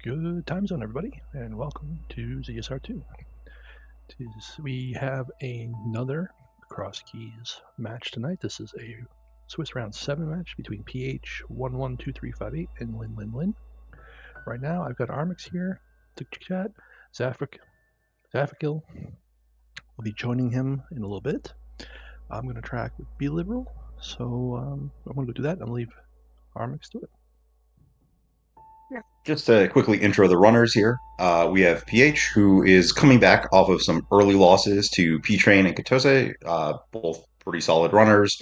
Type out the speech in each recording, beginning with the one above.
Good time zone, everybody, and welcome to ZSR2. We have another Crosskeys match tonight. This is a Swiss round 7 match between ph112358 and Linlinlin. Right now, I've got Armix here to chat. Zafakil will be joining him in a little bit. I'm going to track with Be Liberal, so I'm going to go do that and leave Armix to it. Just to quickly intro the runners here, we have PH, who is coming back off of some early losses to P-Train and Katose, both pretty solid runners.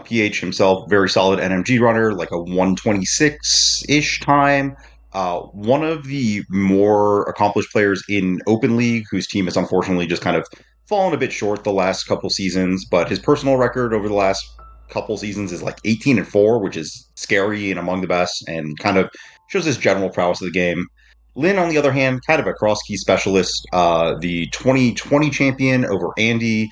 PH himself, very solid NMG runner, like a 126-ish time. One of the more accomplished players in Open League, whose team has unfortunately just kind of fallen a bit short the last couple seasons, but his personal record over the last couple seasons is like 18-4, which is scary and among the best, and kind of shows his general prowess of the game. Lin, on the other hand, kind of a cross-key specialist, the 2020 champion over Andy,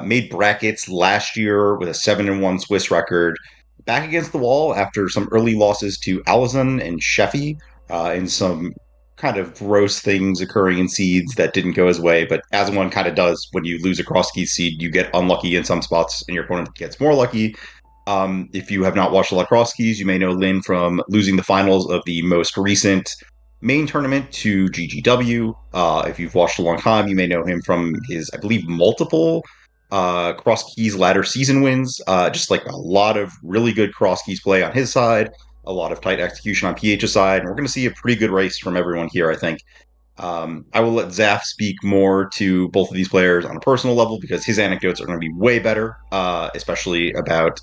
made brackets last year with a 7-1 Swiss record. Back against the wall after some early losses to Alizon and Sheffy, and some kind of gross things occurring in seeds that didn't go his way, but as one kind of does when you lose a cross-key seed, you get unlucky in some spots and your opponent gets more lucky. If you have not watched a lot of Crosskeys, you may know Lin from losing the finals of the most recent main tournament to GGW. If you've watched a long time, you may know him from his, I believe, multiple Crosskeys ladder season wins. Just like a lot of really good Crosskeys play on his side, a lot of tight execution on PH's side, and we're going to see a pretty good race from everyone here, I think. I will let Zaf speak more to both of these players on a personal level because his anecdotes are going to be way better, especially about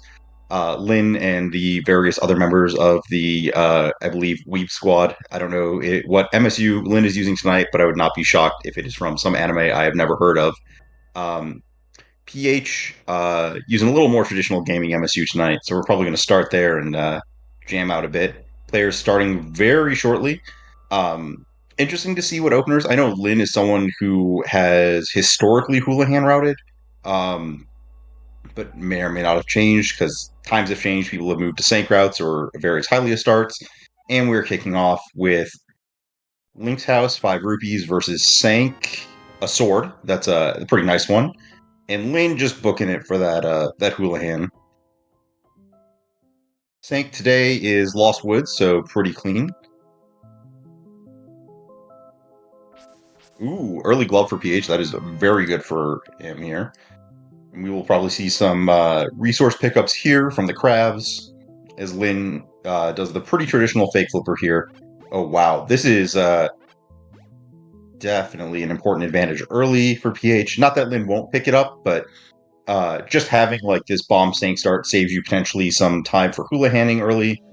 Lin and the various other members of the, I believe, Weep Squad. I don't know what MSU Lin is using tonight, but I would not be shocked if it is from some anime I have never heard of. PH using a little more traditional gaming MSU tonight, so we're probably going to start there and jam out a bit. Players starting very shortly. Interesting to see what openers. I know Lin is someone who has historically Houlihan routed. But may or may not have changed because times have changed. People have moved to Sank routes or various Hylia starts. And we're kicking off with Link's House, 5 rupees versus Sank, a sword. That's a pretty nice one. And Lin just booking it for that Houlihan. Sank today is Lost Woods, so pretty clean. Ooh, early glove for PH. That is very good for him here. And we will probably see some resource pickups here from the crabs as Lin does the pretty traditional fake flipper here. Oh, wow. This is definitely an important advantage early for PH. Not that Lin won't pick it up, but just having like this bomb Sank start saves you potentially some time for Houlihaning early.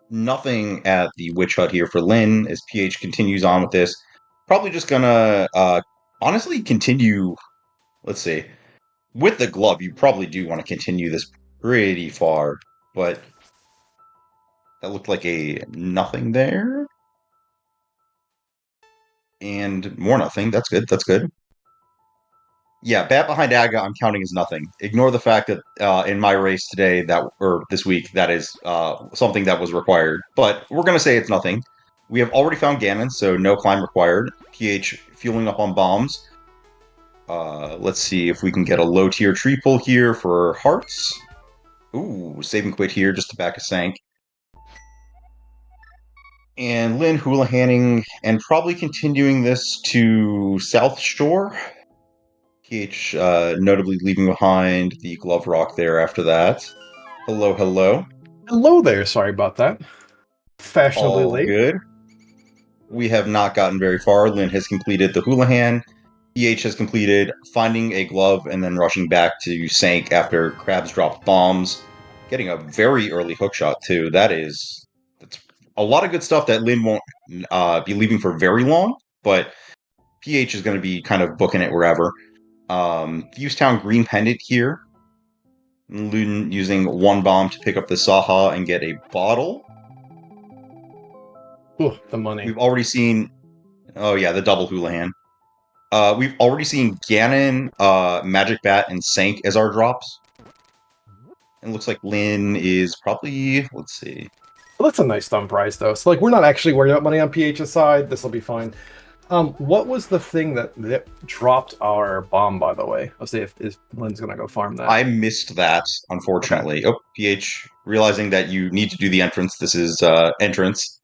Nothing at the Witch Hut here for Lin as PH continues on with this. Probably just gonna honestly continue, let's see, with the glove, you probably do want to continue this pretty far, but that looked like a nothing there. And more nothing. That's good. That's good. Yeah, bat behind Aga, I'm counting as nothing. Ignore the fact that in my race today, or this week, that is something that was required. But we're going to say it's nothing. We have already found Ganon, so no climb required. PH fueling up on bombs. Let's see if we can get a low-tier tree pull here for hearts. Ooh, save and quit here just to back a Sank. And Lin Houlihaning and probably continuing this to South Shore. PH notably leaving behind the glove rock there after that. Hello, hello. Hello there, sorry about that. Fashionably All late. good. We have not gotten very far. Lin has completed the Houlihan. PH has completed finding a glove and then rushing back to Sank after Krabs dropped bombs. Getting a very early hook shot, too. That's a lot of good stuff that Lin won't be leaving for very long, but PH is going to be kind of booking it wherever. Fusetown Green Pendant here. Lin using one bomb to pick up the Saha and get a bottle. Ooh, the money. We've already seen... Oh, yeah, the double Houlihan. We've already seen Ganon, Magic Bat, and Sank as our drops. And it looks like Lin is probably, let's see. Well, that's a nice thumb prize, though. So, like, we're not actually worried about money on PH's side. This will be fine. What was the thing that dropped our bomb, by the way? I'll see if Lin's gonna go farm that. I missed that, unfortunately. Okay. Oh, PH, realizing that you need to do the entrance. This is entrance.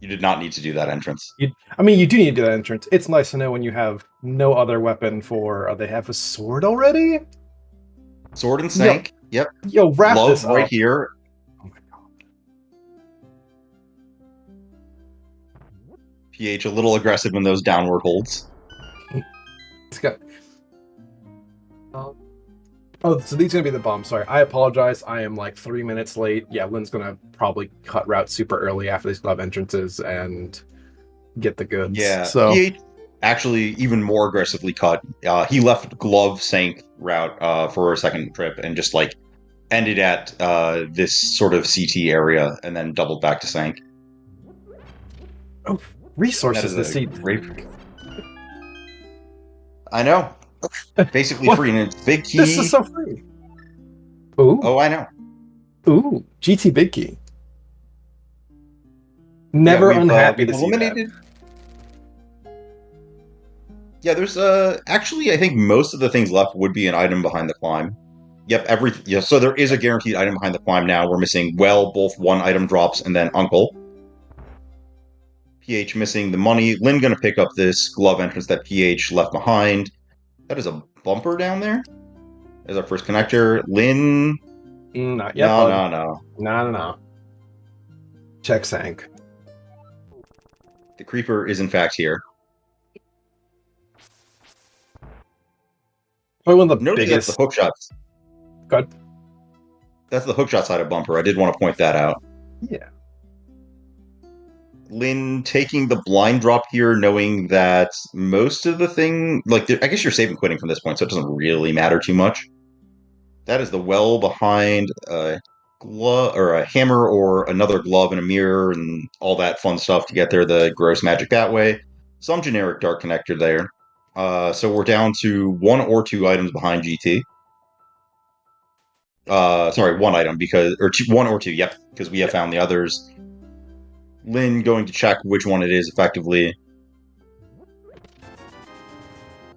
You did not need to do that entrance. I mean, you do need to do that entrance. It's nice to know when you have no other weapon for... they have a sword already? Sword and snake. Yep. Yo, wrap Love this right up. here. Oh my god. PH a little aggressive in those downward holds. It's got... Oh, so these are going to be the bombs. Sorry, I apologize. I am like 3 minutes late. Yeah, Lynn's going to probably cut route super early after these glove entrances and get the goods. Yeah, so PH actually even more aggressively cut. He left glove sank route for a second trip and just like ended at this sort of CT area and then doubled back to sank. Oh, resources this seat. Great... I know. Basically free, and it's big key. This is so free. Ooh. Oh, I know. Ooh, GT big key. Never unhappy to see that. Yeah, there's actually I think most of the things left would be an item behind the climb. Yep, so there is a guaranteed item behind the climb now. We're missing both one item drops and then Uncle. PH missing the money. Lin gonna pick up this glove entrance that PH left behind. That is a bumper down there. There's our first connector. Lin. Not yet. No. Check sank. The creeper is in fact here. One of the Notice biggest. That's the hook shots. Good. That's the hookshot side of bumper. I did want to point that out. Yeah. Lin taking the blind drop here, knowing that most of the thing, like, I guess you're saving quitting from this point, so it doesn't really matter too much. That is the well behind a glove or a hammer or another glove and a mirror and all that fun stuff to get there. The gross magic that way. Some generic dark connector there. So we're down to 1 or 2 items behind GT. Sorry, 1 item or 1 or 2. Yep, because we have found the others. Lin going to check which one it is effectively.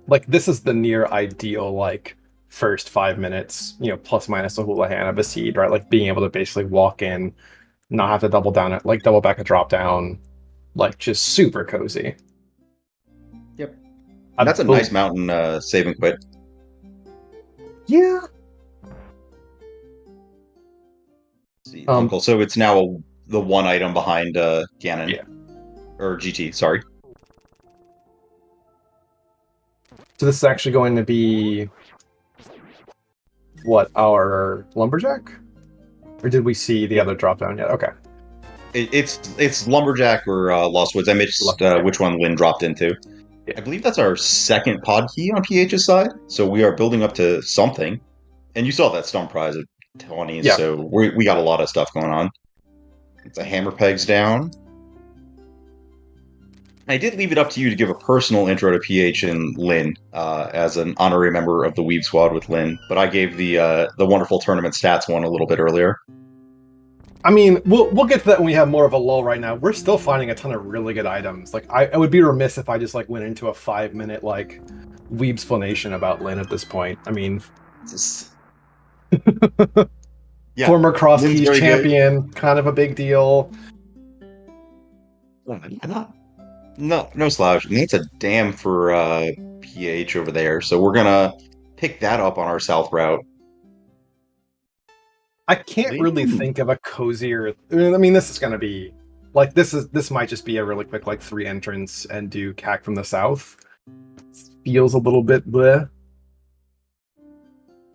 Like, this is the near ideal, like, first 5 minutes, plus minus a houlihan of a seed, right? Like, being able to basically walk in, not have to double back a drop down, like, just super cozy. Yep. That's a nice mountain save and quit. Yeah. See, Uncle. So it's now the 1 item behind Ganon. Yeah. Or GT, sorry. So this is actually going to be what, our lumberjack? Or did we see the other drop down yet? Okay. It's lumberjack or Lost Woods. I missed which one Lin dropped into. Yeah. I believe that's our second pod key on PH's side. So we are building up to something. And you saw that stump prize of 20s, yeah. So we got a lot of stuff going on. The hammer pegs down. I did leave it up to you to give a personal intro to PH and Lin as an honorary member of the Weave Squad with Lin, but I gave the wonderful tournament stats one a little bit earlier. I mean, we'll get to that when we have more of a lull. Right now, we're still finding a ton of really good items. Like, I would be remiss if I just like went into a 5-minute like weeb explanation about Lin at this point. I mean, yeah, former Crosskeys champion, good. Kind of a big deal. No slouch. Needs a dam for PH over there, so we're gonna pick that up on our south route. I can't really think of a cozier. I mean, this is gonna be like this might just be a really quick like 3 entrance and do CAC from the south. Feels a little bit bleh.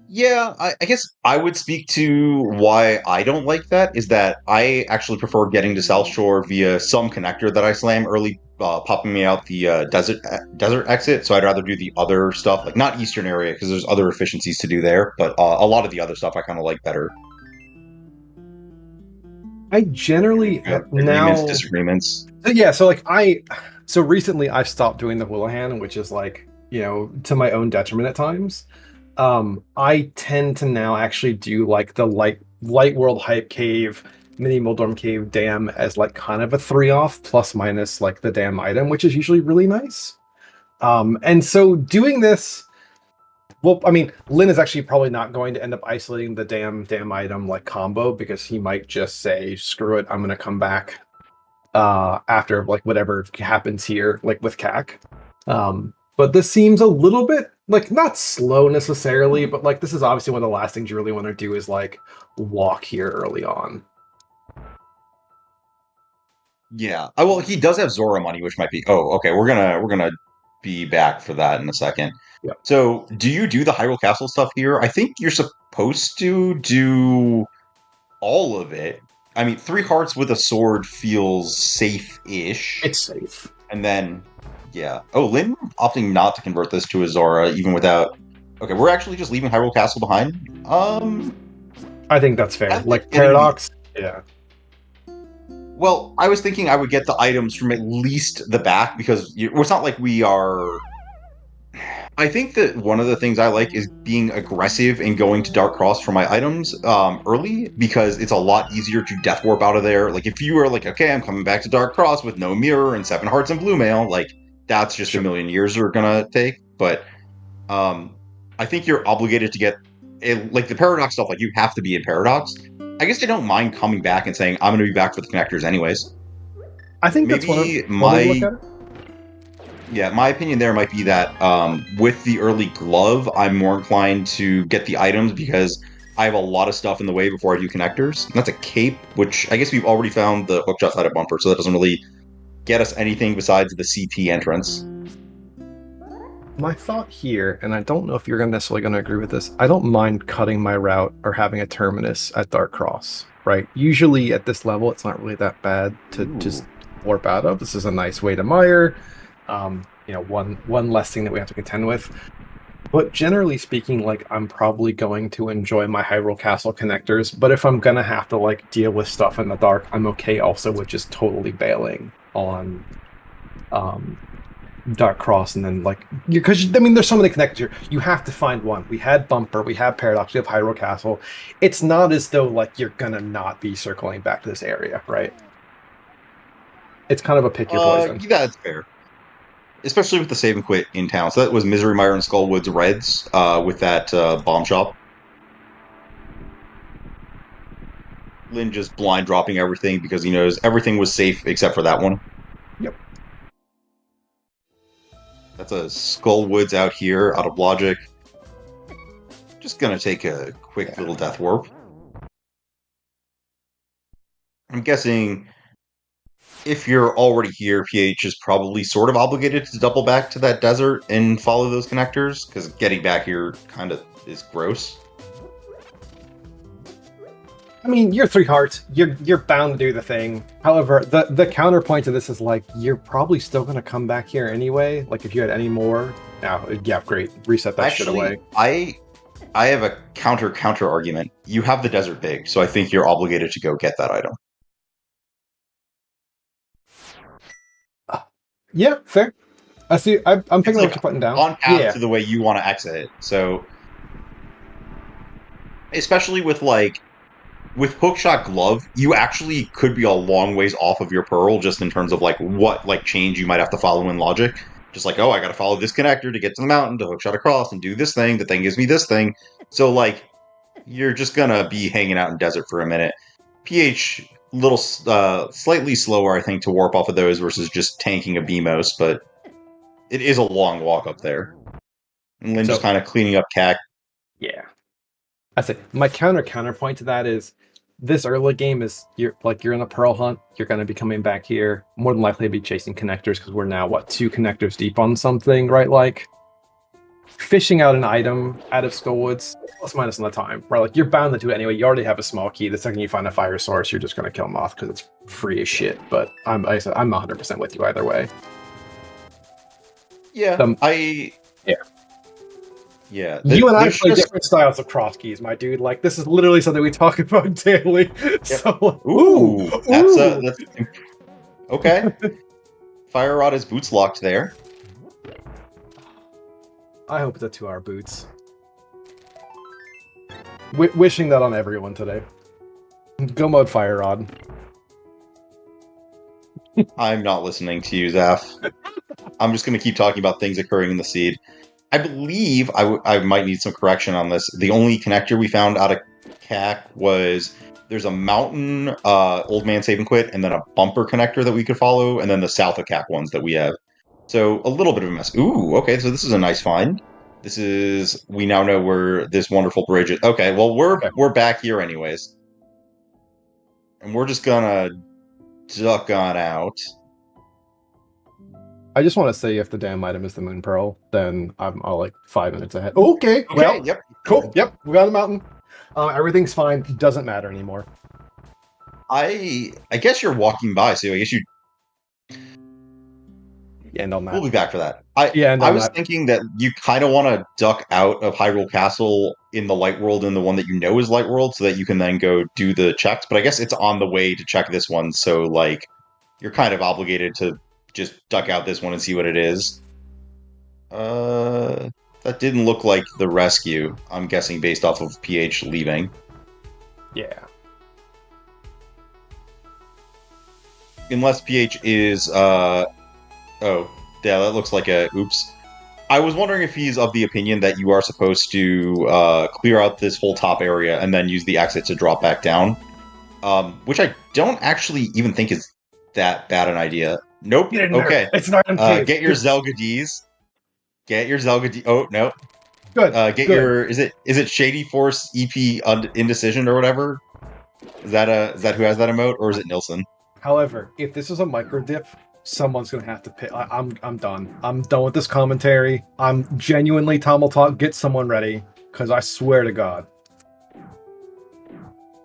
Yeah, I guess I would speak to why I don't like that, is that I actually prefer getting to South Shore via some connector that I slam early, popping me out the desert exit, so I'd rather do the other stuff, like not Eastern area, because there's other efficiencies to do there, but a lot of the other stuff I kind of like better. I generally disagreements. Yeah, so like recently I've stopped doing the Houlihan, which is like, to my own detriment at times. I tend to now actually do like the light world hype cave, mini Moldorm cave dam as like kind of a 3-off plus minus like the dam item, which is usually really nice. And so doing this, well, I mean, Lin is actually probably not going to end up isolating the dam item like combo because he might just say, screw it, I'm gonna come back after like whatever happens here, like with CAC. But this seems a little bit like not slow necessarily, but like this is obviously one of the last things you really want to do is like walk here early on. Yeah. Well, he does have Zora money, which might be. Oh, okay. We're gonna be back for that in a second. Yeah. So, do you do the Hyrule Castle stuff here? I think you're supposed to do all of it. I mean, 3 hearts with a sword feels safe-ish. It's safe. And then, yeah. Oh, Lin opting not to convert this to a Zora, even without. Okay, we're actually just leaving Hyrule Castle behind. I think that's fair. Like Paradox. Yeah. Well, I was thinking I would get the items from at least the back because it's not like we are. I think that one of the things I like is being aggressive and going to Dark Cross for my items early because it's a lot easier to death warp out of there. Like if you are like, okay, I'm coming back to Dark Cross with no mirror and 7 hearts and blue mail, like that's just a million years are gonna take. But I think you're obligated to get like the Paradox stuff. Like you have to be in Paradox. I guess I don't mind coming back and saying I'm going to be back for the connectors anyways. I think maybe that's my opinion there might be that with the early glove, I'm more inclined to get the items because I have a lot of stuff in the way before I do connectors. And that's a cape, which I guess we've already found the hookshot side of bumper, so that doesn't really get us anything besides the CT entrance. My thought here, and I don't know if you're necessarily going to agree with this, I don't mind cutting my route or having a terminus at Dark Cross, right? Usually at this level, it's not really that bad to just warp out of. This is a nice way to mire. One less thing that we have to contend with. But generally speaking, like I'm probably going to enjoy my Hyrule Castle connectors. But if I'm gonna have to like deal with stuff in the dark, I'm okay also with just totally bailing on Dark Cross and then like because I mean there's so many connectors here. You have to find one. We had Bumper, we have Paradox, we have Hyrule Castle. It's not as though like you're gonna not be circling back to this area, right? It's kind of a pick your poison. Yeah, that's fair. Especially with the save and quit in town. So that was Misery Mire and Skullwoods Reds with that bomb shop. Lin just blind dropping everything because he knows everything was safe except for that one. Yep. That's a Skullwoods out here, out of logic. Just gonna take a quick little death warp. I'm guessing if you're already here, PH is probably sort of obligated to double back to that desert and follow those connectors, because getting back here kind of is gross. I mean, you're 3 hearts. You're bound to do the thing. However, the counterpoint to this is like you're probably still going to come back here anyway. Like if you had any more, yeah, great, reset that shit away. I have a counter argument. You have the desert big, so I think you're obligated to go get that item. Yeah, fair. I see. I'm picking up what you're putting down. On path to the way you want to exit it. So, especially with Hookshot Glove, you actually could be a long ways off of your Pearl, just in terms of like what change you might have to follow in logic. Just like, oh, I got to follow this connector to get to the mountain to hookshot across and do this thing. The thing gives me this thing. So like, you're just gonna be hanging out in desert for a minute. PH. Little slightly slower, I think, to warp off of those versus just tanking a BMOS, but it is a long walk up there. And Lin just kind of cleaning up CAC. Yeah. I say my counterpoint to that is this early game is you're in a Pearl hunt, you're gonna be coming back here, more than likely to be chasing connectors because we're now 2 connectors deep on something, right? Like fishing out an item out of Skullwoods, plus minus on the time, right? Like you're bound to do it anyway. You already have a small key. The second you find a fire source, you're just going to kill Moth because it's free as shit. But I'm 100% with you either way. Yeah, Yeah. You and I play different styles of Crosskeys, my dude. Like this is literally something we talk about daily. Yep. So, that's okay. Fire Rod is boots locked there. I hope it's a 2-hour boots. Wishing that on everyone today. Go mode Fire Rod. I'm not listening to you, Zaf. I'm just going to keep talking about things occurring in the seed. I believe I might need some correction on this. The only connector we found out of CAC was there's a mountain Old Man Save and Quit, and then a bumper connector that we could follow, and then the south of CAC ones that we have. So a little bit of a mess. Ooh, okay, so this is a nice find. We now know where this wonderful bridge is. Okay, well, we're back here anyways. And we're just gonna duck on out. I just want to say if the damn item is the Moon Pearl, then I'm like 5 minutes ahead. Okay, well, yep. Cool, yep, we got the mountain. Everything's fine, doesn't matter anymore. I guess you're walking by, so I guess you... End on that. We'll be back for that. I was thinking that you kind of want to duck out of Hyrule Castle in the Light World and the one that you know is Light World so that you can then go do the checks. But I guess it's on the way to check this one, so like you're kind of obligated to just duck out this one and see what it is. That didn't look like the rescue, I'm guessing based off of PH leaving. Yeah. Unless PH is oh, yeah, that looks like a oops. I was wondering if he's of the opinion that you are supposed to clear out this whole top area and then use the exit to drop back down. Which I don't actually even think is that bad an idea. Nope. Okay. It's not get your Zelda Ds. Get your Zelda D. Oh, no. Good. Get your... Is it Shady Force EP Indecision or whatever? Is that who has that emote? Or is it Nilsson? However, if this is a micro dip, someone's gonna have to pick. I'm done. I'm done with this commentary. I'm genuinely Tamil Talk. Get someone ready, because I swear to God.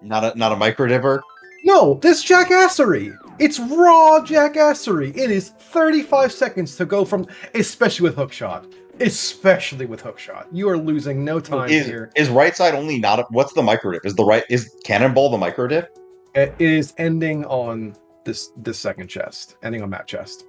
Not a micro dipper? No, this jackassery. It's raw jackassery. It is 35 seconds to go from, especially with hookshot. Especially with hookshot. You are losing no time here. Is right side only not a... What's the micro dip? Is Cannonball the micro dip? It is ending on this second chest. Ending on map chest.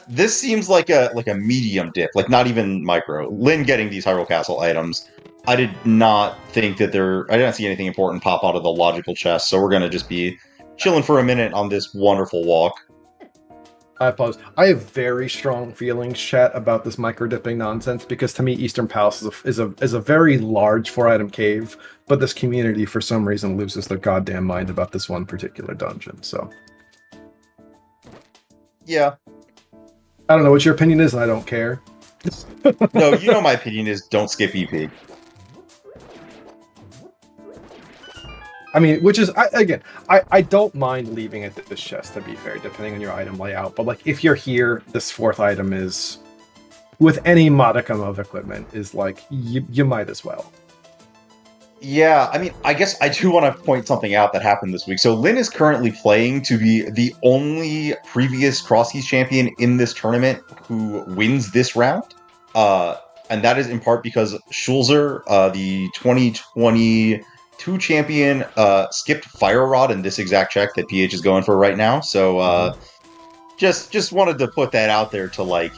This seems like a medium dip, like not even micro. Lynn getting these Hyrule Castle items. I did not think that I didn't see anything important pop out of the logical chest, so we're gonna just be chilling for a minute on this wonderful walk. I apologize. I have very strong feelings, chat, about this micro dipping nonsense because to me, Eastern Palace is a very large 4-item cave, but this community for some reason loses their goddamn mind about this one particular dungeon. So, yeah, I don't know what your opinion is, and I don't care. No, you know my opinion is don't skip EP. I mean, which is, I don't mind leaving it at this chest, to be fair, depending on your item layout. But, like, if you're here, this 4th item is, with any modicum of equipment, is, like, you might as well. Yeah, I mean, I guess I do want to point something out that happened this week. So Lynn is currently playing to be the only previous Crosskeys champion in this tournament who wins this round. And that is in part because Schulzer, the 2022 champion, skipped Fire Rod in this exact check that PH is going for right now. So just wanted to put that out there to, like,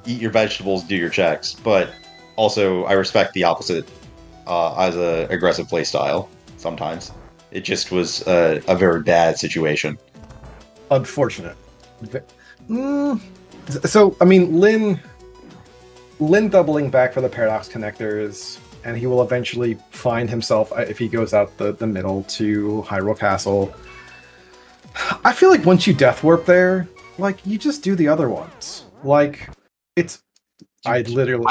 eat your vegetables, do your checks. But also, I respect the opposite as a aggressive playstyle sometimes. It just was a very bad situation. Unfortunate. So, I mean, Lynn doubling back for the Paradox connectors, and he will eventually find himself, if he goes out the middle, to Hyrule Castle. I feel like once you Death Warp there, like, you just do the other ones. Like, it's... I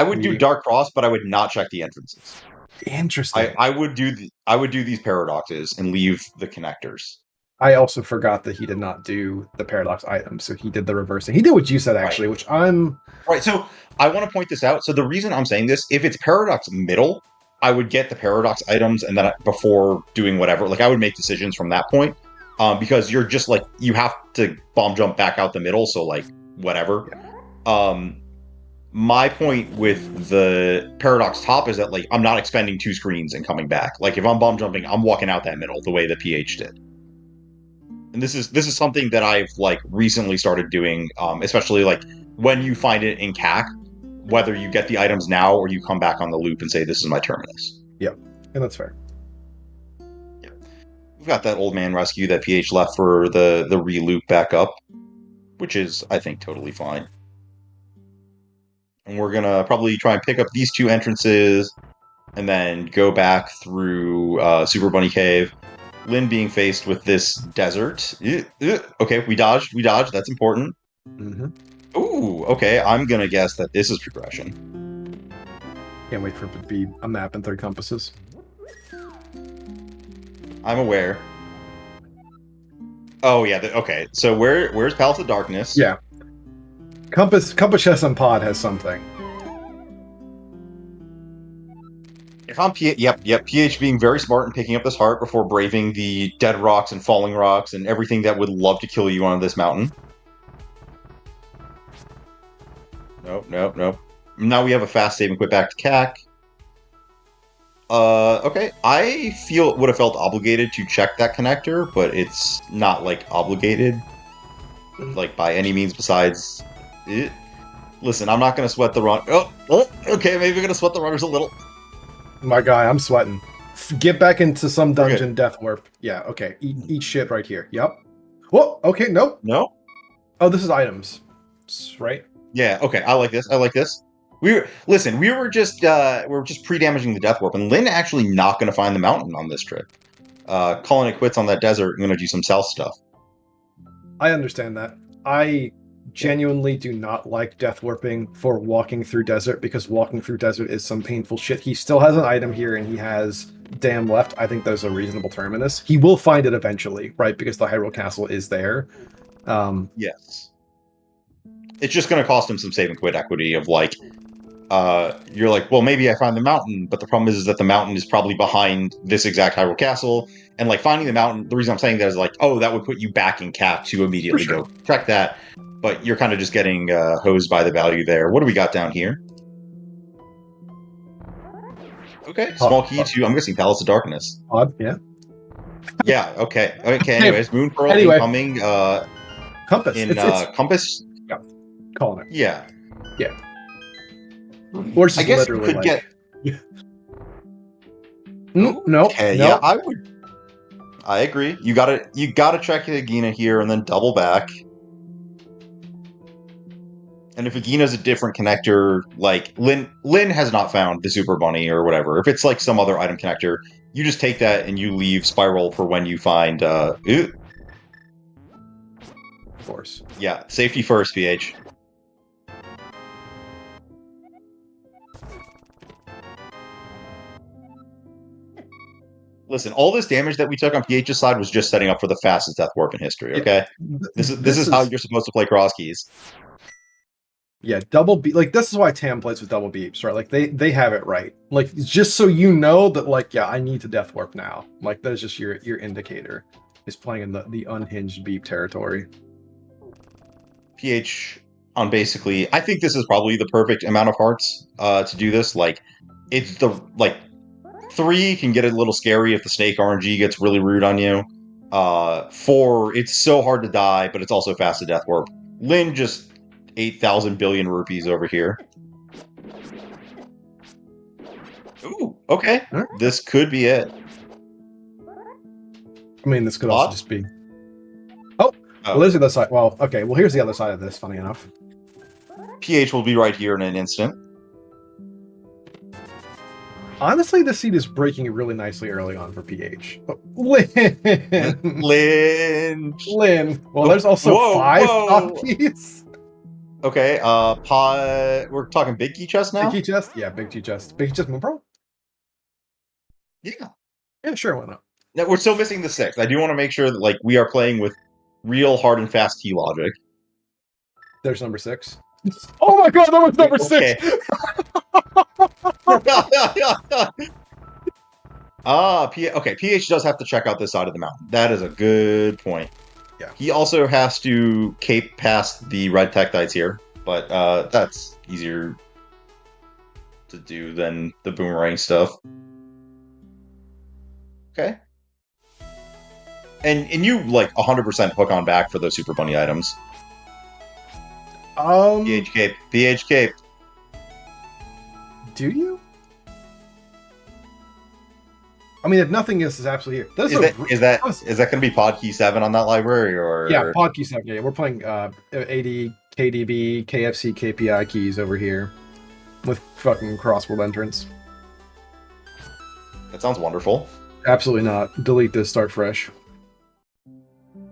would do Dark Cross, but I would not check the entrances. Interesting. I would do these paradoxes and leave the connectors. I also forgot that he did not do the paradox items, so he did the reversing. He did what you said, actually, right. Which I'm... Right, so I want to point this out. So the reason I'm saying this, if it's paradox middle, I would get the paradox items and then before doing whatever, like I would make decisions from that point. Because you're just like, you have to bomb jump back out the middle, so like, whatever. Yeah. My point with the paradox top is that, like, I'm not expending 2 screens and coming back. Like, if I'm bomb jumping, I'm walking out that middle the way the PH did. And this is something that I've, like, recently started doing, especially, like, when you find it in CAC, whether you get the items now or you come back on the loop and say, this is my terminus. Yep. And that's fair. We've got that old man rescue that PH left for the re-loop back up, which is, I think, totally fine. And we're gonna probably try and pick up these two entrances and then go back through Super Bunny Cave. Lin being faced with this desert. Okay, we dodged. That's important. Mm-hmm. Ooh, okay. I'm gonna guess that this is progression. Can't wait for it to be a map and 3 compasses. I'm aware. Oh yeah. Okay. So where's Palace of Darkness? Yeah. Compass Chess and Pod has something. If I'm PH being very smart and picking up this heart before braving the dead rocks and falling rocks and everything that would love to kill you on this mountain. Nope. Now we have a fast save and quit back to CAC. Okay. I would have felt obligated to check that connector, but it's not, like, obligated, like, by any means besides... Listen, I'm not going to sweat the run... Oh, okay, maybe I'm going to sweat the runners a little. My guy, I'm sweating. Get back into some dungeon death warp. Yeah, okay. Eat shit right here. Yep. Whoa, okay, nope. No? Oh, this is items. Right? Yeah, okay, I like this. We were just pre-damaging the death warp, and Lin actually not going to find the mountain on this trip. Calling it quits on that desert. I'm going to do some south stuff. I understand that. I genuinely do not like death warping for walking through desert, because walking through desert is some painful shit. He still has an item here, and he has dam left. I think there's a reasonable terminus. He will find it eventually, right? Because the Hyrule Castle is there. Yes. It's just going to cost him some save and quit equity of, like, you're like, well, maybe I find the mountain, but the problem is that the mountain is probably behind this exact Hyrule Castle, and, like, finding the mountain, the reason I'm saying that is, like, oh, that would put you back in cap to immediately go track that, but you're kind of just getting hosed by the value there. What do we got down here? Okay, small key to, I'm guessing, Palace of Darkness. Odd, yeah. Yeah, okay, anyways, Moon Pearl incoming, Compass. It's Compass? Yeah, calling it. Yeah. Or just I guess you literally could like... get... No. Okay, yeah, I agree. You gotta check Agina here and then double back. And if Agina's a different connector, like Lin has not found the Super Bunny or whatever. If it's like some other item connector, you just take that and you leave Spiral for when you find Of course. Yeah, safety first, PH. Listen, all this damage that we took on PH's side was just setting up for the fastest death warp in history, okay? Yeah. This is how you're supposed to play Crosskeys. Yeah, double beep. Like, this is why Tam plays with double beeps, right? Like, they have it right. Like, just so you know that, like, yeah, I need to death warp now. Like, that's just your indicator. Is playing in the unhinged beep territory. PH on basically, I think this is probably the perfect amount of hearts to do this. Like, it's 3 can get a little scary if the snake RNG gets really rude on you. 4, it's so hard to die, but it's also fast to death warp. Lin just 8,000 billion rupees over here. Ooh, okay. Right. This could be it. I mean, this could also just be... Oh, well, there's the other side. Well, okay, well, here's the other side of this, funny enough. PH will be right here in an instant. Honestly, this seed is breaking really nicely early on for PH. Oh, Lin! Well, there's also 5 Crosskeys. Okay, we're talking big key chest now? Big key chest? Yeah, big key chest. Big key chest Moon Pearl? Yeah. Yeah, sure, why not? Now, we're still missing the 6th. I do want to make sure that, like, we are playing with real hard and fast key logic. There's number 6. Oh my god, that was number 6! Okay, PH does have to check out this side of the mountain. That is a good point. Yeah. He also has to cape past the red tektites here, but that's easier to do than the boomerang stuff. Okay. And you, like, 100% hook on back for those Super Bunny items. PH cape. PH cape. Do you? I mean, if nothing else is absolutely here. Is that going to be Pod Key 7 on that library, or yeah, Pod Key 7? Yeah, we're playing AD, KDB, KFC, KPI keys over here with fucking crossworld entrance. That sounds wonderful. Absolutely not. Delete this. Start fresh.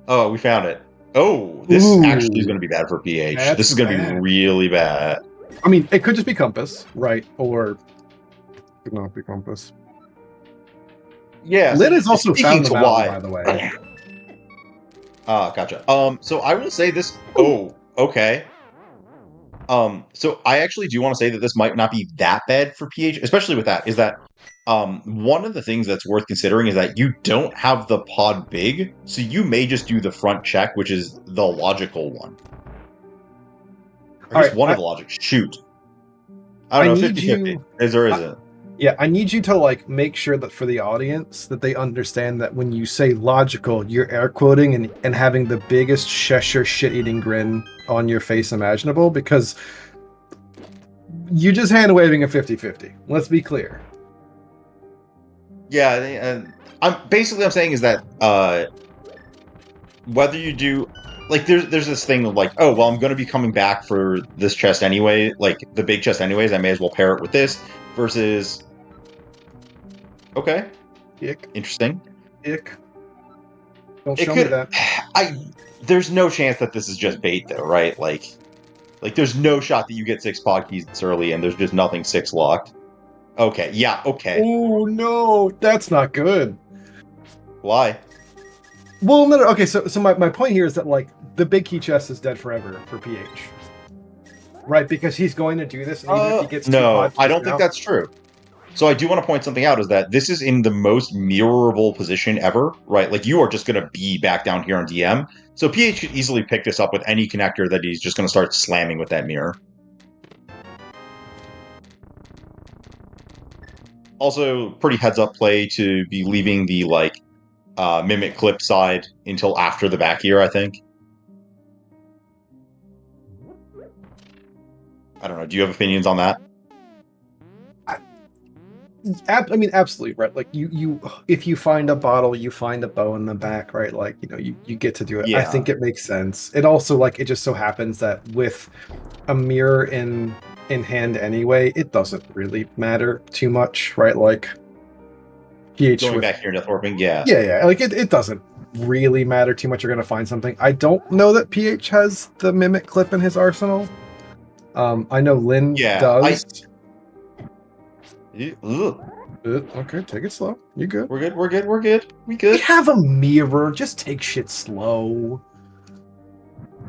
Oh, we found it. Oh, this actually is going to be bad for PH. This is going to be really bad. I mean, it could just be compass, right? Or it could not be compass. Yeah, Lynn is also found the mountain, by the way. Gotcha. So I will say this. Oh, okay. So I actually do want to say that this might not be that bad for PH, especially with that. Is that one of the things that's worth considering is that you don't have the pod big, so you may just do the front check, which is the logical one. Or just one of the logic. Shoot. I don't know, 50-50. Is or isn't? Yeah, I need you to like make sure that for the audience that they understand that when you say logical, you're air quoting and having the biggest Cheshire shit-eating grin on your face imaginable, because you're just hand waving a 50-50. Let's be clear. Yeah, I'm saying is that whether you do like there's this thing of like, oh well, I'm going to be coming back for this chest anyway, like the big chest anyways, I may as well pair it with this, versus okay, interesting. Don't show me that. There's no chance that this is just bait though, right? Like there's no shot that you get 6 pod keys this early and there's just nothing 6 locked. Okay, yeah, okay. Oh no, that's not good. Why? Well, no, okay, so my point here is that like the big key chest is dead forever for PH. Right, because he's going to do this, and even if he gets no, I don't think that's true. So I do want to point something out, is that this is in the most mirrorable position ever, right? Like, you are just going to be back down here on DM. So PH could easily pick this up with any connector that he's just going to start slamming with that mirror. Also, pretty heads-up play to be leaving the, like, mimic clip side until after the back ear, I think. I don't know. Do you have opinions on that? I mean, absolutely, right? Like, you if you find a bottle, you find a bow in the back, right? Like, you know, you get to do it. Yeah. I think it makes sense. It also, like, it just so happens that with a mirror in hand anyway, it doesn't really matter too much, right? Like, PH going back here, Death Warping, yeah. Yeah, like, it doesn't really matter too much. You're going to find something. I don't know that PH has the Mimic clip in his arsenal. I know Lynn does. Okay, take it slow. You good? We're good. We have a mirror. Just take shit slow.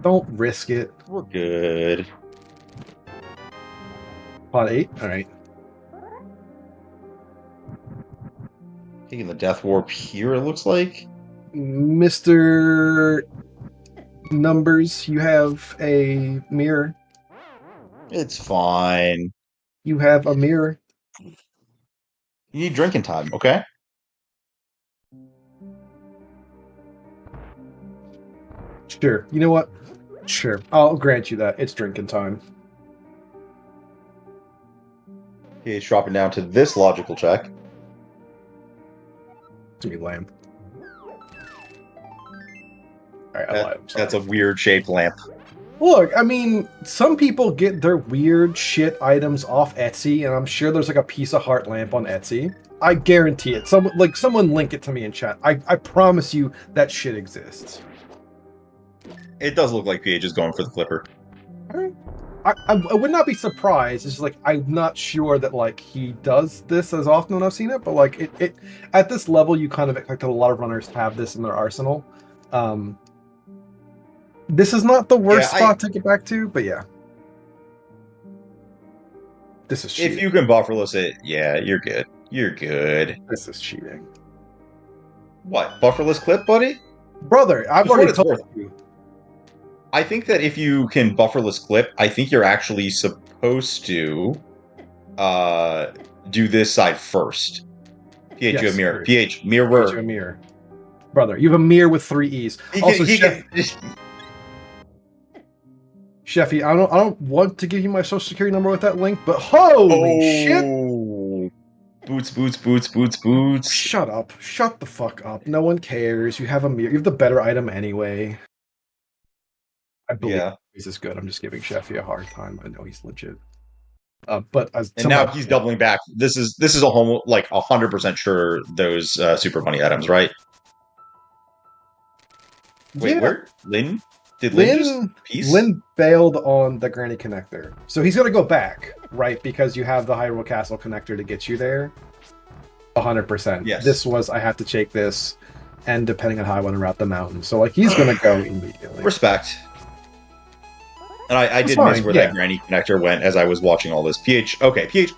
Don't risk it. We're good. Pod 8? Alright. Taking the Death Warp here, it looks like. Mr. Numbers, you have a mirror. It's fine. You have a mirror. You need drinking time, okay? Sure. You know what? Sure. I'll grant you that. It's drinking time. PH dropping down to this logical check. It's gonna be lame. Alright, I lied. That's a weird shaped lamp. Look, I mean, some people get their weird shit items off Etsy, and I'm sure there's like a piece of heart lamp on Etsy. I guarantee it. Someone link it to me in chat. I promise you that shit exists. It does look like PH is going for the flipper. Alright. I would not be surprised. It's just like, I'm not sure that like he does this as often when I've seen it, but like it at this level, you kind of expect that a lot of runners have this in their arsenal. This is not the worst spot to get back to, but yeah. This is cheating. If you can bufferless it, yeah, you're good. You're good. This is cheating. What? Bufferless clip, buddy? Brother, I've already told you. I think that if you can bufferless clip, I think you're actually supposed to do this side first. PH, you have mirror. PH, mirror. PH, you have mirror. Brother, you have a mirror with 3 E's. Also, Sheffy, I don't want to give you my social security number with that link, but holy shit! Boots. Shut up. Shut the fuck up. No one cares. You have a mirror. You have the better item anyway. I believe this is good. I'm just giving Sheffy a hard time. I know he's legit. But as And now he's doubling back. This is a home like 100% sure those Super Bunny items, right? Wait, yeah. where? Lin? Did Lin just piece? Lin bailed on the Granny connector. So he's gonna go back, right? Because you have the Hyrule Castle connector to get you there. 100%. Yes. This was, I have to take this, and depending on how I want to route the mountain. So like he's gonna go immediately. Respect. And I did miss where that Granny connector went as I was watching all this. PH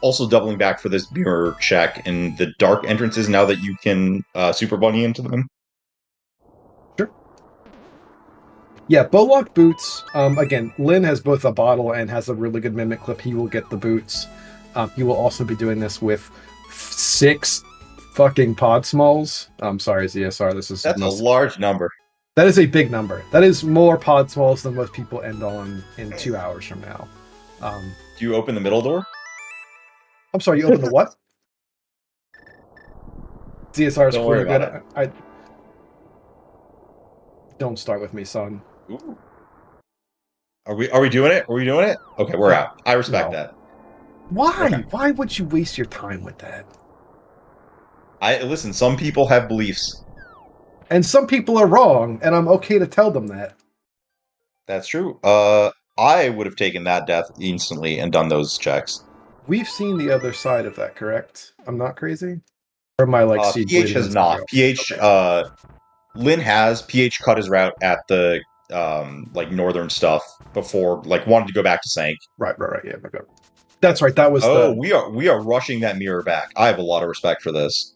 also doubling back for this mirror check in the dark entrances now that you can Super Bunny into them. Sure. Yeah, Bowlock boots. Again, Lin has both a bottle and has a really good mimic clip. He will get the boots. He will also be doing this with 6 fucking pod smalls. I'm sorry, ZSR. That's a large number. That is a big number. That is more pod smalls than most people end on in 2 hours from now. Do you open the middle door? I'm sorry, you open the what? ZSR is pretty good. I don't start with me, son. Ooh. Are we doing it? Okay, we're out. I respect that. Why? Okay. Why would you waste your time with that? Listen, some people have beliefs. And some people are wrong, and I'm okay to tell them that. That's true. I would have taken that death instantly and done those checks. We've seen the other side of that, correct? I'm not crazy? Or am I like PH has not. PH okay. Lin has. PH cut his route at the like northern stuff before, like wanted to go back to Sank. Right, yeah, okay. That's right, that was we are rushing that mirror back. I have a lot of respect for this.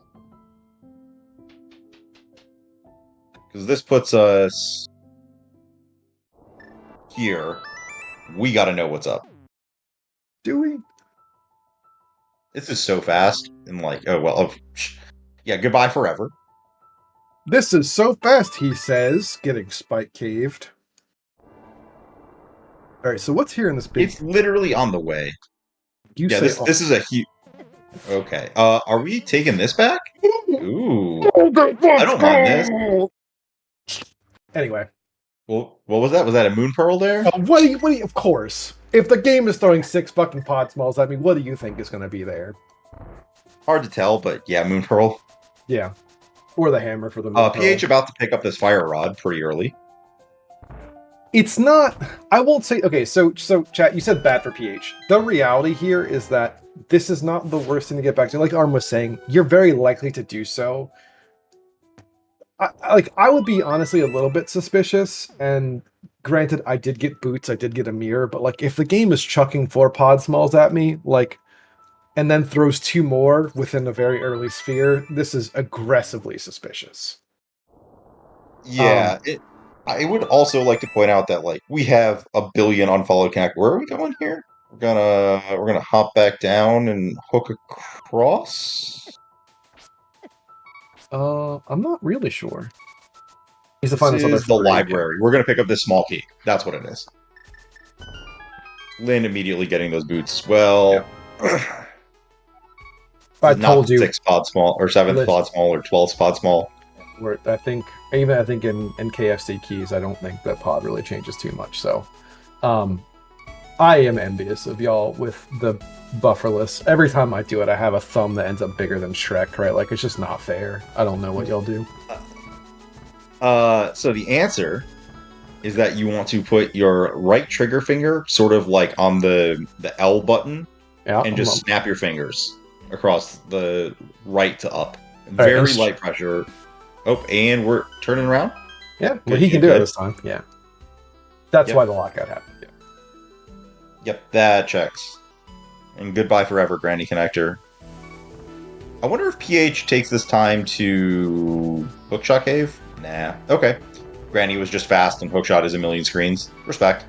Because this puts us here. We gotta know what's up. Do we? This is so fast. And like, oh, well. Yeah, goodbye forever. This is so fast, he says, getting spike caved. Alright, so what's here in this big... It's literally on the way. This is a huge... Okay. Are we taking this back? Ooh. I don't mind this. Anyway. Well, what was that? Was that a moon pearl there? What do you, of course. If the game is throwing 6 fucking pod smalls at me, what do you think is going to be there? Hard to tell, but yeah, moon pearl. Yeah. Or the hammer for the moon pearl. PH about to pick up this fire rod pretty early. It's not... I won't say... Okay, so chat, you said bad for PH. The reality here is that this is not the worst thing to get back to. Like Arm was saying, you're very likely to do so. I would be honestly a little bit suspicious, and granted, I did get boots, I did get a mirror, but like if the game is chucking 4 pod smalls at me, like, and then throws 2 more within a very early sphere, this is aggressively suspicious. Yeah, I would also like to point out that like we have a billion unfollowed connect. Where are we going here? We're gonna hop back down and hook across. I'm not really sure. He's the final. This is the library. We're gonna pick up this small key. That's what it is. Lin immediately getting those boots as well. Yeah. I told you 6 pod small or 7th pod small or 12th pod small. I think in KFC keys, I don't think that pod really changes too much. So, I am envious of y'all with the bufferless. Every time I do it, I have a thumb that ends up bigger than Shrek, right? Like, it's just not fair. I don't know what y'all do. So the answer is that you want to put your right trigger finger sort of like on the L button and just snap your fingers across the right to up. Very light pressure. Oh, and we're turning around? Yeah, well, he can do it this time. Yeah. That's why the lockout happened. Yeah. Yep, that checks. And goodbye forever, Granny Connector. I wonder if PH takes this time to hookshot cave? Nah. Okay. Granny was just fast and hookshot is a million screens. Respect.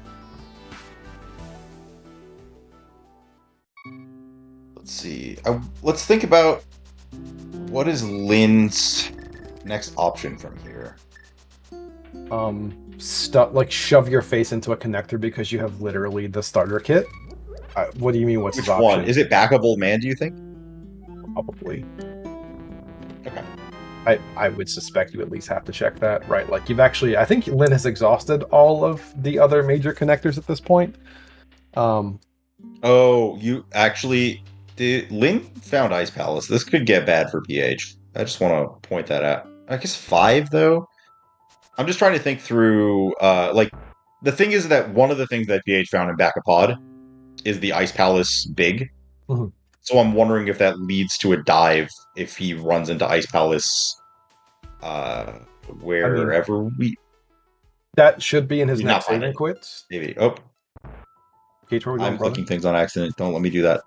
Let's see. Let's think about what is Lin's next option from here. Shove your face into a connector because you have literally the starter kit. What do you mean? What's his option? Which one? Is it Back of Old Man, do you think? probably. Okay. I would suspect you at least have to check that, right? Like you've actually, I think Lin has exhausted all of the other major connectors at this point. Oh, you actually did. Lin found Ice Palace. This could get bad for PH. I just want to point that out. I guess 5 though. I'm just trying to think through. Like the thing is that one of the things that PH found in Back-a-Pod is the Ice Palace big. Mhm. So I'm wondering if that leads to a dive if he runs into Ice Palace. Wherever that should be in his He's next not finding saving it. quits. Maybe. Oh, Gage, where are we going, I'm brother? clicking things on accident. Don't let me do that.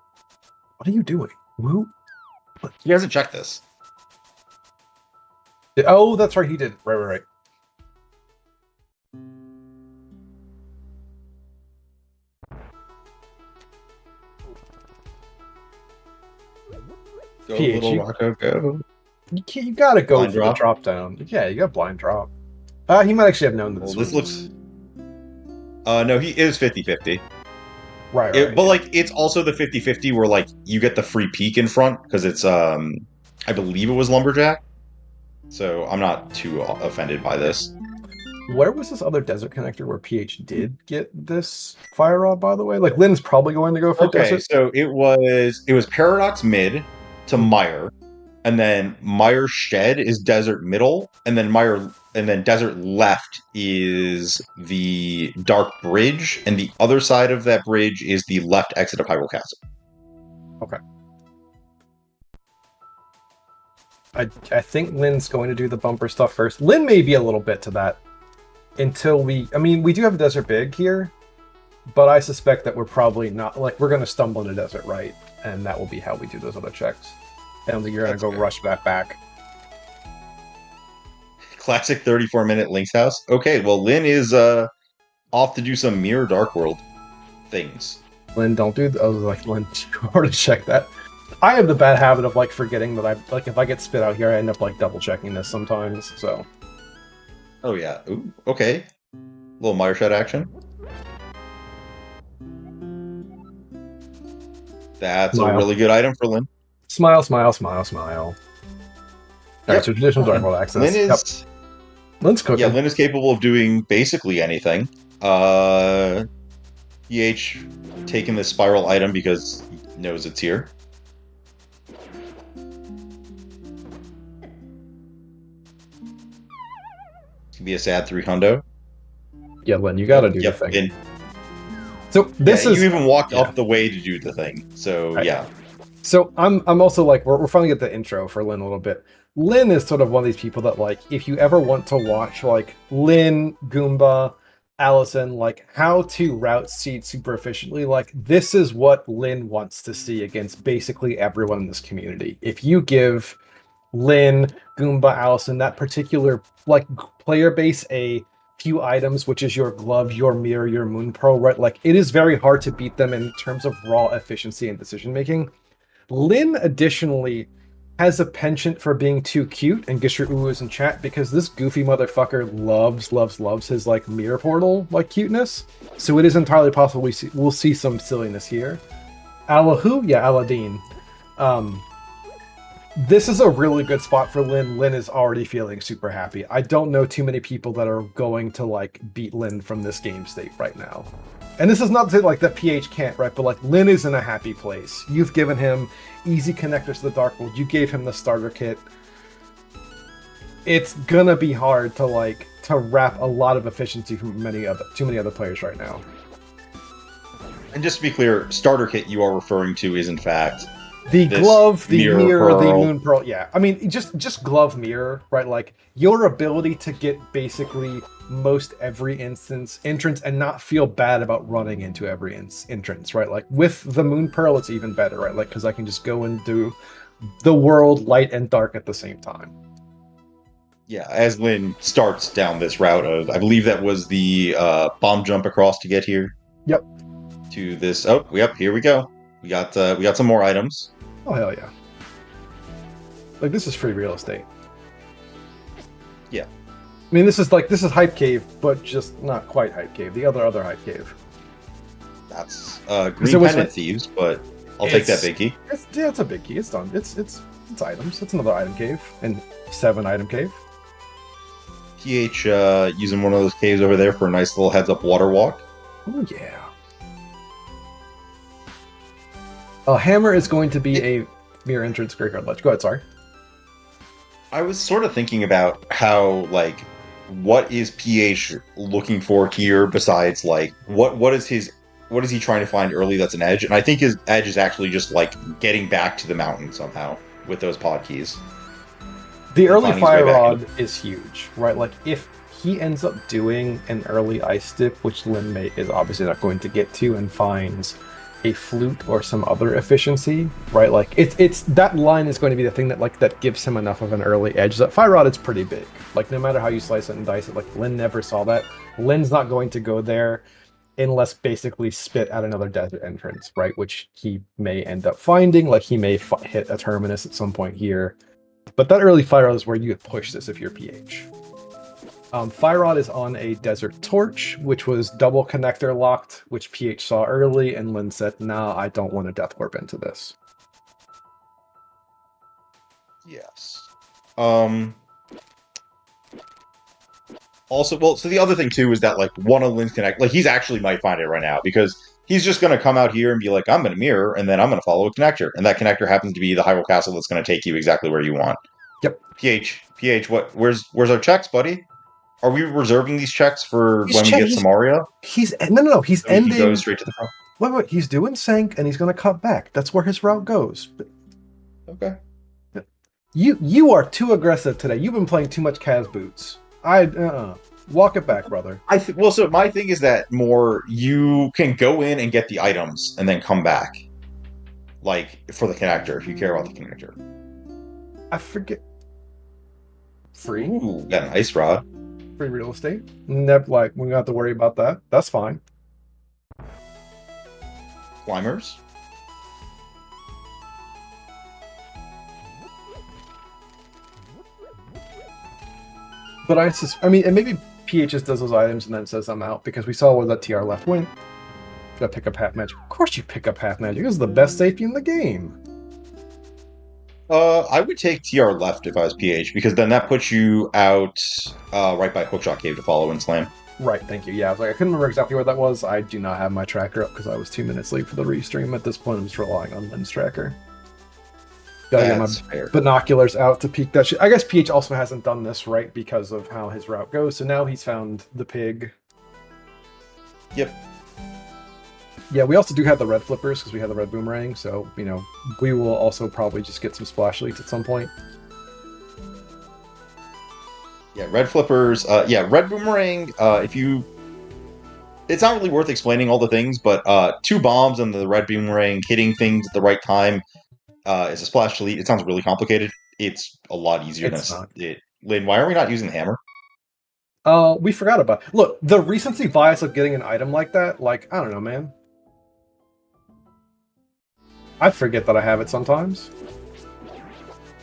What are you doing? Who? He hasn't checked this. Oh, that's right, he did. Right. Go, PH, little Rocco, go. You gotta go Blind for drop? the drop down. Yeah, you got blind drop. He might actually have known that Well, this this was... looks. No, he is 50-50. Right. But like, it's also the 50-50 where like you get the free peek in front because it's I believe it was Lumberjack. So I'm not too offended by this. Where was this other desert connector where PH did get this fire rod, by the way? Like, Lynn's probably going to go for Okay, desert. so it was Paradox mid to Mire, and then Mire Shed is desert middle, and then desert left is the Dark Bridge, and the other side of that bridge is the left exit of Hyrule Castle. Okay. I think Lynn's going to do the bumper stuff first. Lynn may be a little bit to that until we do have a desert big here, but I suspect that we're probably not, like, we're going to stumble in a desert right, and that will be how we do those other checks. I don't think you're going to go rush back. Classic 34-minute Link's House. Okay, well, Lynn is off to do some Mirror Dark World things. Lynn, don't do I was like, Lynn, or to check that. I have the bad habit of like forgetting that if I get spit out here, I end up like double checking this sometimes. So. Oh yeah. Ooh, okay. Little Mire Shed action. That's a really good item for Lynn. Smile. All right, so traditional Dark World access. Lynn is. Lynn's cooking. Yeah, Lynn is capable of doing basically anything. PH taking the spiral item because he knows it's here. Could be a sad 300. Yeah, Lynn, you gotta do the thing. And, so this is you even walked up the way to do the thing. So right. Yeah. So I'm also like we're finally at the intro for Lynn a little bit. Lynn is sort of one of these people that like if you ever want to watch like Lynn, Goomba, Allison, like how to route seed super efficiently, like this is what Lynn wants to see against basically everyone in this community. If you give Lynn, Goomba, Allison, that particular like player base a few items, which is your glove, your mirror, your moon pearl, right? Like it is very hard to beat them in terms of raw efficiency and decision making. Lynn additionally has a penchant for being too cute, and get your oohs in chat because this goofy motherfucker loves his like mirror portal like cuteness. So it is entirely possible we'll see some silliness here. Allahu, yeah, Aladdin. This is a really good spot for Lynn. Lynn is already feeling super happy. I don't know too many people that are going to like beat Lynn from this game state right now. And this is not to say like that PH can't, right? But like Lynn is in a happy place. You've given him easy connectors to the Dark World. You gave him the starter kit. It's gonna be hard to wrap a lot of efficiency from too many other players right now. And just to be clear, starter kit you are referring to is in fact the glove, the mirror, the pearl. moon pearl. Yeah, I mean just glove mirror, right? Like your ability to get basically most every entrance and not feel bad about running into every entrance, right? Like with the moon pearl, it's even better, right? Like because I can just go and do the world light and dark at the same time. Yeah, as Lynn starts down this route of, I believe that was the bomb jump across to get here. Yep. To this. Oh, yep. Here we go. We got some more items. Oh hell yeah! Like this is free real estate. Yeah. I mean, this is Hype Cave, but just not quite Hype Cave. The other Hype Cave. That's Green Pendant Thieves, but I'll take that big key. It's a big key. It's done. It's items. It's another item cave and 7 item cave. PH using one of those caves over there for a nice little heads-up water walk. Oh yeah. A hammer is going to be a mirror entrance graveyard ledge. Go ahead, sorry. I was sort of thinking about how, like, what is PH looking for here besides, like, what is he trying to find early that's an edge? And I think his edge is actually just, like, getting back to the mountain somehow with those pod keys. The early fire rod is huge, right? Like, if he ends up doing an early ice dip, which Lin is obviously not going to get to, and finds a flute or some other efficiency, right? Like, it's that line is going to be the thing that gives him enough of an early edge. That fire rod is pretty big. Like, no matter how you slice it and dice it, like, Lin never saw that. Lin's not going to go there unless basically spit at another desert entrance, right? Which he may end up finding. Like, he may hit a terminus at some point here. But that early fire rod is where you would push this if you're PH. Fire rod is on a desert torch, which was double connector locked, which PH saw early, and Lin said, "Nah, I don't want to death warp into this." Yes. Also, well, so the other thing too is that, like, one of Lin's connect, like, he's actually might find it right now because he's just going to come out here and be like, I'm going to mirror, and then I'm going to follow a connector. And that connector happens to be the Hyrule Castle that's going to take you exactly where you want. Yep. PH, where's our checks, buddy? Are we reserving these checks for when we get Samaria? No. He's ending. He goes straight to the front. Wait. He's doing sync, and he's going to cut back. That's where his route goes. Okay. You are too aggressive today. You've been playing too much Kaz boots. Walk it back, brother. Well, so my thing is that more you can go in and get the items and then come back, like, for the connector if you care about the connector. I forget. Free? Ooh, got an ice rod. Free real estate. Never, like, we don't have to worry about that. That's fine. Climbers. But I mean, and maybe PH just does those items and then says I'm out, because we saw where that TR left went. Gotta pick up half magic. Of course you pick up half magic. This is the best safety in the game. I would take TR left if I was PH, because then that puts you out right by Hookshot Cave to follow and slam. Right, thank you. Yeah, I was like, I couldn't remember exactly where that was. I do not have my tracker up because I was 2 minutes late for the restream. At this point, I'm just relying on Lin's tracker. Gotta get my binoculars out to peek that shit. I guess PH also hasn't done this right because of how his route goes. So now he's found the pig. Yep. Yeah, we also do have the red flippers because we have the red boomerang. So, you know, we will also probably just get some splash leads at some point. Yeah, red flippers. Yeah, red boomerang. If you, it's not really worth explaining all the things, but 2 bombs and the red boomerang hitting things at the right time is a splash delete. It sounds really complicated. It's a lot easier than it. Lin, why are we not using the hammer? We forgot about it. Look, the recency bias of getting an item like that, like, I don't know, man. I forget that I have it sometimes.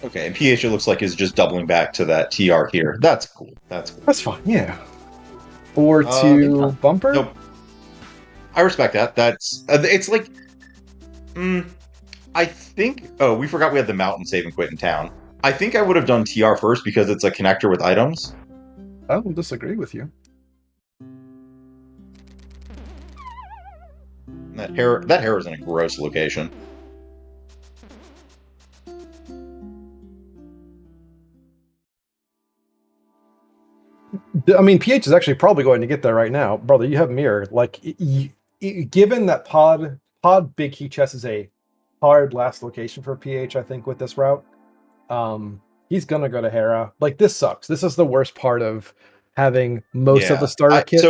Okay, and PH, it looks like, is just doubling back to that TR here. That's cool. That's cool. That's fine, yeah. Or to bumper? Nope. I respect that. That's... it's like... I think... Oh, we forgot we had the mountain save and quit in town. I think I would have done TR first because it's a connector with items. I will disagree with you. That hair is in a gross location. I mean, PH is actually probably going to get there right now. Brother, you have mirror. Like, given that pod big key chest is a hard last location for PH, I think, with this route, he's going to go to Hera. Like, this sucks. This is the worst part of having most of the starter kit.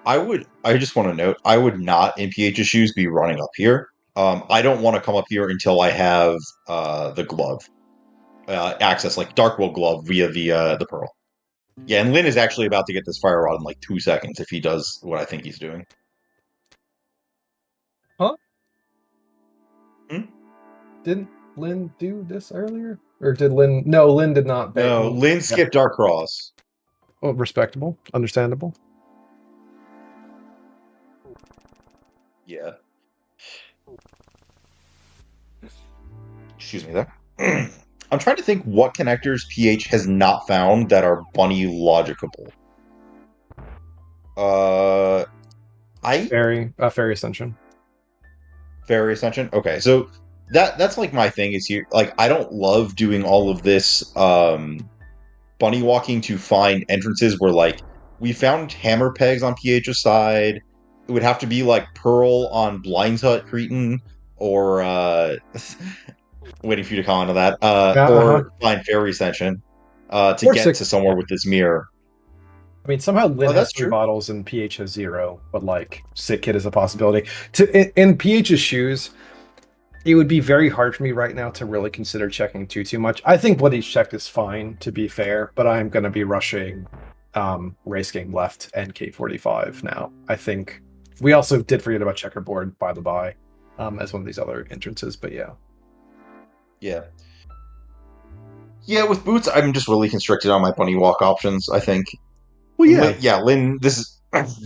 I just want to note, I would not, in PH's shoes, be running up here. I don't want to come up here until I have the glove. Access, like Darkwood glove via the pearl. Yeah, and Lin is actually about to get this fire rod in like 2 seconds if he does what I think he's doing. Huh? Hmm? Didn't Lin do this earlier? Or did Lin... No, Lin did not. No, Lin skipped Dark Cross. Oh, respectable. Understandable. Yeah. Excuse me there. I'm trying to think what connectors PH has not found that are bunny logicable. Fairy Ascension. Fairy Ascension? Okay, so that's like my thing is here. Like, I don't love doing all of this bunny walking to find entrances where, like, we found hammer pegs on PH's side. It would have to be like Pearl on Blind's Hut Cretan, or waiting for you to comment on that. Or find Fairy Ascension to get to somewhere with this mirror. I mean, somehow Lin has 3 bottles and PH has 0, but like Sick Kid is a possibility. In PH's shoes, it would be very hard for me right now to really consider checking too much. I think what he's checked is fine, to be fair, but I'm going to be rushing Race Game Left and K45 now. I think we also did forget about Checkerboard, by the by, as one of these other entrances, but yeah. Yeah, with boots, I'm just really constricted on my bunny walk options, I think. Well, yeah. Lin, this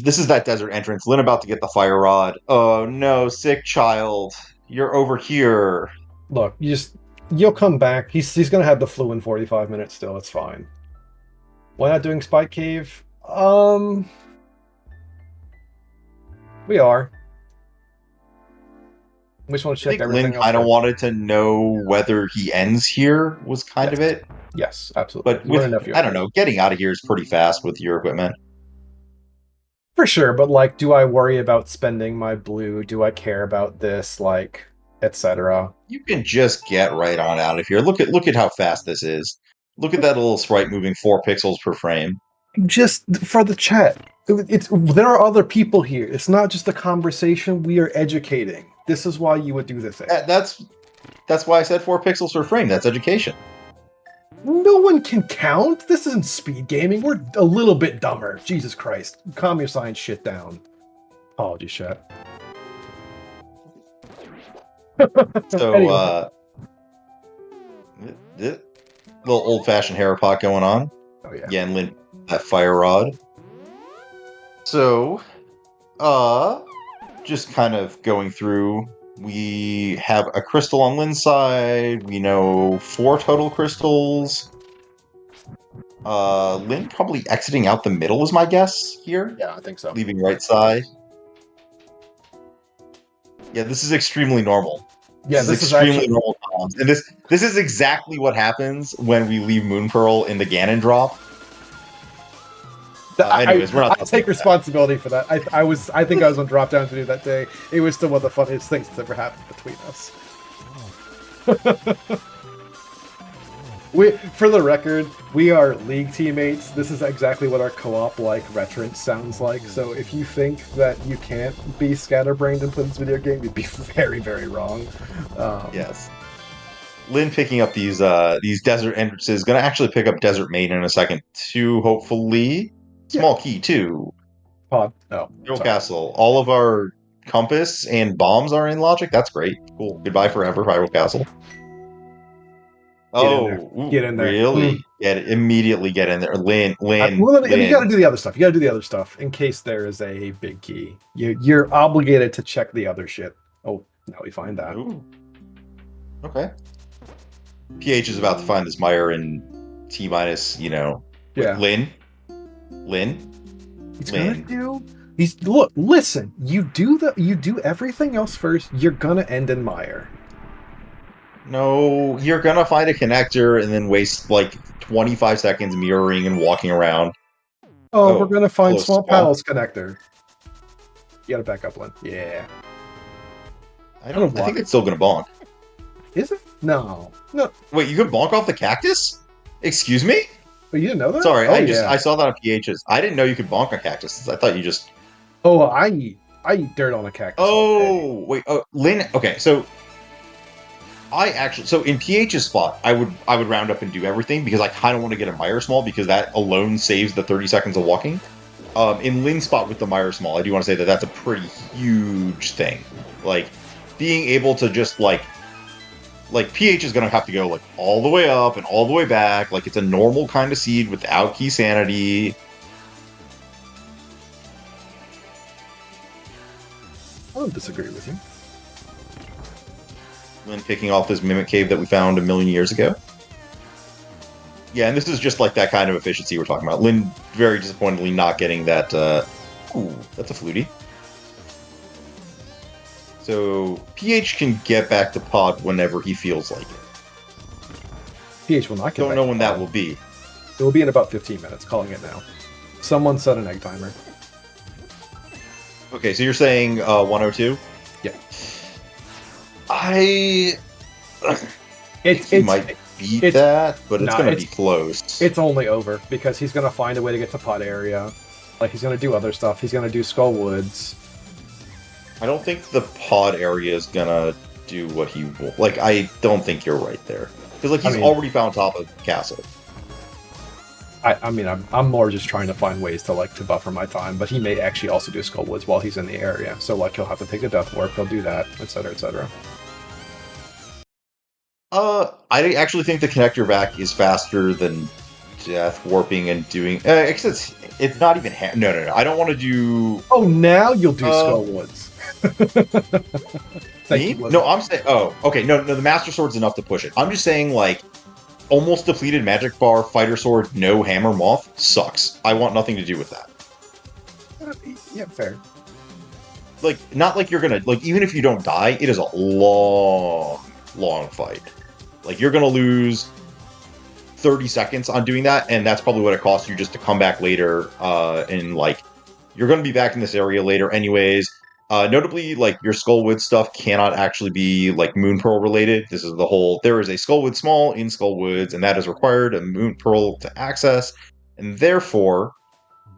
is that desert entrance. Lin about to get the fire rod. Oh no, sick child. You're over here. Look, you'll come back. He's gonna have the flu in 45 minutes still, it's fine. Why not doing Spike Cave? We are. We just want to check everything. Lin kind of wanted to know whether he ends here was kind of it. Yes, absolutely. But I don't know, getting out of here is pretty fast with your equipment. For sure, but like, do I worry about spending my blue? Do I care about this, like, etc.? You can just get right on out of here. Look at how fast this is. Look at that little sprite moving 4 pixels per frame. Just for the chat. There are other people here. It's not just a conversation. We are educating. This is why you would do the thing. That's why I said 4 pixels per frame. That's education. No one can count. This isn't speed gaming. We're a little bit dumber. Jesus Christ. Calm your science shit down. Apologies, chat. So, anyway. Little old-fashioned hair pot going on. Oh, yeah. Yeah, and Lin, that fire rod. So, just kind of going through, we have a crystal on Lin's side. We know 4 total crystals. Lin probably exiting out the middle is my guess here. Yeah, I think so. Leaving right side. Yeah, this is extremely normal. Yeah, this is extremely normal comms. And this is exactly what happens when we leave Moon Pearl in the Ganon drop. Anyways, we're not. I take responsibility for that. I think I was on drop down to do that day. It was still one of the funniest things that's ever happened between us. For the record, we are league teammates. This is exactly what our co-op like reference sounds like. So if you think that you can't be scatterbrained and play this video game, you'd be very, very wrong. Yes. Lin picking up these desert entrances. Going to actually pick up Desert Maiden in a second too, hopefully. Small key, too. Pod. Oh. Hyrule Castle. All of our compass and bombs are in logic. That's great. Cool. Goodbye forever, Hyrule Castle. Get in there. Really? Immediately get in there. Lin. You gotta do the other stuff. You gotta do the other stuff in case there is a big key. You're obligated to check the other shit. Oh, now we find that. Ooh. Okay. PH is about to find this Meyer in T minus, Lin. He's gonna do. Listen. You do everything else first. You're gonna end in Meyer. No, you're gonna find a connector and then waste like 25 seconds mirroring and walking around. Oh, we're gonna find Swamp Palace connector. You gotta back up, Lin. Yeah. I think it's still gonna bonk. Is it? No. Wait, you can bonk off the cactus? Excuse me? But you didn't know that? Sorry, I saw that on PH's. I didn't know you could bonk on cactuses. I thought you just. Oh, I eat dirt on a cactus. Oh, wait. Oh, Lin. Okay, so in PH's spot, I would round up and do everything because I kind of want to get a Meyer Small because that alone saves the 30 seconds of walking. In Lin's spot with the Meyer Small, I do want to say that that's a pretty huge thing. Like being able to just like PH is going to have to go like all the way up and all the way back. Like it's a normal kind of seed without key sanity. I don't disagree with you. Lin picking off this Mimic Cave that we found a million years ago. Yeah, and this is just like that kind of efficiency we're talking about. Lin very disappointingly not getting that. Ooh, that's a flutie. So PH can get back to pod whenever he feels like it. PH will not get Don't back know to when pod. that will be. It will be in about 15 minutes, calling it now. Someone set an egg timer. Okay, so you're saying 102? Yeah. I It he might beat that, but it's going to be close. It's only over, because he's going to find a way to get to pod area. Like, he's going to do other stuff. He's going to do Skull Woods. I don't think the pod area is going to do what he will. Like, I don't think you're right there. Because, like, he's already found top of the castle. I mean, I'm more just trying to find ways to, like, to buffer my time, but he may actually also do Skull Woods while he's in the area. So, like, he'll have to take the death warp, he'll do that, etc., etc. I actually think the connector back is faster than death warping and doing. Except it's not even. No. I don't want to do. Oh, now you'll do Skull Woods. Me? No, I'm saying. Oh, okay. No. The Master Sword's enough to push it. I'm just saying, like, almost depleted Magic Bar Fighter Sword, no Hammer Moth sucks. I want nothing to do with that. Yeah, fair. Like, not like you're gonna like. Even if you don't die, it is a long fight. Like, you're gonna lose 30 seconds on doing that, and that's probably what it costs you just to come back later. And like, you're gonna be back in this area later, anyways. Notably, like, your Skullwood stuff cannot actually be like Moon Pearl related. This is the whole. There is a Skullwood Small in Skullwoods, and that is required a Moon Pearl to access, and therefore,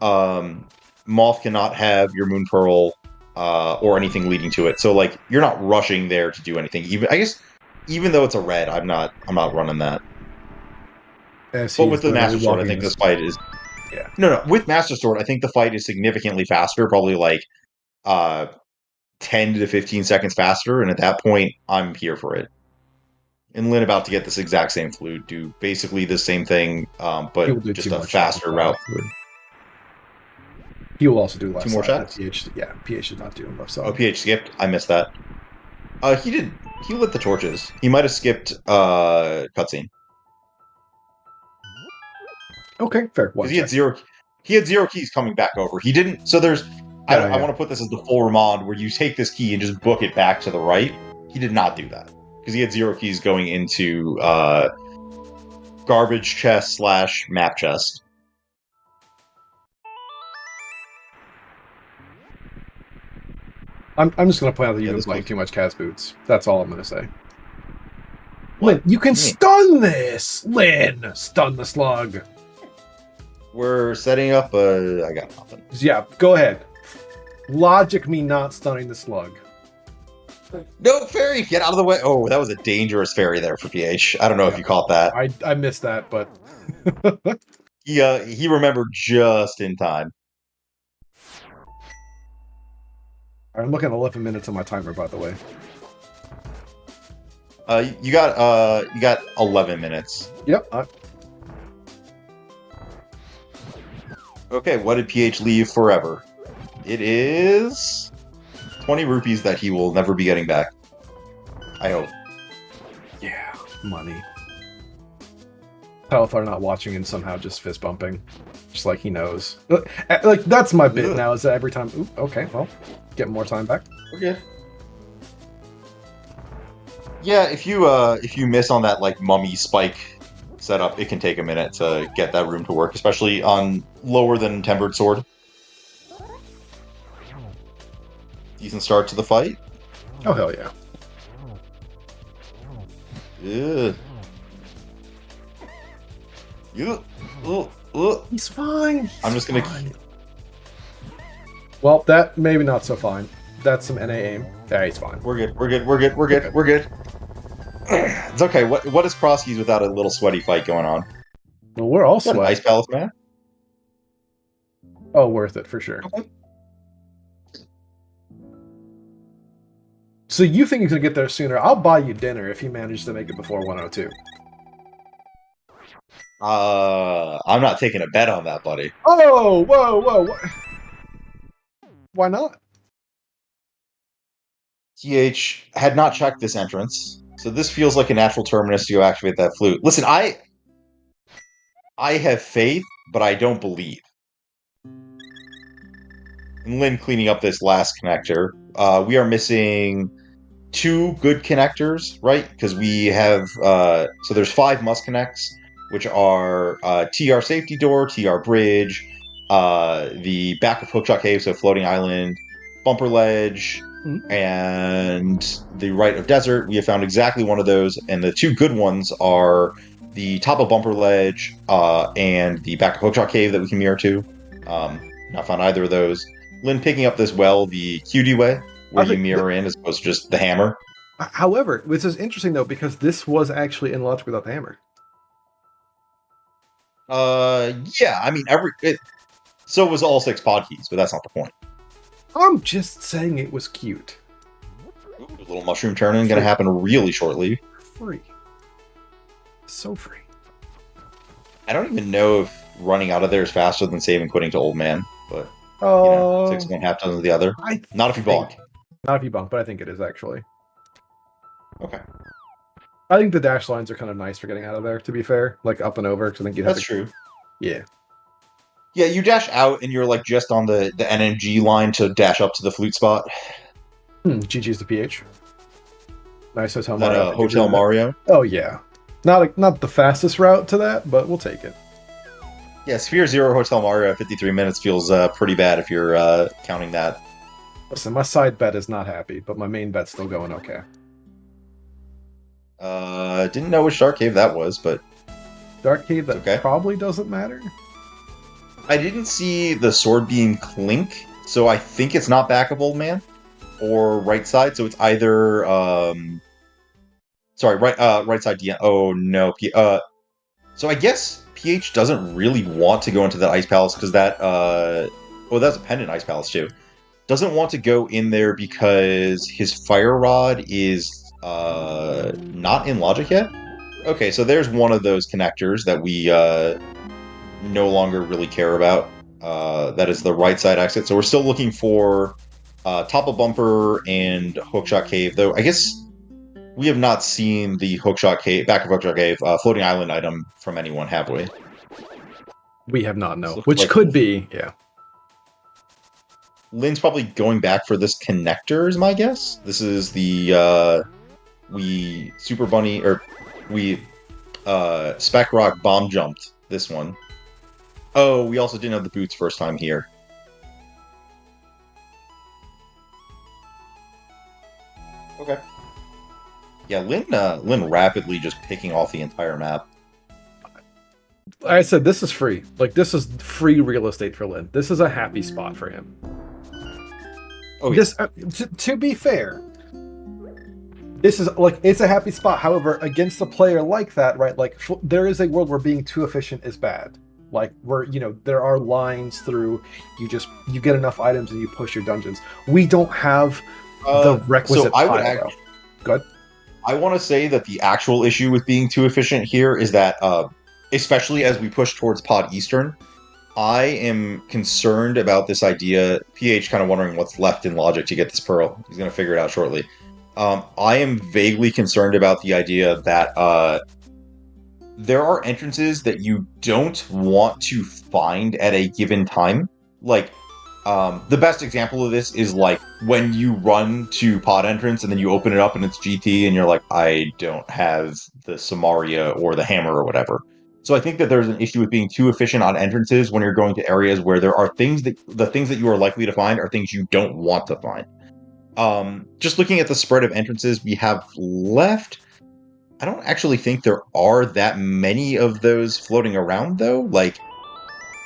Moth cannot have your Moon Pearl or anything leading to it. So, like, you're not rushing there to do anything. Even though it's a red, I'm not running that. But with the Master Sword, I think this fight is. Yeah. No. With Master Sword, I think the fight is significantly faster. Probably like 10 to 15 seconds faster, and at that point, I'm here for it. And Lin about to get this exact same flute, do basically the same thing, but just a faster route through. He will also do left 2 more side. shots? PH did not do left side. Oh, PH skipped? I missed that. He lit the torches. He might have skipped cutscene. Okay, fair. Because he had 0 keys coming back over. He didn't. So there's. I want to put this as the full Remand, where you take this key and just book it back to the right. He did not do that because he had 0 keys going into garbage chest / map chest. I'm just going to point out that you've been playing too much Cas Boots. That's all I'm going to say. Lin, you can stun this! Lin! Stun the slug! We're setting up a... I got nothing. Yeah, go ahead. Logic me not stunning the slug. No, fairy! Get out of the way! Oh, that was a dangerous fairy there for PH. I don't know if you caught that. I missed that, but... he remembered just in time. I'm looking at 11 minutes on my timer, by the way. You got 11 minutes. Yep. Okay, what did PH leave forever? It is 20 rupees that he will never be getting back. I hope. Yeah, money. Palethar not watching and somehow just fist bumping. Just like he knows. Like, that's my bit now, is that every time... Ooh, okay, well, get more time back. We're good. Yeah, if you miss on that, like, mummy spike setup, it can take a minute to get that room to work, especially on lower than Tempered Sword. Decent start to the fight. Oh, hell yeah. Yeah. He's fine. I'm just gonna... Well, that maybe not so fine. That's some NA aim. Yeah, he's fine. We're good. It's okay. What is Crosskeys without a little sweaty fight going on? Well, we're all sweaty. Ice Palace Man? Oh, worth it, for sure. Okay. So you think you can get there sooner? I'll buy you dinner if you manage to make it before 102. I'm not taking a bet on that, buddy. Oh, whoa. Why not? TH had not checked this entrance, So this feels like a natural terminus to go activate that flute. Listen, I have faith, but I don't believe. And Lin cleaning up this last connector. We are missing 2 good connectors, right? Because we have so there's 5 must connects, which are TR safety door, TR bridge, the back of Hookshot Cave, so floating island, bumper ledge, and the right of desert. We have found exactly one of those, and the 2 good ones are the top of bumper ledge and the back of Hookshot Cave that we can mirror to. Not found either of those. Lin picking up this well the QD way, where you mirror in as opposed to just the hammer. However, this is interesting though, because this was actually in logic without the hammer. Yeah, I mean, so was all 6 pod keys, but that's not the point. I'm just saying it was cute. Ooh, a little mushroom turning going to happen really shortly. Free. So free. I don't even know if running out of there is faster than saving quitting to old man, but you know, 6 1/2 dozen the other. Not if you bonk. Not if you bonk, but I think it is actually. Okay. I think the dash lines are kind of nice for getting out of there, to be fair. Like up and over, because I think you'd have That's true. Yeah. Yeah, you dash out and you're like just on the NMG line to dash up to the flute spot. GG's the PH. Nice Hotel That, Mario. Hotel Mario? Oh yeah. Not the fastest route to that, but we'll take it. Yeah, Sphere 0 Hotel Mario at 53 minutes feels pretty bad if you're counting that. Listen, my side bet is not happy, but my main bet's still going okay. Didn't know which Dark Cave that was, but... Dark Cave that probably doesn't matter? I didn't see the sword beam clink, so I think it's not back of Old Man. Or right side, so it's either... Sorry, right side DM. Oh, no. So I guess PH doesn't really want to go into that Ice Palace, because that... Oh, that's a pendant Ice Palace, too. Doesn't want to go in there because his Fire Rod is not in logic yet. Okay, so there's one of those connectors that we no longer really care about. That is the right side exit. So we're still looking for top of bumper and Hookshot Cave, though I guess we have not seen the Hookshot Cave, back of Hookshot Cave, floating island item from anyone, have we? We have not, no. Which could be, yeah. Lin's probably going back for this connector, is my guess. This is the we Super Bunny, or we Spec Rock bomb jumped this one. Oh, we also didn't have the boots first time here. Okay. Yeah, Lin rapidly just picking off the entire map. Like I said, this is free. Like, this is free real estate for Lin. This is a happy spot for him. Oh, yeah. This, to be fair, this is like, it's a happy spot. However, against a player like that, right? Like, there is a world where being too efficient is bad. Like, where, you know, there are lines through, you get enough items and you push your dungeons. We don't have the requisite so I would Go ahead. I want to say that the actual issue with being too efficient here is that, especially as we push towards Pod Eastern, I am concerned about this idea. PH kind of wondering what's left in logic to get this pearl. He's going to figure it out shortly. I am vaguely concerned about the idea that there are entrances that you don't want to find at a given time. Like, the best example of this is like when you run to pod entrance and then you open it up and it's GT and you're like, I don't have the Samaria or the hammer or whatever. So I think that there's an issue with being too efficient on entrances when you're going to areas where there are things that the things that you are likely to find are things you don't want to find. Just looking at the spread of entrances we have left, I don't actually think there are that many of those floating around, though. Like,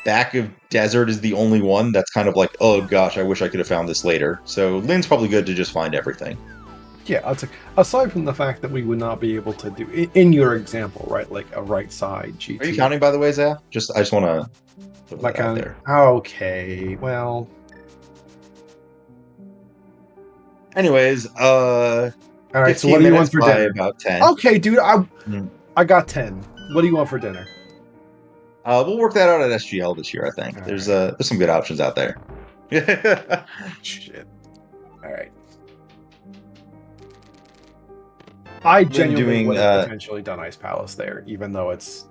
back of desert is the only one that's kind of like, oh gosh, I wish I could have found this later. So Lin's probably good to just find everything. Yeah, I'd say, aside from the fact that we would not be able to do, in your example, right, like a right side GT. Are you counting, by the way, Zaf? I just want to put that out there. Okay, well. Anyways, all right, so what do you want for dinner? About 10. Okay, dude, I got 10. What do you want for dinner? We'll work that out at SGL this year, I think. There's some good options out there. Shit. All right. I Lin genuinely doing would have potentially done Ice Palace there, even though it's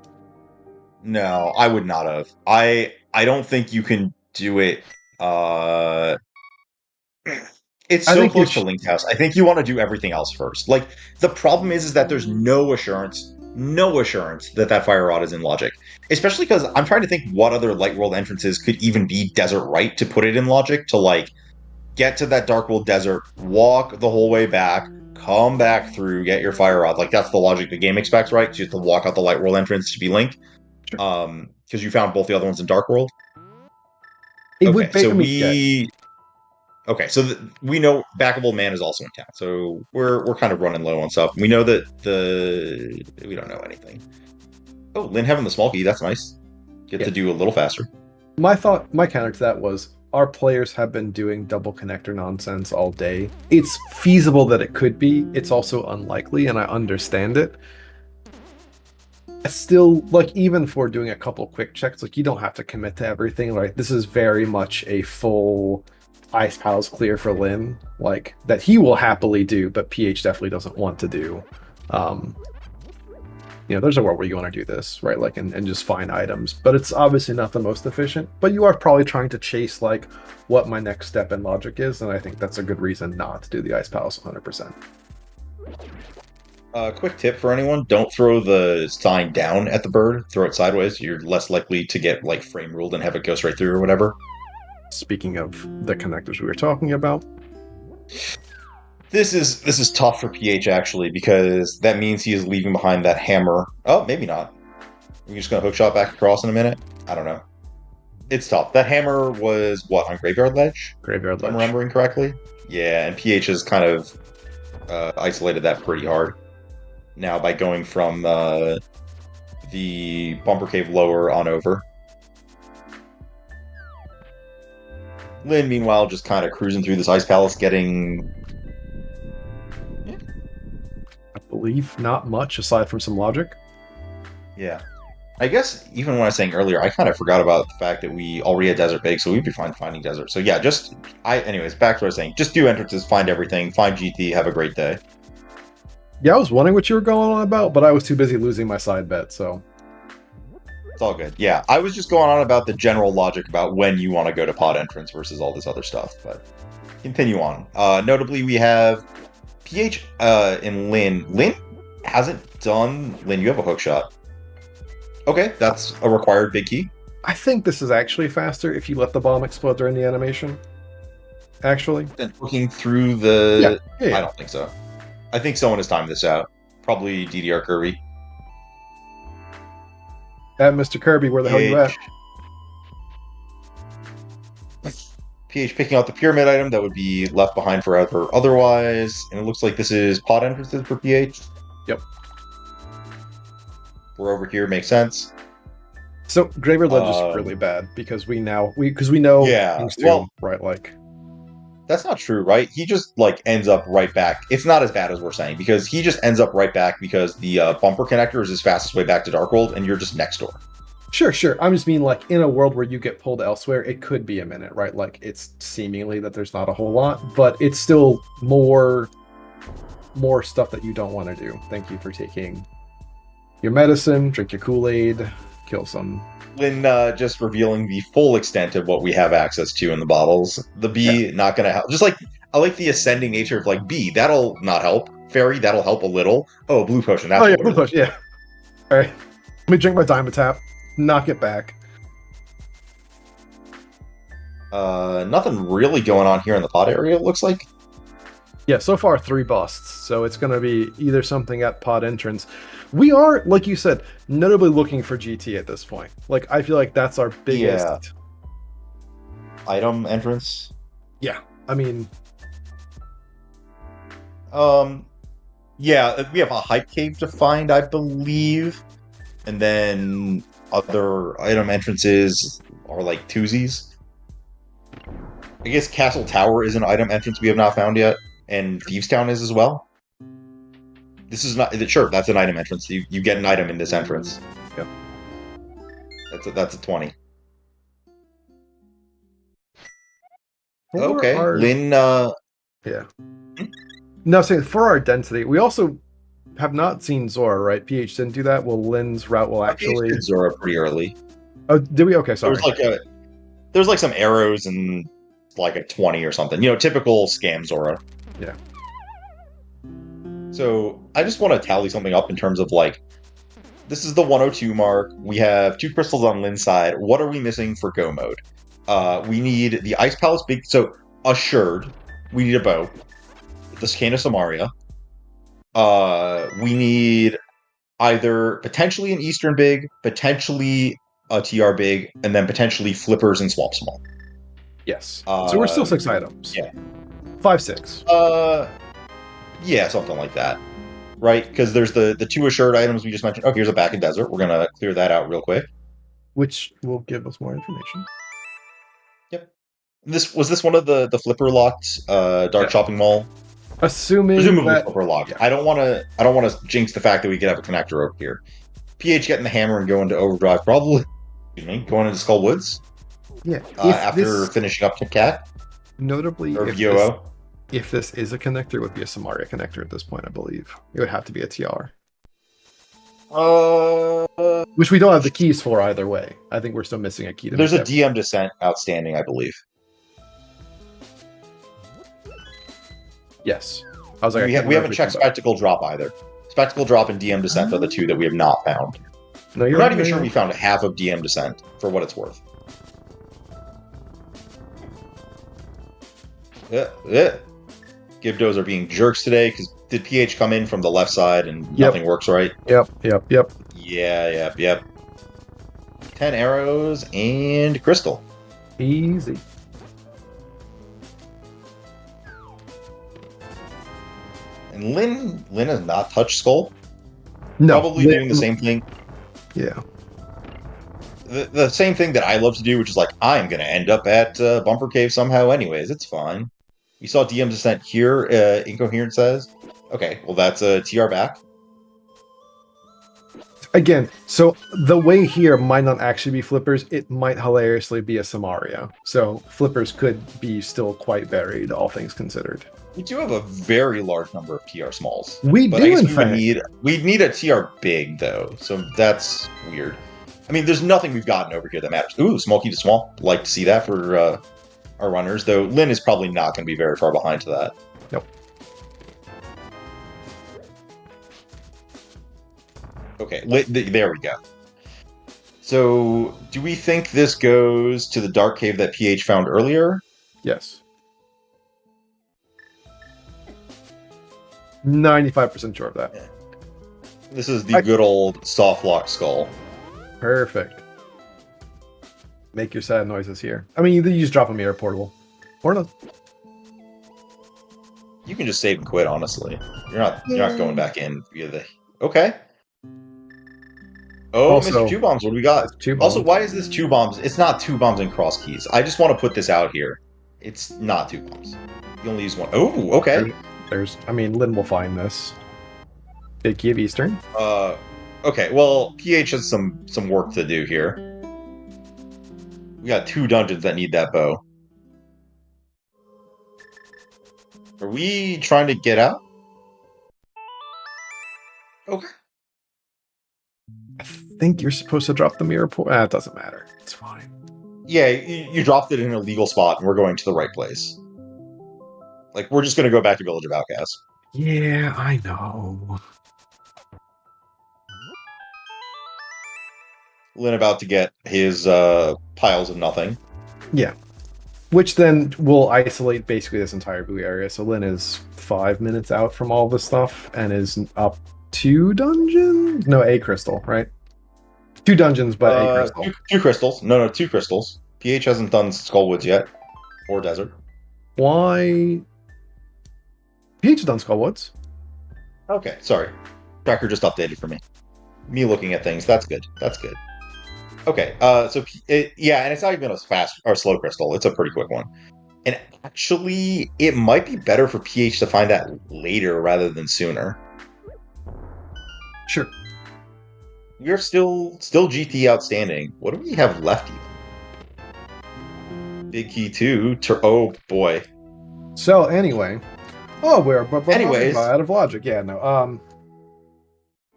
no, I would not have. I don't think you can do it. It's I so think you close to Link House. I think you want to do everything else first. Like the problem is that there's no assurance, that that fire rod is in logic. Especially because I'm trying to think what other light world entrances could even be desert right to put it in logic to like get to that dark world desert, walk the whole way back, come back through, get your fire rod. Like that's the logic the game expects, right? So you have to walk out the light world entrance to be Link. Sure. Because you found both the other ones in Dark World. it Okay, would so yeah. we know Backable Man is also in town, so we're kind of running low on stuff. We know that we don't know anything. Oh, Lynn having the small key, that's nice. Get to do a little faster. My counter to that was our players have been doing double connector nonsense all day. It's feasible that it could be. It's also unlikely, and I understand it. Still, like, even for doing a couple quick checks, like, you don't have to commit to everything. Like, this is very much a full Ice Palace clear for Lynn, like, that he will happily do, but PH definitely doesn't want to do. There's a world where you want to do this, right? Like, and just find items, but it's obviously not the most efficient. But you are probably trying to chase, like, what my next step in logic is, and I think that's a good reason not to do the Ice Palace 100%. Quick tip for anyone: don't throw the sign down at the bird. Throw it sideways. You're less likely to get like frame ruled and have it go straight through or whatever. Speaking of the connectors we were talking about, this is tough for PH actually because that means he is leaving behind that hammer. Oh, maybe not. We're just gonna hookshot back across in a minute. I don't know. It's tough. That hammer was what on Graveyard Ledge? Graveyard Ledge. If I'm remembering correctly. Yeah, and PH has kind of isolated that pretty hard now by going from the bumper cave lower on over. Lynn, meanwhile, just kind of cruising through this ice palace, getting. I believe not much aside from some logic. Yeah. I guess even when I was saying earlier, I kind of forgot about the fact that we already had Desert Big, so we'd be fine finding Desert. So yeah, anyways, back to what I was saying. Just do entrances, find everything, find GT, have a great day. Yeah, I was wondering what you were going on about, but I was too busy losing my side bet, so. It's all good. Yeah, I was just going on about the general logic about when you want to go to pod entrance versus all this other stuff, but continue on. Notably, we have PH and Lynn. Lynn hasn't done... Lynn, you have a hook shot. Okay, that's a required big key. I think this is actually faster if you let the bomb explode during the animation. Actually. And looking through the... Yeah. I don't think so. I think someone has timed this out. Probably DDR Kirby. Mr. Kirby, where the hell you at? PH picking out the pyramid item that would be left behind forever otherwise. And it looks like this is pod entrances for PH. Yep. We're over here, makes sense. So Graveyard Ledge is really bad because we know things too, right? Like that's not true, right? He just like ends up right back. It's not as bad as we're saying because he just ends up right back because the bumper connector is his fastest way back to Dark World, and you're just next door. Sure. I'm just mean like in a world where you get pulled elsewhere, it could be a minute, right? Like it's seemingly that there's not a whole lot, but it's still more stuff that you don't want to do. Thank you for taking your medicine, drink your Kool-Aid, kill some. Lynn just revealing the full extent of what we have access to in the bottles. The bee not going to help. Just like I like the ascending nature of like bee, that'll not help. Fairy, that'll help a little. Oh, blue potion. That's blue potion. Yeah. All right. Let me drink my Dimetap. Knock it back. Nothing really going on here in the pod area. It looks like. Yeah, so far 3 busts. So it's going to be either something at pod entrance. We are, like you said, notably looking for GT at this point. Like, I feel like that's our biggest item entrance. Yeah, I mean, yeah, we have a hype cave to find, I believe, and then other item entrances are like twosies. I guess Castle Tower is an item entrance we have not found yet, and Thieves Town is as well. This is not sure. That's an item entrance. You get an item in this entrance. Yep. That's a 20. Okay, Lynn. Yeah. No, saying for our density, we also have not seen Zora, right? PH didn't do that. Well, Lin's route will actually. PH did Zora pretty early. Oh, did we? Okay, sorry. There's like some arrows and like a 20 or something. You know, typical scam Zora. Yeah. So I just want to tally something up in terms of like, this is the 102 mark. We have 2 crystals on Lin's side. What are we missing for go mode? We need the Ice Palace big. So assured, we need a bow. The Scan of Samaria. We need either potentially an Eastern big, potentially a TR big, and then potentially flippers and swamp small. Yes. So we're still 6 items. Yeah. 5, 6. Yeah, something like that. Right? Because there's the 2 assured items we just mentioned. Oh, here's a back in desert. We're gonna clear that out real quick. Which will give us more information. Yep. Was this one of the flipper locked dark shopping mall? Presumably flipper locked. Yeah. I don't want to jinx the fact that we could have a connector over here. PH getting the hammer and going to overdrive, probably. Excuse me, going into Skull Woods. Yeah. After finishing up Kit Kat. Notably, or VOO. If this is a connector, it would be a Samaria connector at this point, I believe. It would have to be a TR. Which we don't have the keys for either way. I think we're still missing a key to. There's a DM Descent outstanding, I believe. Yes. I was like, we haven't checked Spectacle Drop either. Spectacle Drop and DM Descent are the 2 that we have not found. No, we're not even sure we found half of DM Descent, for what it's worth. Gibdos are being jerks today, because did PH come in from the left side and nothing works right? Yep. Yep. 10 arrows and crystal. Easy. And Lin has not touched Skull. No. Probably doing the same thing. Yeah. The same thing that I love to do, which is like, I'm going to end up at Bumper Cave somehow anyways. It's fine. You saw DM Descent here, Incoherent says. Okay, well that's a TR back. Again, so the way here might not actually be flippers. It might hilariously be a Samaria. So flippers could be still quite buried, all things considered. We do have a very large number of TR smalls. We do, in fact. We'd need a TR big, though, so that's weird. I mean, there's nothing we've gotten over here that matters. Ooh, small key to small. Like to see that for our runners, though Lin is probably not going to be very far behind to that. Nope. Okay, there we go. So, do we think this goes to the dark cave that PH found earlier? Yes. 95% sure of that. Yeah. This is the good old soft lock skull. Perfect. Make your sad noises here. I mean, you just drop a mirror portable. Or not. You can just save and quit, honestly. You're not going back in via the... Okay. Oh, also, Mr. 2 bombs, what do we got? 2 bombs. Also, why is this 2 bombs? It's not 2 bombs and Crosskeys. I just want to put this out here. It's not 2 bombs. You only use 1. Oh, okay. I mean, Lin will find this. Big Key of Eastern. Okay, well, PH has some work to do here. We got 2 dungeons that need that bow. Are we trying to get out? Okay. I think you're supposed to drop the mirror portal. It doesn't matter. It's fine. Yeah, you dropped it in a legal spot, and we're going to the right place. Like, we're just going to go back to Village of Outcasts. Yeah, I know. Lin about to get his piles of nothing. Yeah. Which then will isolate basically this entire blue area. So Lin is 5 minutes out from all this stuff and is up 2 dungeons? No, a crystal, right? 2 dungeons, but a crystal. 2 crystals. No, 2 crystals. PH hasn't done Skullwoods yet. Or Desert. Why? PH has done Skullwoods. Okay, sorry. Tracker just updated for me. Me looking at things. That's good. That's good. Okay, yeah, and it's not even a fast or slow crystal. It's a pretty quick one. And actually, it might be better for PH to find that later rather than sooner. Sure. We're still GT outstanding. What do we have left even? Big Key 2. Oh, boy. So, anyway. Oh, we're anyways out of logic. Yeah, no.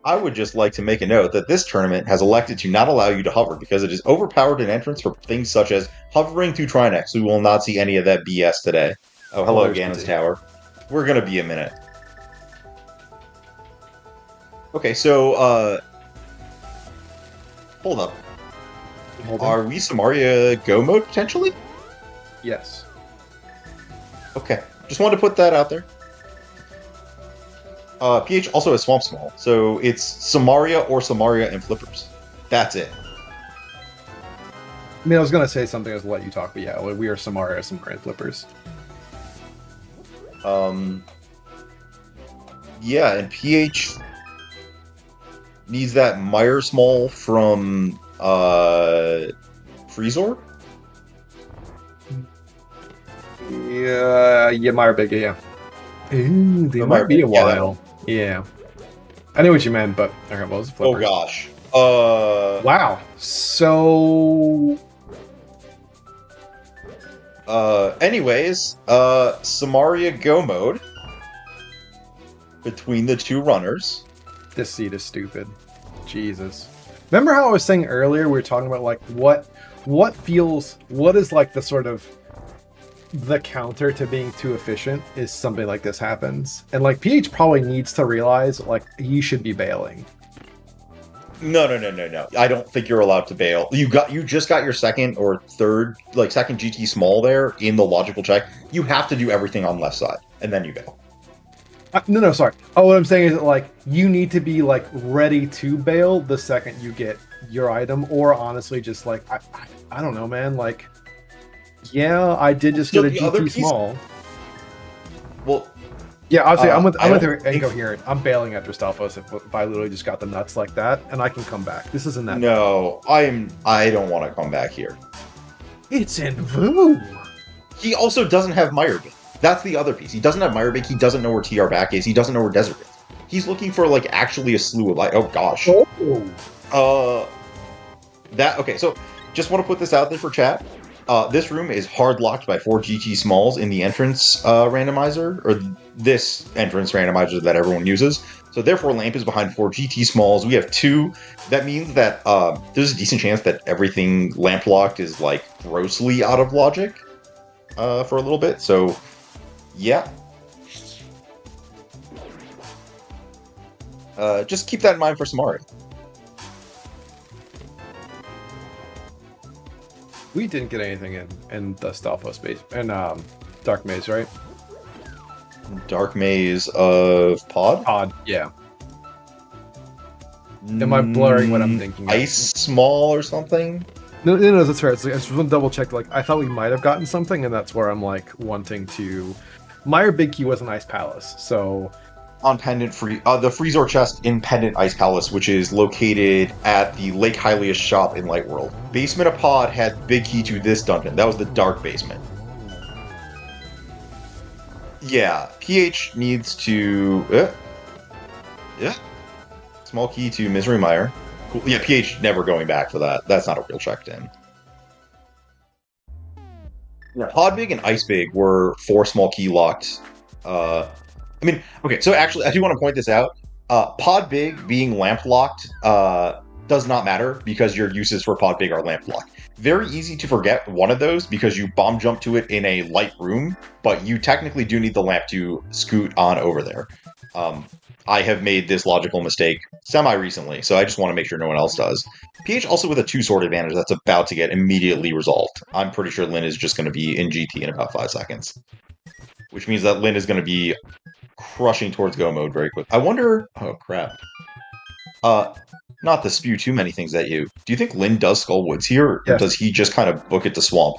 I would just like to make a note that this tournament has elected to not allow you to hover because it has overpowered an entrance for things such as hovering to try next. We will not see any of that BS today. Oh, hello, there's Ganon's plenty. Tower. We're gonna be a minute. Okay, so, hold up. Are we Samaria Go mode, potentially? Yes. Okay, just wanted to put that out there. PH also has Swamp Small, so it's Samaria or Samaria and Flippers. That's it. I mean, I was gonna say something as let you talk, but yeah, we are Samaria and Flippers. Yeah, and PH needs that Meyer Small from Freezor? Yeah, Meyer Big, yeah. Ooh, they Or might be a Meyer Big, yeah, while. Yeah. I knew what you meant, but okay, what was the Oh Flippers? gosh. Wow. So Anyways, Samaria Go mode between the two runners. this seat is stupid. Jesus. Remember how I was saying earlier we were talking about like what is like the sort of the counter to being too efficient is something like this happens. And like PH probably needs to realize like he should be bailing. No. I don't think you're allowed to bail. You just got your second or third, like second GT small there in the logical check. You have to do everything on left side, and then you bail. No, sorry. Oh, what I'm saying is that, like, you need to be like ready to bail the second you get your item, or honestly, just like I don't know, man. Like, yeah, I did just So get a the other GT piece- small. Well, Yeah, I'll say I'm I with don't think- incoherent. I'm bailing after Stalfos if I literally just got the nuts like that, and I can come back. This isn't that. no, I don't want to come back here. It's in Vu. He also doesn't have Meyerbeek. That's the other piece. He doesn't have Meyerbeek. He doesn't know where TR back is. He doesn't know where Desert is. He's looking for like actually a slew of oh gosh. Okay, so just want to put this out there for chat. This room is hard locked by 4 GT smalls in the entrance randomizer, or this entrance randomizer that everyone uses. So therefore, Lamp is behind 4 GT smalls. We have 2. That means that there's a decent chance that everything Lamp locked is like grossly out of logic for a little bit. So yeah. Just keep that in mind for Samaria. We didn't get anything in the Stalfos space and Dark Maze, right? Dark Maze of Pod? Odd, yeah. Am I blurring what I'm thinking? Ice Small or something? No, that's fair. It's like, I just want to double check. Like, I thought we might have gotten something, and that's where I'm like wanting to. Meyer Big Key was an Ice Palace, so On Pendant the Freezor chest in Pendant Ice Palace, which is located at the Lake Hylius shop in Light World. Basement of Pod had big key to this dungeon. That was the dark basement. Yeah, PH needs to. Yeah. Small key to Misery Mire. Cool. Yeah, PH never going back for that. That's not a real checked in. Yeah. Pod Big and Ice Big were 4 small key locked. I mean, okay, so actually, I do want to point this out. Pod Big being lamp locked does not matter because your uses for Pod Big are lamp locked. Very easy to forget one of those because you bomb jump to it in a light room, but you technically do need the lamp to scoot on over there. I have made this logical mistake semi-recently, so I just want to make sure no one else does. PH also with a 2-sword advantage that's about to get immediately resolved. I'm pretty sure Lin is just going to be in GT in about 5 seconds. Which means that Lin is going to be crushing towards go mode very quick. I wonder... Oh, crap. Not to spew too many things at you. Do you think Lin does Skull Woods here, or Yes. does he just kind of book it to Swamp?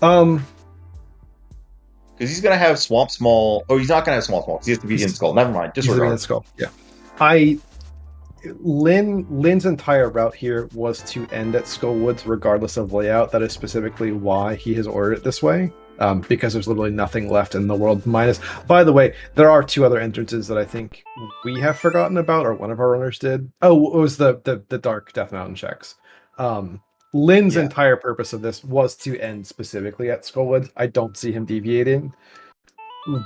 Because he's going to have Swamp Small... Oh, he's not going to have Swamp Small, because he has to be in Skull. Never mind. Disregard. Skull. Yeah. Lin's entire route here was to end at Skull Woods regardless of layout. That is specifically why he has ordered it this way. Because there's literally nothing left in the world minus. By the way, there are 2 other entrances that I think we have forgotten about, or one of our runners did. Oh, it was the Dark Death Mountain checks. Lin's entire purpose of this was to end specifically at Skullwood. I don't see him deviating.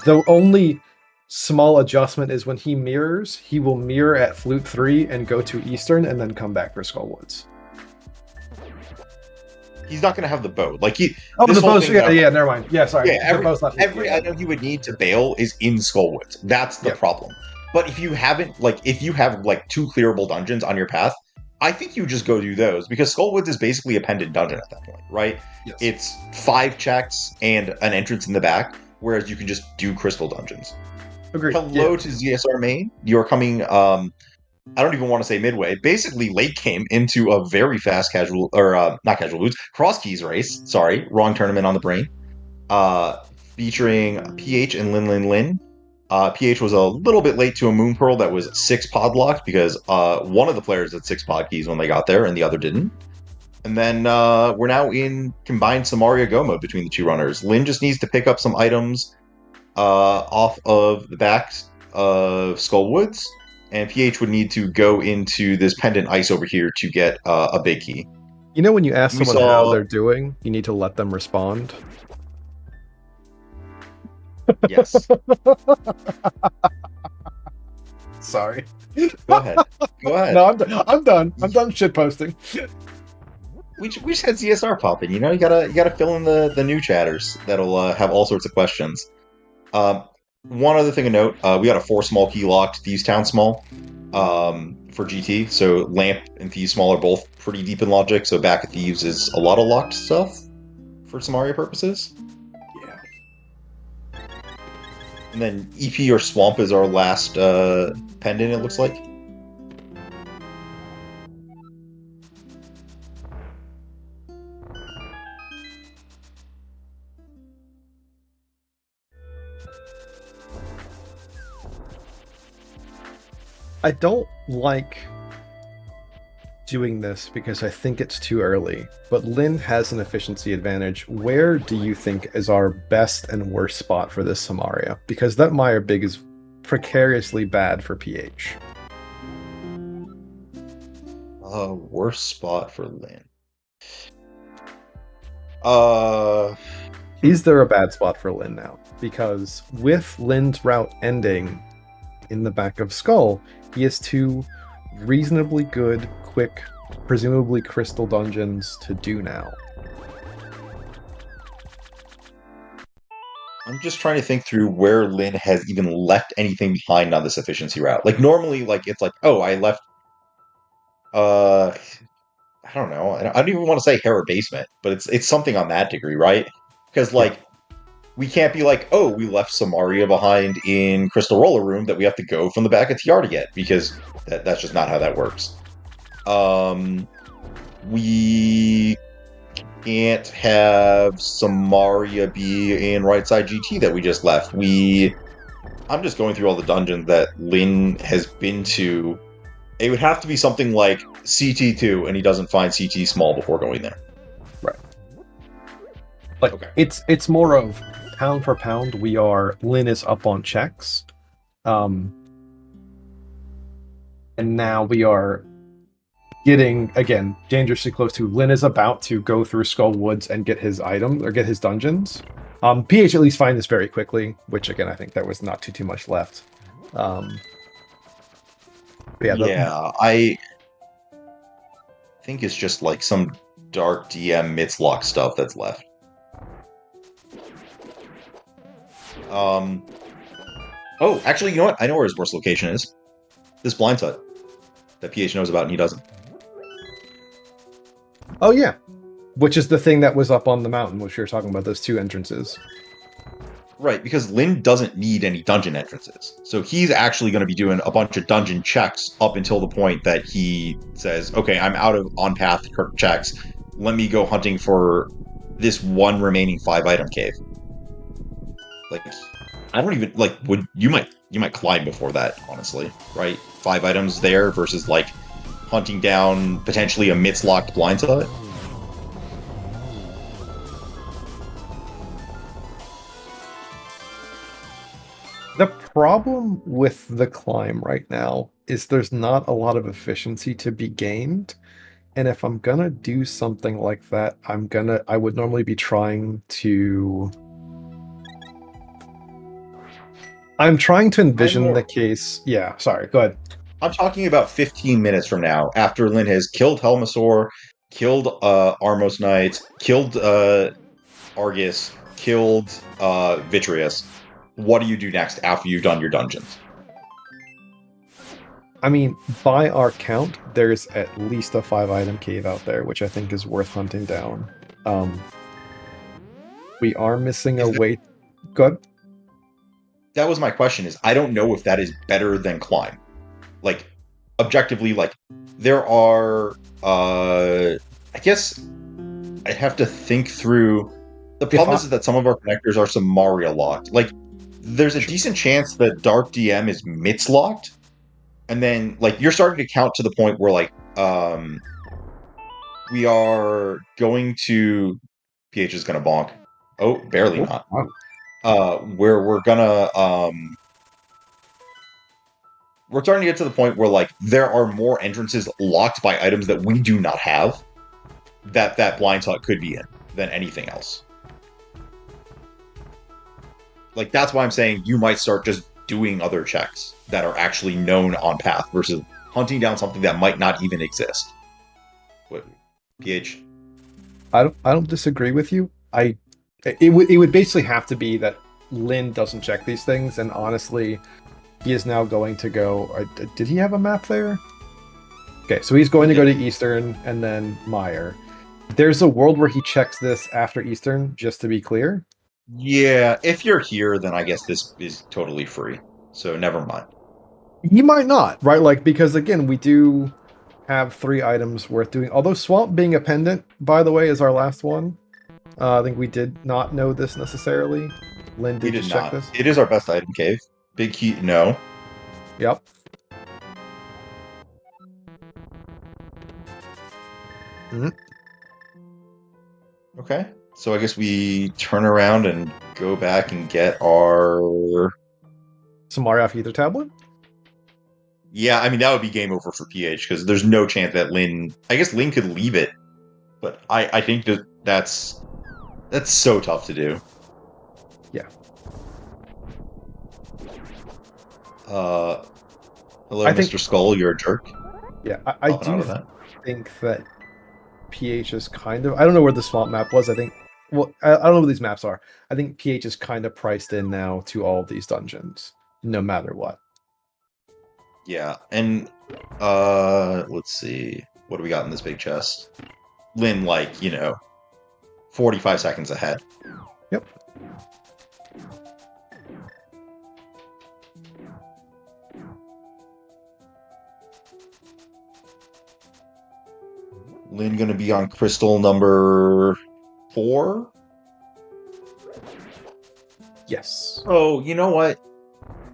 The only small adjustment is when he mirrors, he will mirror at Flute 3 and go to Eastern and then come back for Skullwoods. He's not going to have the bow. Like he. Oh, this the whole bow's, thing yeah, never mind. Yeah, sorry. Yeah, every yeah. item he would need to bail is in Skullwoods. That's the problem. But if you haven't, like, if you have like 2 clearable dungeons on your path, I think you just go do those, because Skullwoods is basically a pendant dungeon at that point, right? Yes. It's 5 checks and an entrance in the back, whereas you can just do crystal dungeons. Agreed. Hello to ZSR main. You're coming, I don't even want to say midway, basically late game into a very fast casual, or not casual loot, Crosskeys race. Sorry, wrong tournament on the brain. Featuring ph and Linlinlin. ph was a little bit late to a Moon Pearl that was 6 pod locked, because one of the players had 6 pod keys when they got there and the other didn't. And then we're now in combined Samaria Go mode between the 2 runners. Lin just needs to pick up some items off of the backs of Skullwoods, and ph would need to go into this pendant ice over here to get a big key. You know, when you ask someone how they're doing, you need to let them respond. Yes. Sorry. Go ahead. No, I'm done. I'm done shitposting. We just had ZSR popping. You know, you gotta fill in the new chatters that'll have all sorts of questions. One other thing to note: we got a 4 small key locked Thieves Town small for GT. So Lamp and Thieves small are both pretty deep in logic. So back at Thieves is a lot of locked stuff for Samaria purposes. And then EP or Swamp is our last pendant, it looks like. I don't like doing this because I think it's too early, but Lin has an efficiency advantage. Where do you think is our best and worst spot for this Samaria? Because that Mire Big is precariously bad for ph. Worst spot for Lin. Is there a bad spot for Lin now? Because with Lin's route ending in the back of Skull, he has 2 reasonably good, quick, presumably crystal dungeons to do now. I'm just trying to think through where Lin has even left anything behind on this efficiency route. Like, normally, like, it's like, oh, I left, I don't know. I don't even want to say Hera Basement, but it's something on that degree, right? Because, like, we can't be like, oh, we left Samaria behind in Crystal Roller Room that we have to go from the back of TR to get, because that's just not how that works. We can't have Samaria be in Right Side GT that we just left. I'm just going through all the dungeons that Lin has been to. It would have to be something like CT2, and he doesn't find CT small before going there. Right. Like, okay. It's more of pound for pound, Lin is up on checks. And now we are getting, again, dangerously close to Lin is about to go through Skull Woods and get his items, or get his dungeons. ph at least find this very quickly, which, again, I think there was not too much left. I think it's just like some dark DM Mitzlock stuff that's left. Oh, actually, you know what? I know where his worst location is. This blind hut that ph knows about and he doesn't. Oh, yeah. Which is the thing that was up on the mountain, which we were talking about, those 2 entrances. Right, because Lin doesn't need any dungeon entrances. So he's actually going to be doing a bunch of dungeon checks up until the point that he says, okay, I'm out of on-path checks. Let me go hunting for this one remaining 5-item cave. Like, I don't even, like, you might climb before that, honestly, right? 5 items there versus, like, hunting down potentially a Mitz-locked blind hut. The problem with the climb right now is there's not a lot of efficiency to be gained. And if I'm gonna do something like that, I would normally be trying to I'm trying to envision the case. Yeah, sorry. Go ahead. I'm talking about 15 minutes from now, after Lynn has killed Helmasaur, killed Armos Knight, killed Argus, killed Vitreous. What do you do next after you've done your dungeons? I mean, by our count, there's at least a 5-item cave out there, which I think is worth hunting down. We are missing a way. Good. That was my question. Is I don't know if that is better than climb. Like, objectively, like there are. I guess I'd have to think through. The problem is that some of our connectors are Samaria locked. Like, there's a decent chance that Dark DM is Mitz locked. And then, like, you're starting to count to the point where, like, we are going to... PH is going to bonk. Oh, barely not. Where we're gonna... we're starting to get to the point where, like, there are more entrances locked by items that we do not have that Blind Hut could be in than anything else. Like, that's why I'm saying you might start just doing other checks that are actually known on path versus hunting down something that might not even exist. What, PH? I don't disagree with you. It would basically have to be that Lynn doesn't check these things, and honestly, he is now going to go. Did he have a map there? Okay, so he's going to go to Eastern and then Meyer. There's a world where he checks this after Eastern, just to be clear. Yeah, if you're here, then I guess this is totally free. So never mind. He might not, right? Like, because again, we do have 3 items worth doing. Although Swamp being a pendant, by the way, is our last one. I think we did not know this necessarily. Lynn did just check this. It is our best item cave. Big key, no. Yep. Okay. So I guess we turn around and go back and get our... Samaria Ether Tablet? Yeah, I mean, that would be game over for PH, because there's no chance that Lynn... I guess Lynn could leave it, but I think that's so tough to do. Yeah. Hello, Mr. Skull, you're a jerk. Yeah, I do think that PH is kind of... I don't know where the swamp map was. I think... Well, I don't know what these maps are. I think PH is kind of priced in now to all of these dungeons, no matter what. Yeah, and let's see. What do we got in this big chest? Lynn, like, 45 seconds ahead. Yep. Lynn gonna be on crystal number 4? Yes. Oh, you know what?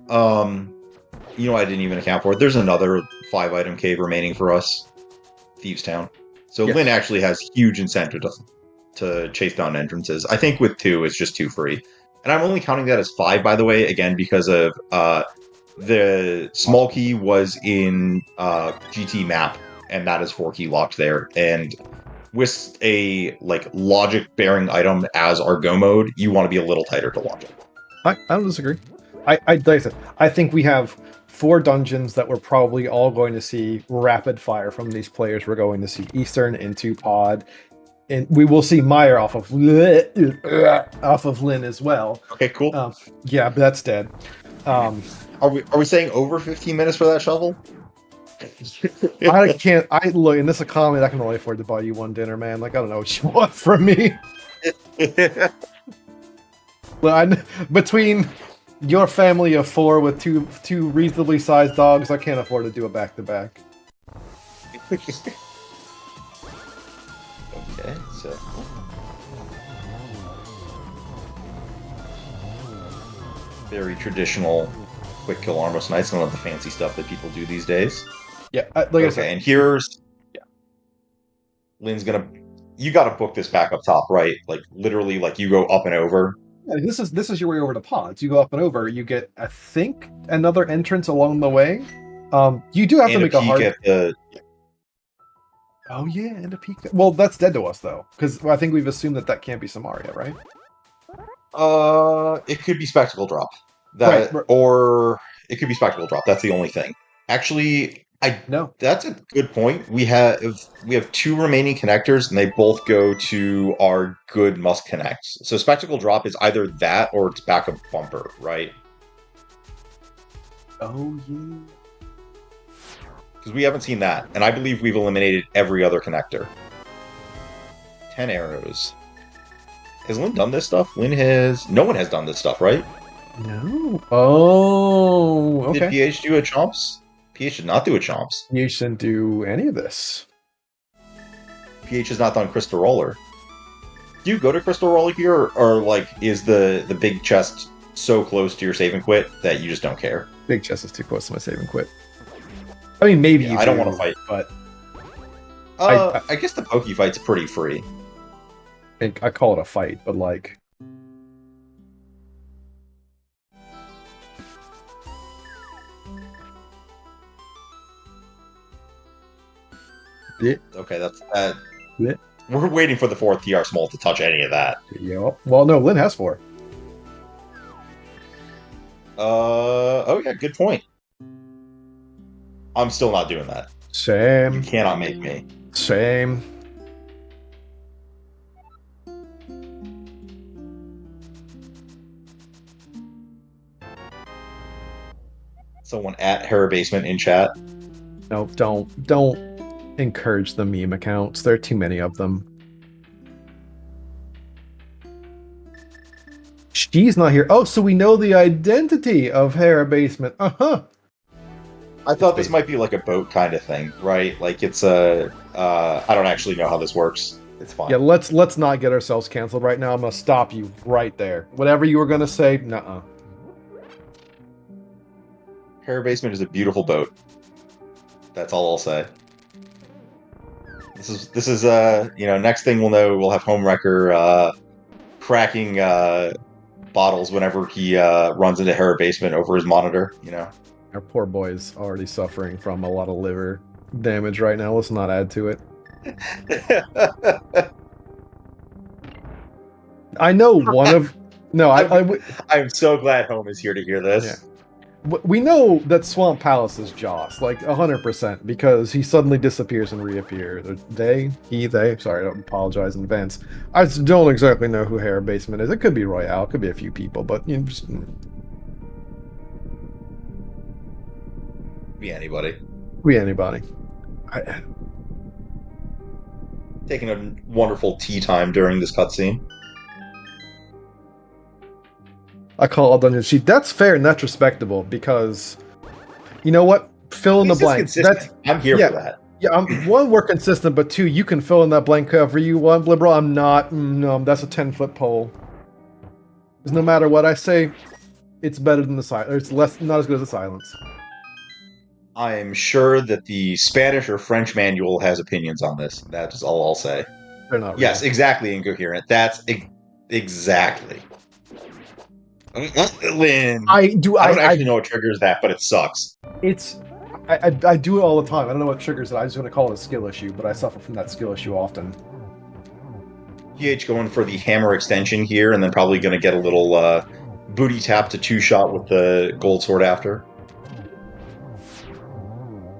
I didn't even account for it. There's another 5-item cave remaining for us. Thieves Town. So yes. Lynn actually has huge incentive to chase down entrances. I think with 2, it's just 2 free. And I'm only counting that as 5, by the way, again, because of the small key was in GT map, and that is 4 key locked there. And with a logic bearing item as our go mode, you want to be a little tighter to logic. I don't disagree. I think we have 4 dungeons that we're probably all going to see rapid fire from these players. We're going to see Eastern into Pod, and we will see Meyer off of Lynn as well. Okay, cool. Yeah, but that's dead. Are we saying over 15 minutes for that shovel? I can't. Look in this economy. I can only afford to buy you 1 dinner, man. Like, I don't know what you want from me. But between your family of 4 with two reasonably sized dogs, I can't afford to do a back-to-back. Okay, so... very traditional quick kill Armos Knights, none of the fancy stuff that people do these days. Yeah, I said, and here's... Yeah. Lynn's gonna... You gotta book this back up top, right? Like, literally, you go up and over. Yeah, this is your way over to Pods. You go up and over. You get, I think, another entrance along the way. You do have to make a hard... Oh yeah, and a peak. Well, that's dead to us though, because I think we've assumed that can't be Samaria, right? It could be Spectacle Drop. That Right. or it could be spectacle drop. That's the only thing. Actually, No. that's a good point. We have 2 remaining connectors, and they both go to our good must connects. So spectacle drop is either that or it's backup bumper, right? Oh yeah. Because we haven't seen that, and I believe we've eliminated every other connector. 10 arrows. Has Lin done this stuff? No one has done this stuff, right? No. Oh, okay. Did PH do a chomps? PH did not do a chomps. You shouldn't do any of this. PH has not done Crystal Roller. Do you go to Crystal Roller here, or like is the big chest so close to your save and quit that you just don't care? Big chest is too close to my save and quit. I mean, maybe Yeah, you I don't do, want to fight. but I guess the Poke fight's pretty free. I call it a fight, but like. Yeah. Okay, that's Yeah. We're waiting for the 4th TR small to touch any of that. Yep. Well, no, Lin has 4. Oh yeah, good point. I'm still not doing that. Same. You cannot make me. Same. Someone at Hera Basement in chat. No, don't encourage the meme accounts. There are too many of them. She's not here. Oh, so we know the identity of Hera Basement. Uh-huh. I thought this might be like a boat kind of thing, right? Like it's a I don't actually know how this works. It's fine. Yeah, let's not get ourselves canceled right now. I'm gonna stop you right there. Whatever you were gonna say, nuh-uh. Hera Basement is a beautiful boat. That's all I'll say. This is next thing we'll know, we'll have Homewrecker cracking bottles whenever he runs into Hera Basement over his monitor, Our poor boy's already suffering from a lot of liver damage right now. Let's not add to it. I know one of... No, I'm so glad Home is here to hear this. Yeah. We know that Swamp Palace is Joss, like 100%, because he suddenly disappears and reappears. They, sorry, I don't apologize in advance. I don't exactly know who Hera Basement is. It could be Royale, it could be a few people, but just... Be anybody. Be anybody. Taking a wonderful tea time during this cutscene. I call it Dungeon Sheet. That's fair and that's respectable because, you know what? Fill in the blank. I'm here for that. Yeah, one, we're consistent, but 2, you can fill in that blank however you want, liberal. I'm not. No, that's a 10-foot pole. Because no matter what I say, it's better than the silence. It's not as good as the silence. I'm sure that the Spanish or French manual has opinions on this. That's all I'll say. They're not. Yes, exactly. Incoherent. That's exactly. Lin. I don't actually know what triggers that, but it sucks. I do it all the time. I don't know what triggers it. I just want to call it a skill issue, but I suffer from that skill issue often. PH going for the hammer extension here, and then probably going to get a little booty tap to 2-shot with the gold sword after.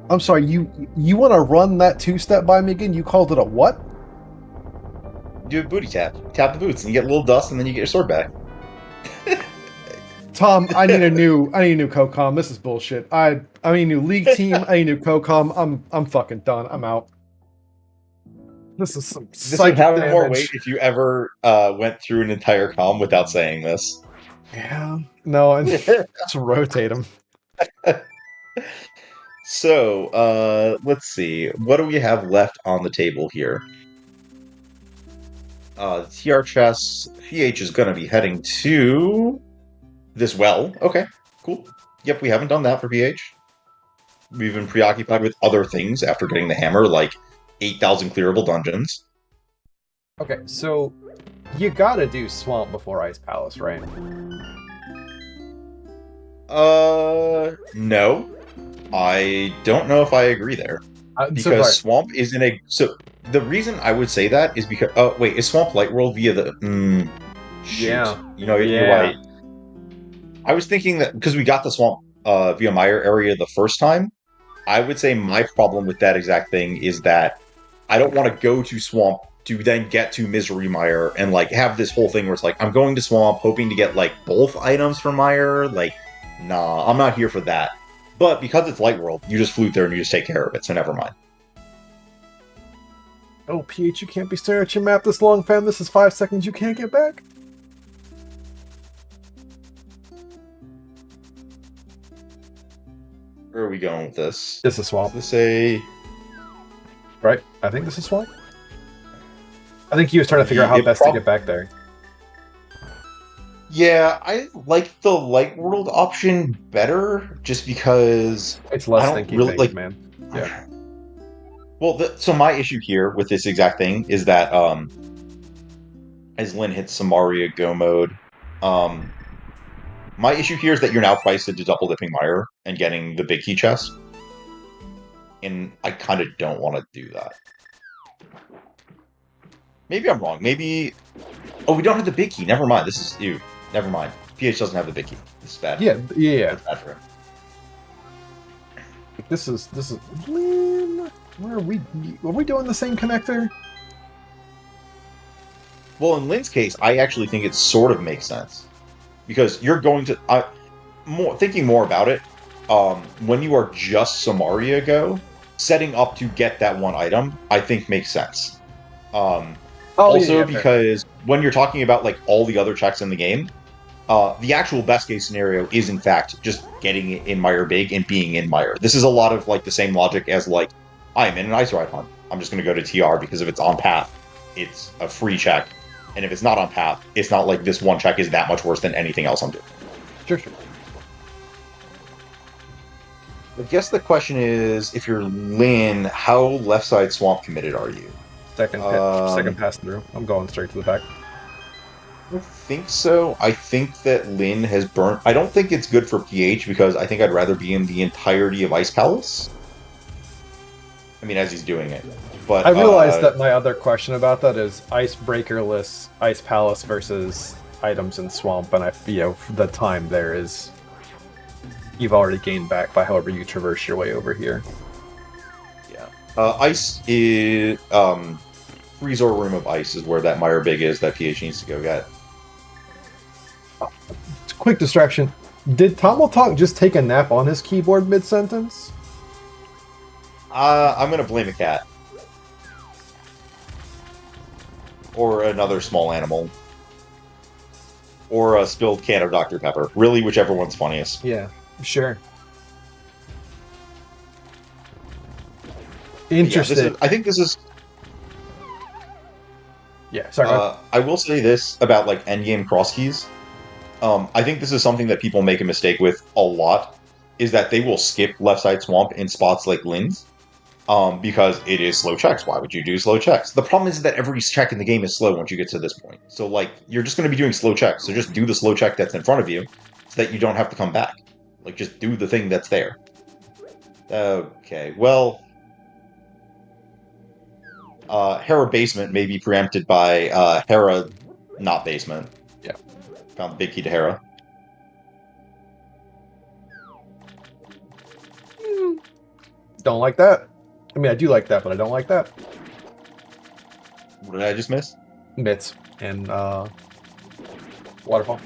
I'm sorry, you want to run that 2-step by me again? You called it a what? Do a booty tap. Tap the boots, and you get a little dust, and then you get your sword back. Tom, I need a new co-com. This is bullshit. I need a new league team. I need a new co-com. I'm fucking done. I'm out. This is some This would have more weight if you ever went through an entire com without saying this. Yeah. No, and just rotate them. So, let's see. What do we have left on the table here? TR chess. PH is going to be heading to this well. Okay, cool. Yep, we haven't done that for PH. We've been preoccupied with other things after getting the hammer, like 8,000 clearable dungeons. Okay, so you gotta do Swamp before Ice Palace, right? No. I don't know if I agree there. Because Swamp is in a... So, the reason I would say that is because... Oh, wait, is Swamp Light World via the... Yeah. You're right. I was thinking that because we got the swamp via Mire area the first time, I would say my problem with that exact thing is that I don't want to go to swamp to then get to Misery Mire and like have this whole thing where it's like I'm going to swamp hoping to get like both items from Mire. Like, nah, I'm not here for that. But because it's Light World, you just flute there and you just take care of it, so never mind. Oh, PH, you can't be staring at your map this long, fam. This is 5 seconds you can't get back. Where are we going with this? This is swamp. Is this a... Right? I think this is swamp. I think he was trying to figure out how best to get back there. Yeah, I like the Light World option better, just because it's less I don't stinky really things, like. Man. Yeah. Well, so my issue here with this exact thing is that as Lynn hits Samaria Go mode, my issue here is that you're now priced into double dipping Mire and getting the big key chest, and I kind of don't want to do that. Maybe I'm wrong. Maybe. Oh, we don't have the big key. Never mind. This is ew. Never mind. PH doesn't have the big key. This is bad. Yeah. That's bad for him. This is. Lynn, where are we? Are we doing the same connector? Well, in Lynn's case, I actually think it sort of makes sense because you're going to. Thinking more about it, when you are just Samaria Go, setting up to get that one item, I think makes sense. Because when you're talking about like all the other checks in the game, the actual best case scenario is in fact just getting it in Mire Big and being in Mire. This is a lot of like the same logic as like I'm in an ice ride hunt. I'm just going to go to TR because if it's on path, it's a free check, and if it's not on path, it's not like this one check is that much worse than anything else I'm doing. Sure. I guess the question is, if you're Lynn, how left side swamp committed are you? Second pass through. I'm going straight to the back. I don't think so. I think that Lynn has burnt... I don't think it's good for PH because I think I'd rather be in the entirety of Ice Palace. I mean, as he's doing it. But I realized that my other question about that is icebreakerless Ice Palace versus items in Swamp, and the time there is... You've already gained back by however you traverse your way over here. Yeah. Ice is... Freezer Room of Ice is where that Mire Big is that PH needs to go get. Quick distraction. Did Tomaltalk just take a nap on his keyboard mid-sentence? I'm gonna blame a cat. Or another small animal. Or a spilled can of Dr. Pepper. Really, whichever one's funniest. Yeah, sure. Interesting. Yeah, I think this is... Yeah, sorry. I will say this about like endgame crosskeys. I think this is something that people make a mistake with a lot, is that they will skip left side swamp in spots like Lynn's, because it is slow checks. Why would you do slow checks? The problem is that every check in the game is slow once you get to this point. So like you're just going to be doing slow checks. So just do the slow check that's in front of you, so that you don't have to come back. Like just do the thing that's there. Okay, well. Hera Basement may be preempted by Hera not Basement. Yeah. Found the big key to Hera. Don't like that. I mean, I do like that, but I don't like that. What did I just miss? Bits and waterfall.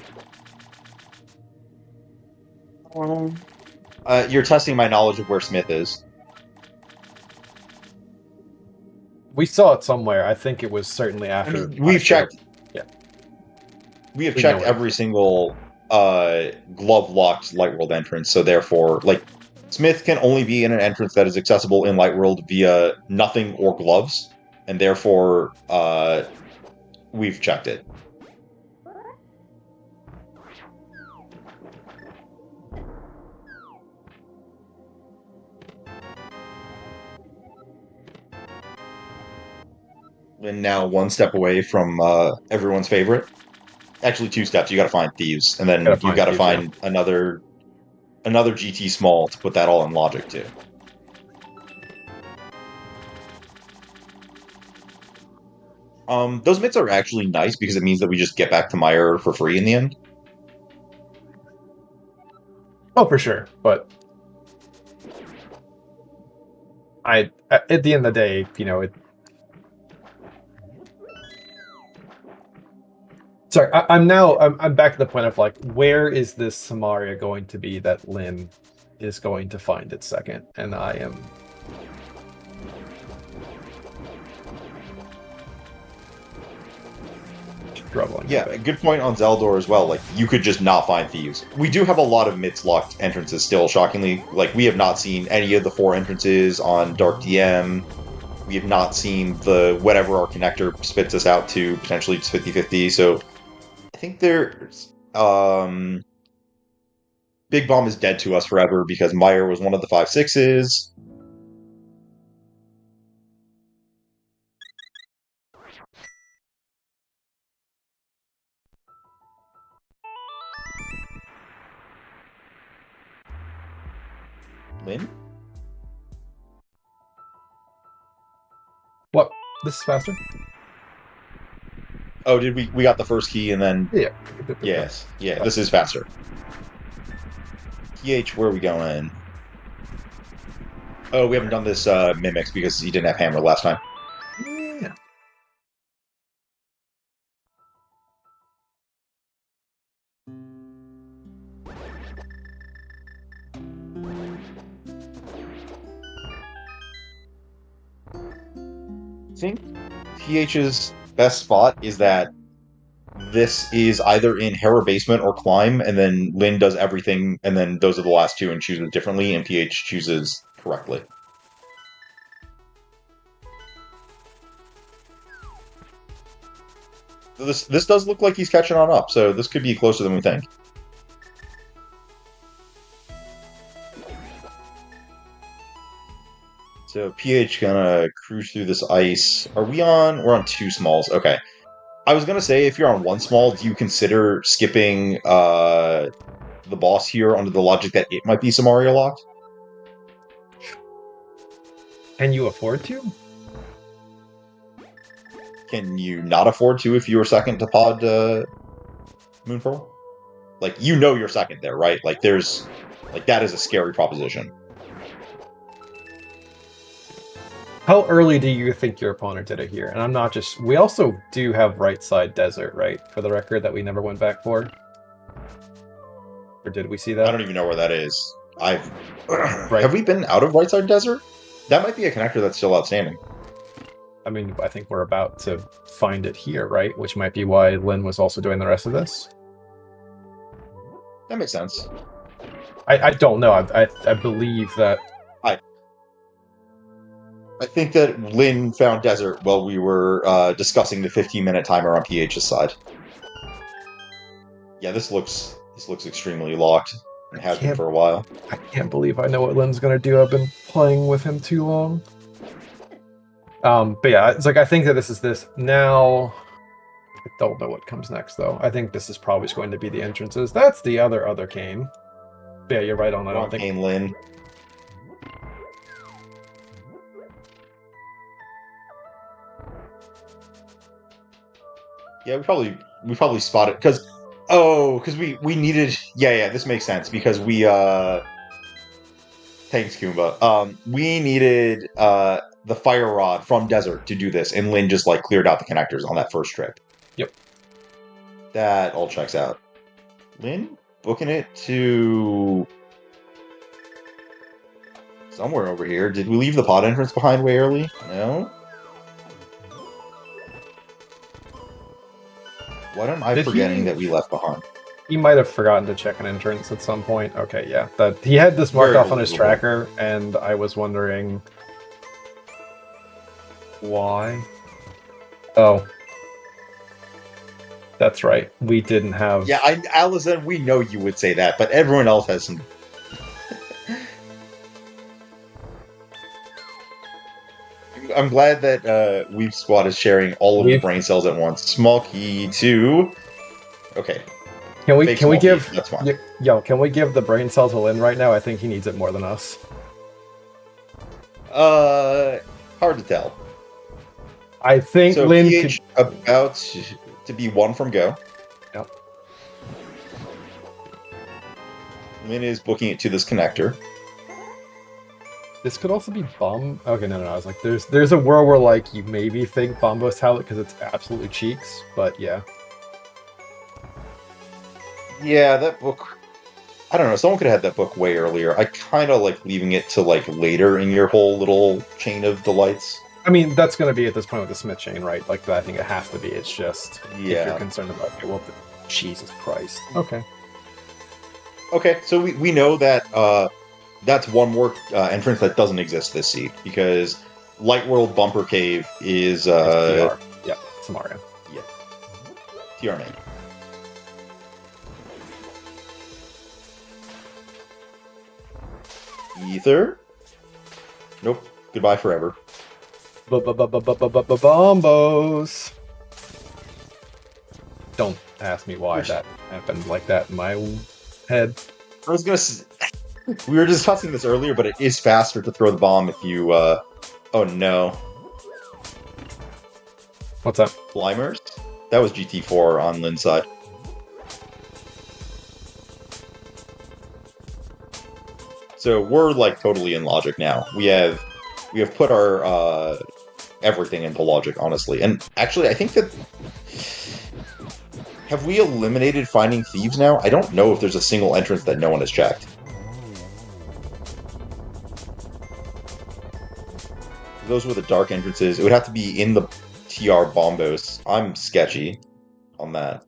You're testing my knowledge of where Smith is. We saw it somewhere. I think it was certainly after. I mean, we've checked. Yeah. We have checked every single glove-locked Light World entrance, so therefore, like, Smith can only be in an entrance that is accessible in Light World via nothing or gloves, and therefore, we've checked it. And now one step away from everyone's favorite. Actually, 2 steps. You got to find thieves, and then you got to find another GT small to put that all in logic too. Those mitts are actually nice because it means that we just get back to Mire for free in the end. Oh, for sure. But at the end of the day, Sorry, I'm back to the point of like, where is this Samaria going to be that Lin is going to find its second? And I am struggling. Yeah, good point on Zeldor as well. Like, you could just not find thieves. We do have a lot of Mitz-locked entrances still, shockingly. Like, we have not seen any of the 4 entrances on Dark DM. We have not seen the whatever our connector spits us out to, potentially just 50-50. So, I think there's... Big Bomb is dead to us forever because Meyer was one of the 5/6s. Lin? What? This is faster? Oh, did we got the first key and then... Yeah. Yes. Yeah, this is faster. PH, where are we going? Oh, we haven't done this Mimics because he didn't have Hammer last time. Yeah. I think PH's best spot is that this is either in Hera Basement or Climb, and then Lin does everything, and then those are the last two and chooses differently, and PH chooses correctly. This does look like he's catching on up, so this could be closer than we think. So PH gonna cruise through this ice. Are we on? We're on 2 smalls. Okay. I was gonna say, if you're on 1 small, do you consider skipping the boss here under the logic that it might be Samaria locked? Can you afford to? Can you not afford to if you were second to Pod Moonpearl? Like, you know you're second there, right? Like, there's... Like, that is a scary proposition. How early do you think your opponent did it here? And I'm not just... We also do have right side desert, right? For the record, that we never went back for. Or did we see that? I don't even know where that is. I've... Right. Have we been out of right side desert? That might be a connector that's still outstanding. I mean, I think we're about to find it here, right? Which might be why Lin was also doing the rest of this. That makes sense. I don't know. I believe that... I think that Lin found desert while we were discussing the 15-minute timer on PH's side. Yeah, this looks extremely locked and has been for a while. I can't believe I know what Lin's gonna do. I've been playing with him too long. But yeah, it's like I think that this is this now. I don't know what comes next though. I think this is probably going to be the entrances. That's the other game. But yeah, you're right on. I don't think Kane Lin. Yeah, we probably spotted because we needed this makes sense because we thanks Kumba we needed the fire rod from desert to do this, and Lin just like cleared out the connectors on that first trip. Yep, that all checks out. Lin booking it to somewhere over here. Did we leave the pod entrance behind way early? No. What am I forgetting that we left behind? He might have forgotten to check an entrance at some point. Okay, yeah. That he had this marked off on his tracker, and I was wondering why. Oh. That's right. We didn't have... Yeah, Allison, we know you would say that, but everyone else has some... I'm glad that Weave Squad is sharing all of the brain cells at once. Small key to... Okay. Can we give... That's fine. Yo, can we give the brain cell to Lin right now? I think he needs it more than us. Hard to tell. I think so Lin PH could... about to be 1 from go. Yep. Lin is booking it to this connector. This could also be Bomb. Okay, no. I was like, there's a world where like you maybe think Bombo's tablet because it's absolutely cheeks, but yeah. Yeah, that book. I don't know. Someone could have had that book way earlier. I kind of like leaving it to like later in your whole little chain of delights. I mean, that's going to be at this point with the Smith chain, right? Like, I think it has to be. It's just if Yeah. you're concerned about it. Well, Jesus Christ. Okay. Okay, so we know that that's one more entrance that doesn't exist this seed because Light World Bumper Cave is TR. Yeah, it's Mario. yeah, TR main. Ether. Nope. Goodbye forever. Bombos. Don't ask me why that happened like that in my head. I was gonna. We were discussing this earlier, but it is faster to throw the bomb if you. Oh no. What's up? Blimers? That was GT4 on Lin's side. So we're like totally in logic now. We have put our everything into logic, honestly. And actually, I think that have we eliminated finding thieves now? I don't know if there's a single entrance that no one has checked. Those were the dark entrances. It would have to be in the TR Bombos. I'm sketchy on that.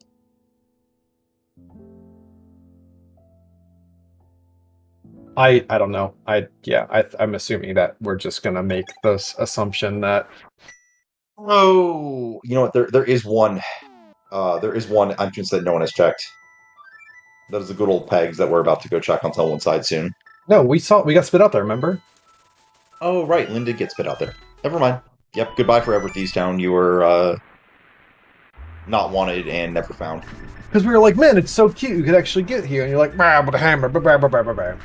I don't know. I'm assuming that we're just gonna make this assumption that. Oh, you know what? There is one. There is one entrance that no one has checked. That is the good old pegs that we're about to go check on someone's side soon. No, we got spit out there. Remember? Oh right, Lynn did get spit out there. Never mind. Yep. Goodbye forever, Thieves Town. You were not wanted and never found. Because we were like, man, it's so cute. You could actually get here, and you're like, bah, with a hammer. Bah, bah, bah, bah, bah, bah.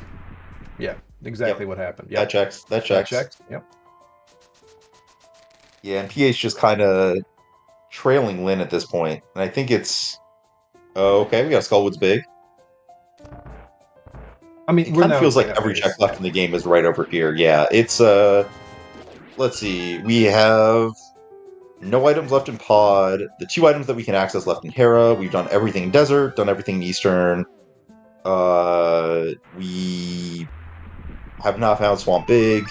Yeah, exactly what happened. Yep. That checks. That checks. That checked. Yep. Yeah, and PH just kind of trailing Lynn at this point, and I think it's. Oh, okay, we got Skullwood's big. I mean, It kind of feels like every check left in the game is right over here. Yeah, it's let's see. We have no items left in Pod. The 2 items that we can access left in Hera. We've done everything in Desert. Done everything in Eastern. We have not found Swamp Big.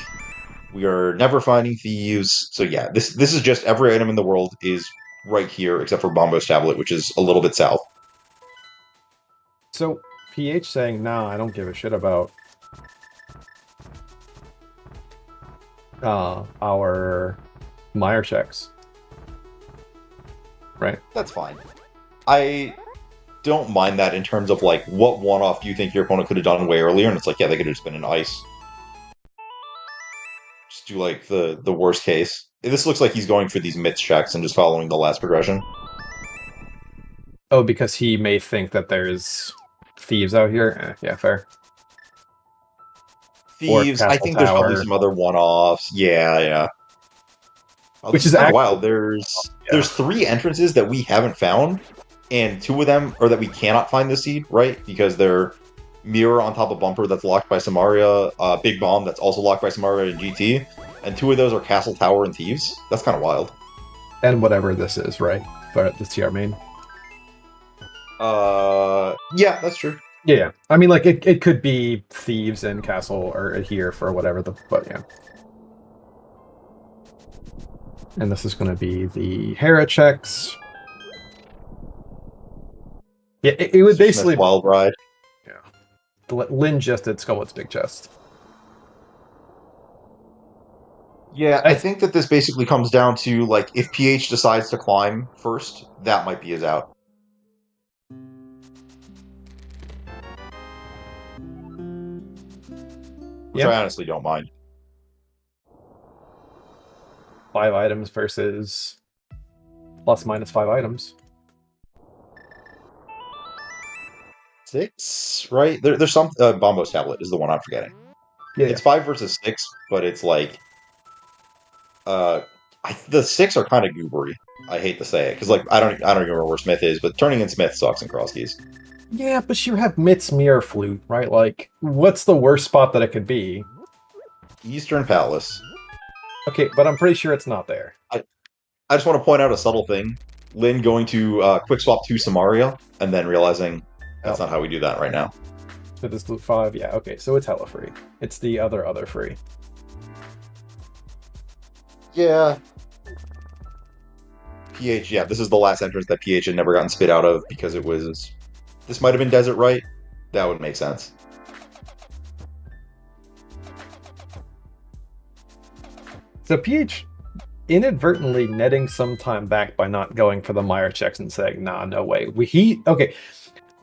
We are never finding thieves. So yeah, this is just every item in the world is right here except for Bombo's tablet, which is a little bit south. So PH saying, "Nah, I don't give a shit about our Meyer checks." Right. That's fine. I don't mind that in terms of like what one-off do you think your opponent could have done way earlier, and it's like, yeah, they could have just been in ice. Just do like the worst case. This looks like he's going for these myth checks and just following the last progression. Oh, because he may think that there's thieves out here. Yeah, fair. Thieves. I think there's probably some other one-offs. Yeah. Which is actually wild. There's 3 entrances that we haven't found, and 2 of them are that we cannot find the seed, right? Because they're Mirror on top of Bumper that's locked by Samaria, Big Bomb that's also locked by Samaria and GT, and 2 of those are Castle Tower and Thieves. That's kind of wild. And whatever this is, right? For the TR main. Yeah, that's true. Yeah. I mean, like it could be Thieves and Castle or here for whatever but yeah. And this is going to be the Hera checks. Yeah, it would basically Wild Ride. Yeah. Lynn just did Skullwood's big chest. Yeah, I think that this basically comes down to like if PH decides to climb first, that might be his out. Which I honestly don't mind. 5 items versus plus minus 5 items. 6, right? There's some Bombo's tablet is the one I'm forgetting. Yeah, it's 5 versus 6, but it's like the 6 are kind of goobery. I hate to say it because like I don't even remember where Smith is, but turning in Smith sucks in Crosskeys. Yeah, but you have Mitt's Mirror Flute, right? Like, what's the worst spot that it could be? Eastern Palace. Okay, but I'm pretty sure it's not there. I just want to point out a subtle thing. Lynn going to quick swap to Samaria, and then realizing that's not how we do that right now. So this loop 5, yeah, okay, so it's hella free. It's the other free. Yeah. PH, yeah, this is the last entrance that PH had never gotten spit out of because it was... This might have been Desert Right. That would make sense. So PH inadvertently netting some time back by not going for the Meyer checks and saying, nah, no way. Okay.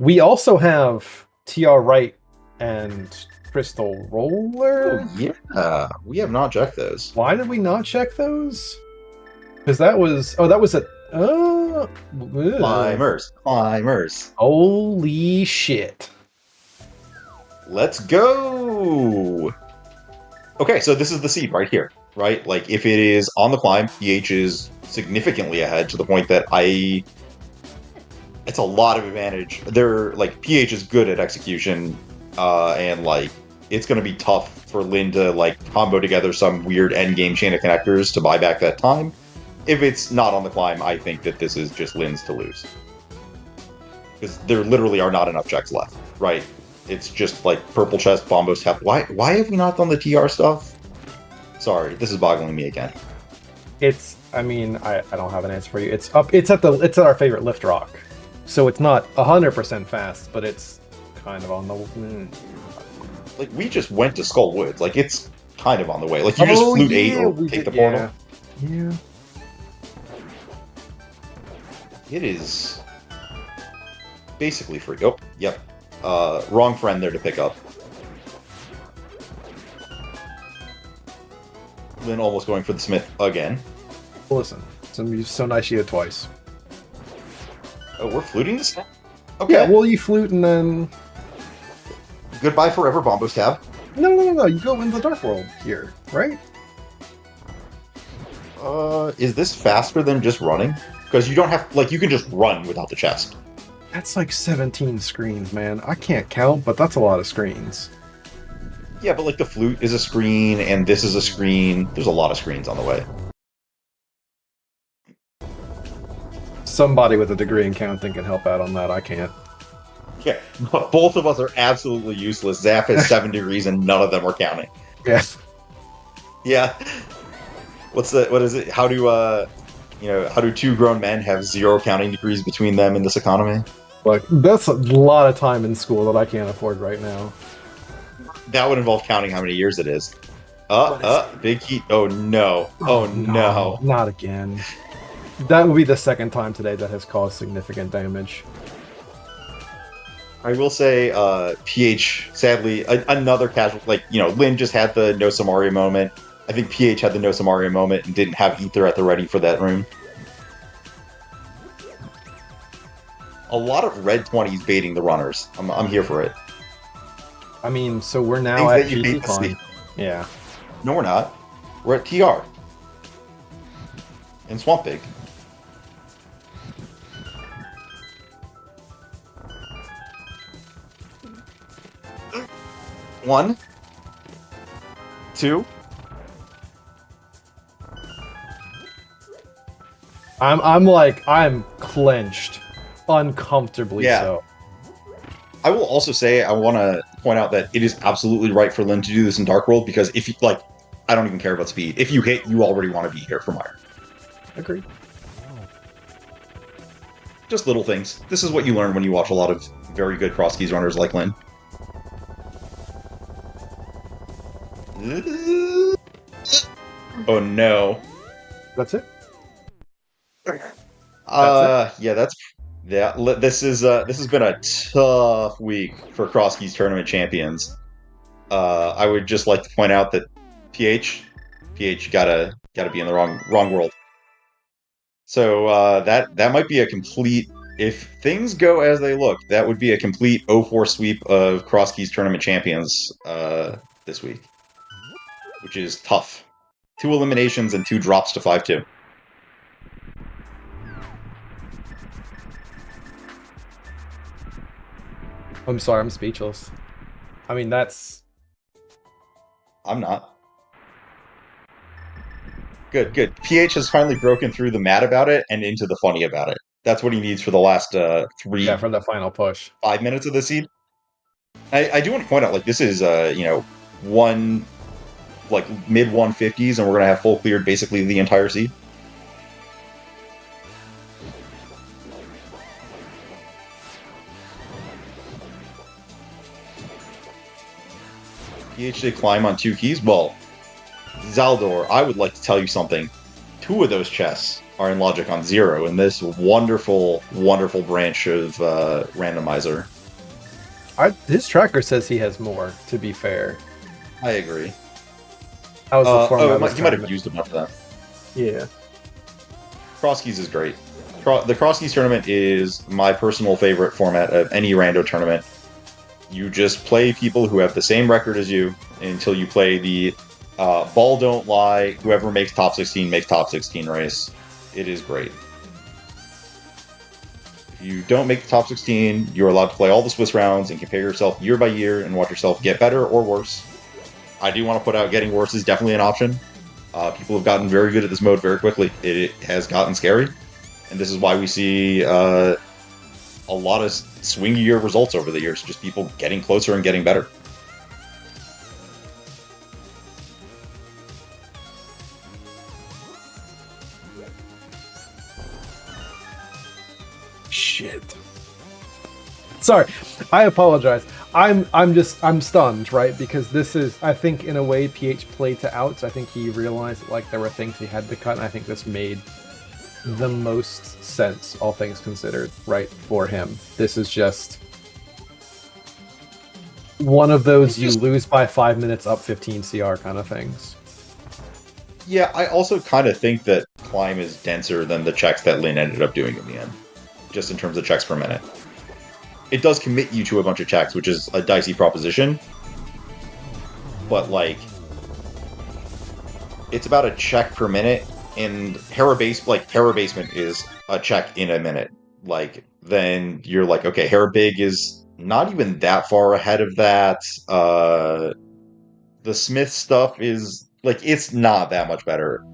We also have TR Right and Crystal Roller. Oh, yeah. We have not checked those. Why did we not check those? Because that was... Oh, that was a... Climbers. Holy shit. Let's go! Okay, so this is the seed right here, right? Like, if it is on the climb, PH is significantly ahead to the point that it's a lot of advantage. PH is good at execution, and, like, it's going to be tough for Lynn to, like, combo together some weird endgame chain of connectors to buy back that time. If it's not on the climb, I think that this is just Lynn's to lose. Because there literally are not enough checks left, right? It's just like purple chest, bombos tap. Why have we not done the TR stuff? Sorry, this is boggling me again. I don't have an answer for you. It's at our favorite lift rock. So it's not 100% fast, but it's kind of on the... Like, we just went to Skull Woods. Like, it's kind of on the way. Like, you just flute 8 or take the portal. Yeah. It is basically free. Oh, yep. Wrong friend there to pick up. Lynn almost going for the Smith again. Listen, it's so nice you did it twice. Oh, we're fluting this now? Okay. Yeah, well, you flute and then... Goodbye forever, Bombos tab. No. You go in the Dark World here, right? Is this faster than just running? Because you don't have... Like, you can just run without the chest. That's like 17 screens, man. I can't count, but that's a lot of screens. Yeah, but, like, the flute is a screen, and this is a screen. There's a lot of screens on the way. Somebody with a degree in counting can help out on that. I can't. Yeah, but both of us are absolutely useless. Zap has 7 degrees, and none of them are counting. Yeah. Yeah. What is it? How do 2 grown men have 0 counting degrees between them in this economy? Look, that's a lot of time in school that I can't afford right now. That would involve counting how many years it is. Big heat. Oh no. Oh no. Not again. That would be the second time today that has caused significant damage. I will say, PH, sadly, another casual, Lynn just had the no Samaria moment. I think PH had the no Samaria moment and didn't have Ether at the ready for that room. A lot of red 20s baiting the runners. I'm here for it. I mean, so we're now at GT Con. Yeah. No, we're not. We're at TR. In Swamp Pig. One. 2. I'm clenched. Uncomfortably so. I will also say, I want to point out that it is absolutely right for Lynn to do this in Dark World, because if you, I don't even care about speed. If you hit, you already want to be here for Meyer. Agreed. Just little things. This is what you learn when you watch a lot of very good Crosskeys runners like Lynn. Oh no. That's it? This has been a tough week for Crosskeys tournament champions. I would just like to point out that PH gotta be in the wrong world. So that might be a complete, if things go as they look, that would be a complete 0-4 sweep of Crosskeys tournament champions this week, which is tough. 2 eliminations and 2 drops to 5-2. I'm sorry, I'm speechless. I mean, that's... I'm not. Good, good. PH has finally broken through the mad about it and into the funny about it. That's what he needs for the last Yeah, for the final push. 5 minutes of the seed. I do want to point out, like, this is, one, like, mid 150s, and we're going to have full cleared basically the entire seed. PH did climb on 2 keys. Well, Zaldor, I would like to tell you something. 2 of those chests are in logic on 0 in this wonderful, wonderful branch of randomizer. His tracker says he has more, to be fair. I agree. How was the format? You might have used a bunch of that. Yeah. Crosskeys is great. The Crosskeys tournament is my personal favorite format of any rando tournament. You just play people who have the same record as you until you play the ball don't lie, whoever makes top 16 makes top 16 race. It is great. If you don't make the top 16, you're allowed to play all the Swiss rounds and compare yourself year by year and watch yourself get better or worse. I do want to put out getting worse is definitely an option. People have gotten very good at this mode very quickly. It has gotten scary, and this is why we see a lot of swingier results over the years, just people getting closer and getting better. Shit. Sorry, I apologize. I'm stunned, right? Because this is, I think, in a way, PH played to outs. I think he realized that, like, there were things he had to cut, and I think this made the most sense, all things considered, right, for him. This is just one of those you lose by 5 minutes up 15 CR kind of things. Yeah, I also kind of think that Climb is denser than the checks that Lin ended up doing in the end, just in terms of checks per minute. It does commit you to a bunch of checks, which is a dicey proposition, but, like, it's about a check per minute, and Hera Basement is a check in a minute. Like, then you're like, okay, Hera Big is not even that far ahead of that. The Smith stuff is, like, it's not that much better.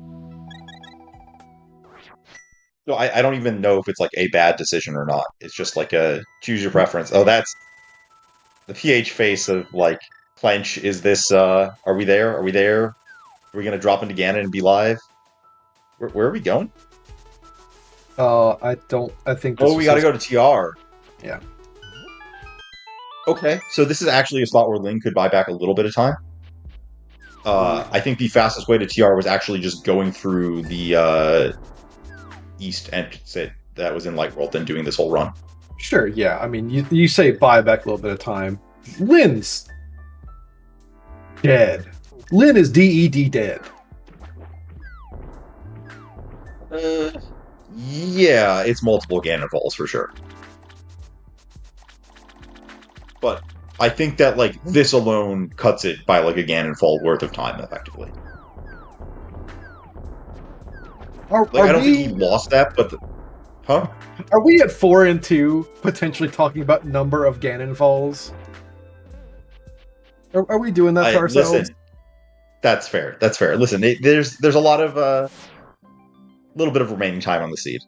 So I don't even know if it's, like, a bad decision or not. It's just, like, a choose your preference. Oh, that's the PH face of, like, clench. Is this, are we there? Are we there? Are we going to drop into Ganon and be live? Where are we going? I think this we gotta go to TR. Yeah. Okay, so this is actually a spot where Lin could buy back a little bit of time. I think the fastest way to TR was actually just going through the east exit that was in Light World and doing this whole run. Sure, yeah. I mean, you say buy back a little bit of time. Lin's dead. Lin is DED dead. Yeah, it's multiple Ganon falls for sure. But I think that, like, this alone cuts it by, like, a Ganon fall worth of time, effectively. I don't think he lost that, but... Huh? Are we at 4 and 2, potentially talking about number of Ganon falls? Are we doing that to ourselves? Listen, that's fair. That's fair. Listen, there's a lot of... little bit of remaining time on the seed.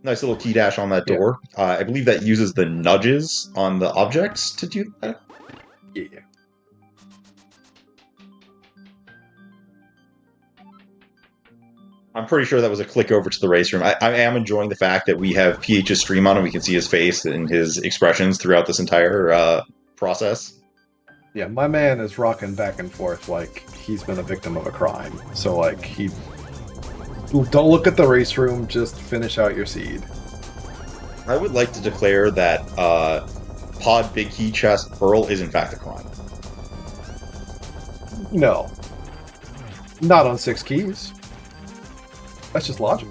Nice little key dash on that door. Yeah. I believe that uses the nudges on the objects to do that. Yeah. I'm pretty sure that was a click over to the race room. I am enjoying the fact that we have PH's stream on and we can see his face and his expressions throughout this entire process. Yeah, my man is rocking back and forth like he's been a victim of a crime. So, like, don't look at the race room, just finish out your seed. I would like to declare that Pod Big Key Chest Pearl is in fact a crime. No. Not on 6 keys. That's just logic.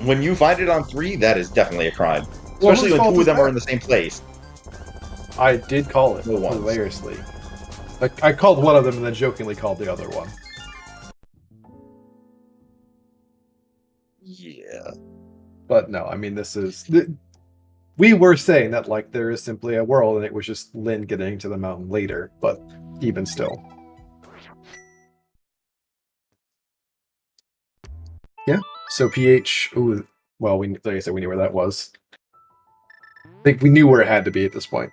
When you find it on 3, that is definitely a crime. Especially when 2 of them are in the same place. I did call it, hilariously. I called one of them and then jokingly called the other one. Yeah. But no, I mean, this is... we were saying that like there is simply a world, and it was just Lin getting to the mountain later. But even still, yeah. So pH. Ooh, well, like I said, we knew where that was. I think we knew where it had to be at this point.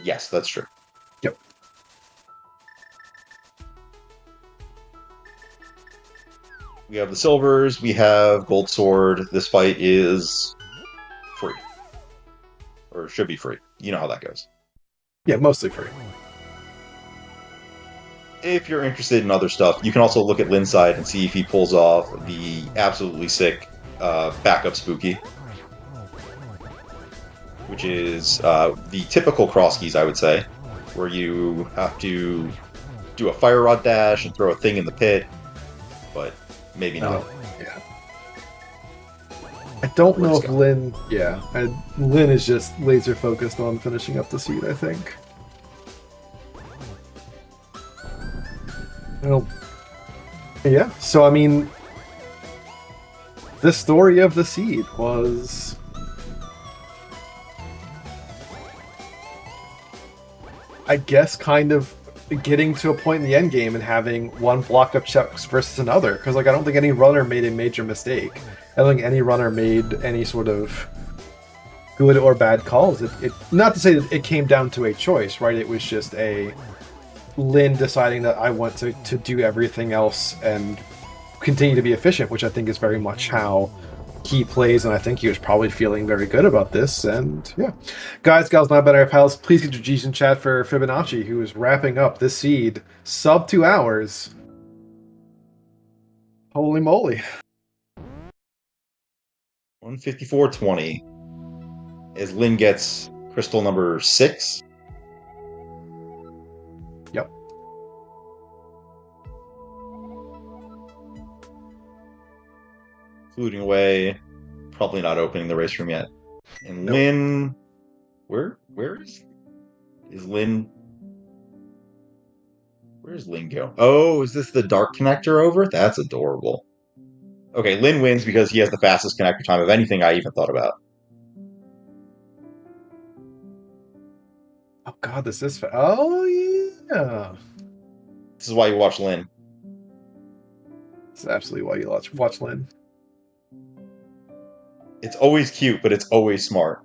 Yes, that's true. Yep. We have the silvers. We have gold sword. This fight is free, or should be free. You know how that goes. Yeah, mostly free. If you're interested in other stuff, you can also look at Lin's side and see if he pulls off the absolutely sick backup spooky, which is the typical Crosskeys, I would say, where you have to do a fire rod dash and throw a thing in the pit, but maybe not. Yeah. I don't know if Lin... Yeah, Lin is just laser focused on finishing up the seed, I think. Well, yeah, so I mean, the story of the seed was... I guess kind of getting to a point in the end game and having one block of checks versus another, because like I don't think any runner made a major mistake. I don't think any runner made any sort of good or bad calls. It not to say that it came down to a choice, right? It was just a Lin deciding that I want to do everything else and continue to be efficient, which I think is very much how he plays, and I think he was probably feeling very good about this. And yeah, guys, gals, my better pals, please get your G's in chat for Fibonacci, who is wrapping up this seed sub 2 hours. Holy moly! 154.20 as Lin gets crystal number 6. Yep. Fluting away, probably not opening the race room yet. And Nope. Lin, where is Lin? Where's Lin go? Oh, is this the dark connector over? That's adorable. Okay, Lin wins because he has the fastest connector time of anything I even thought about. Oh god, this is oh yeah. This is why you watch Lin. This is absolutely why you watch Lin. It's always cute, but it's always smart.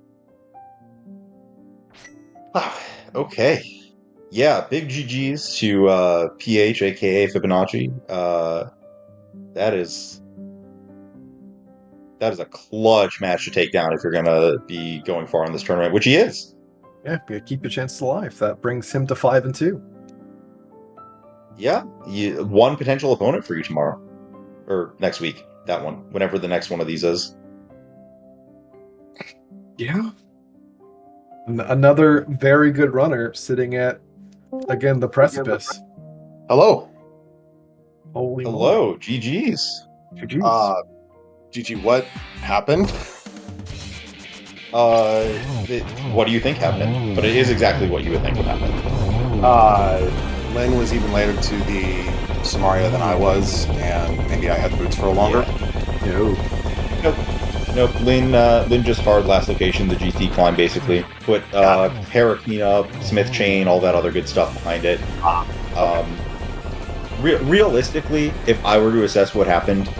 Okay. Yeah, big GG's to PH, aka Fibonacci. That is a clutch match to take down if you're gonna be going far in this tournament, which he is. Yeah, keep your chances alive. That brings him to 5-2. Yeah, one potential opponent for you tomorrow. Or next week. That one. Whenever the next one of these is. Yeah. Another very good runner sitting at, again, the precipice. Hello. Holy Hello, moly. GG's. GG, what happened? What do you think happened? But it is exactly what you would think would happen. Lin was even later to the Samaria than I was, and maybe I had boots for a longer. Nope. Lin just hard last location, the GT climb basically. Put Parakeet up, Smith Chain, all that other good stuff behind it. Realistically, if I were to assess what happened,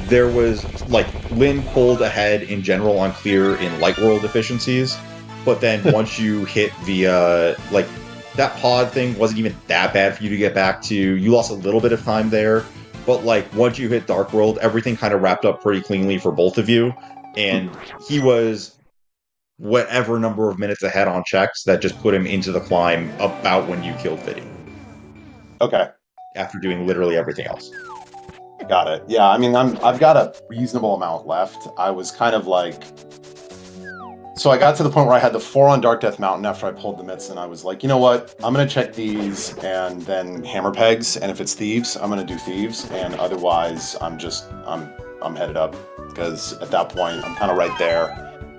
there was, like, Lin pulled ahead in general on clear in light world efficiencies, but then once you hit the, like, that pod thing wasn't even that bad for you to get back to. You lost a little bit of time there, but, like, once you hit Dark World, everything kind of wrapped up pretty cleanly for both of you, and he was whatever number of minutes ahead on checks that just put him into the climb about when you killed Fiddy. Okay. After doing literally everything else. Got it. Yeah, I mean, I've got a reasonable amount left. I was kind of like... So I got to the point where I had the 4 on Dark Death Mountain after I pulled the mitts, and I was like, you know what? I'm going to check these and then hammer pegs, and if it's thieves, I'm going to do thieves, and otherwise I'm headed up, because at that point I'm kind of right there.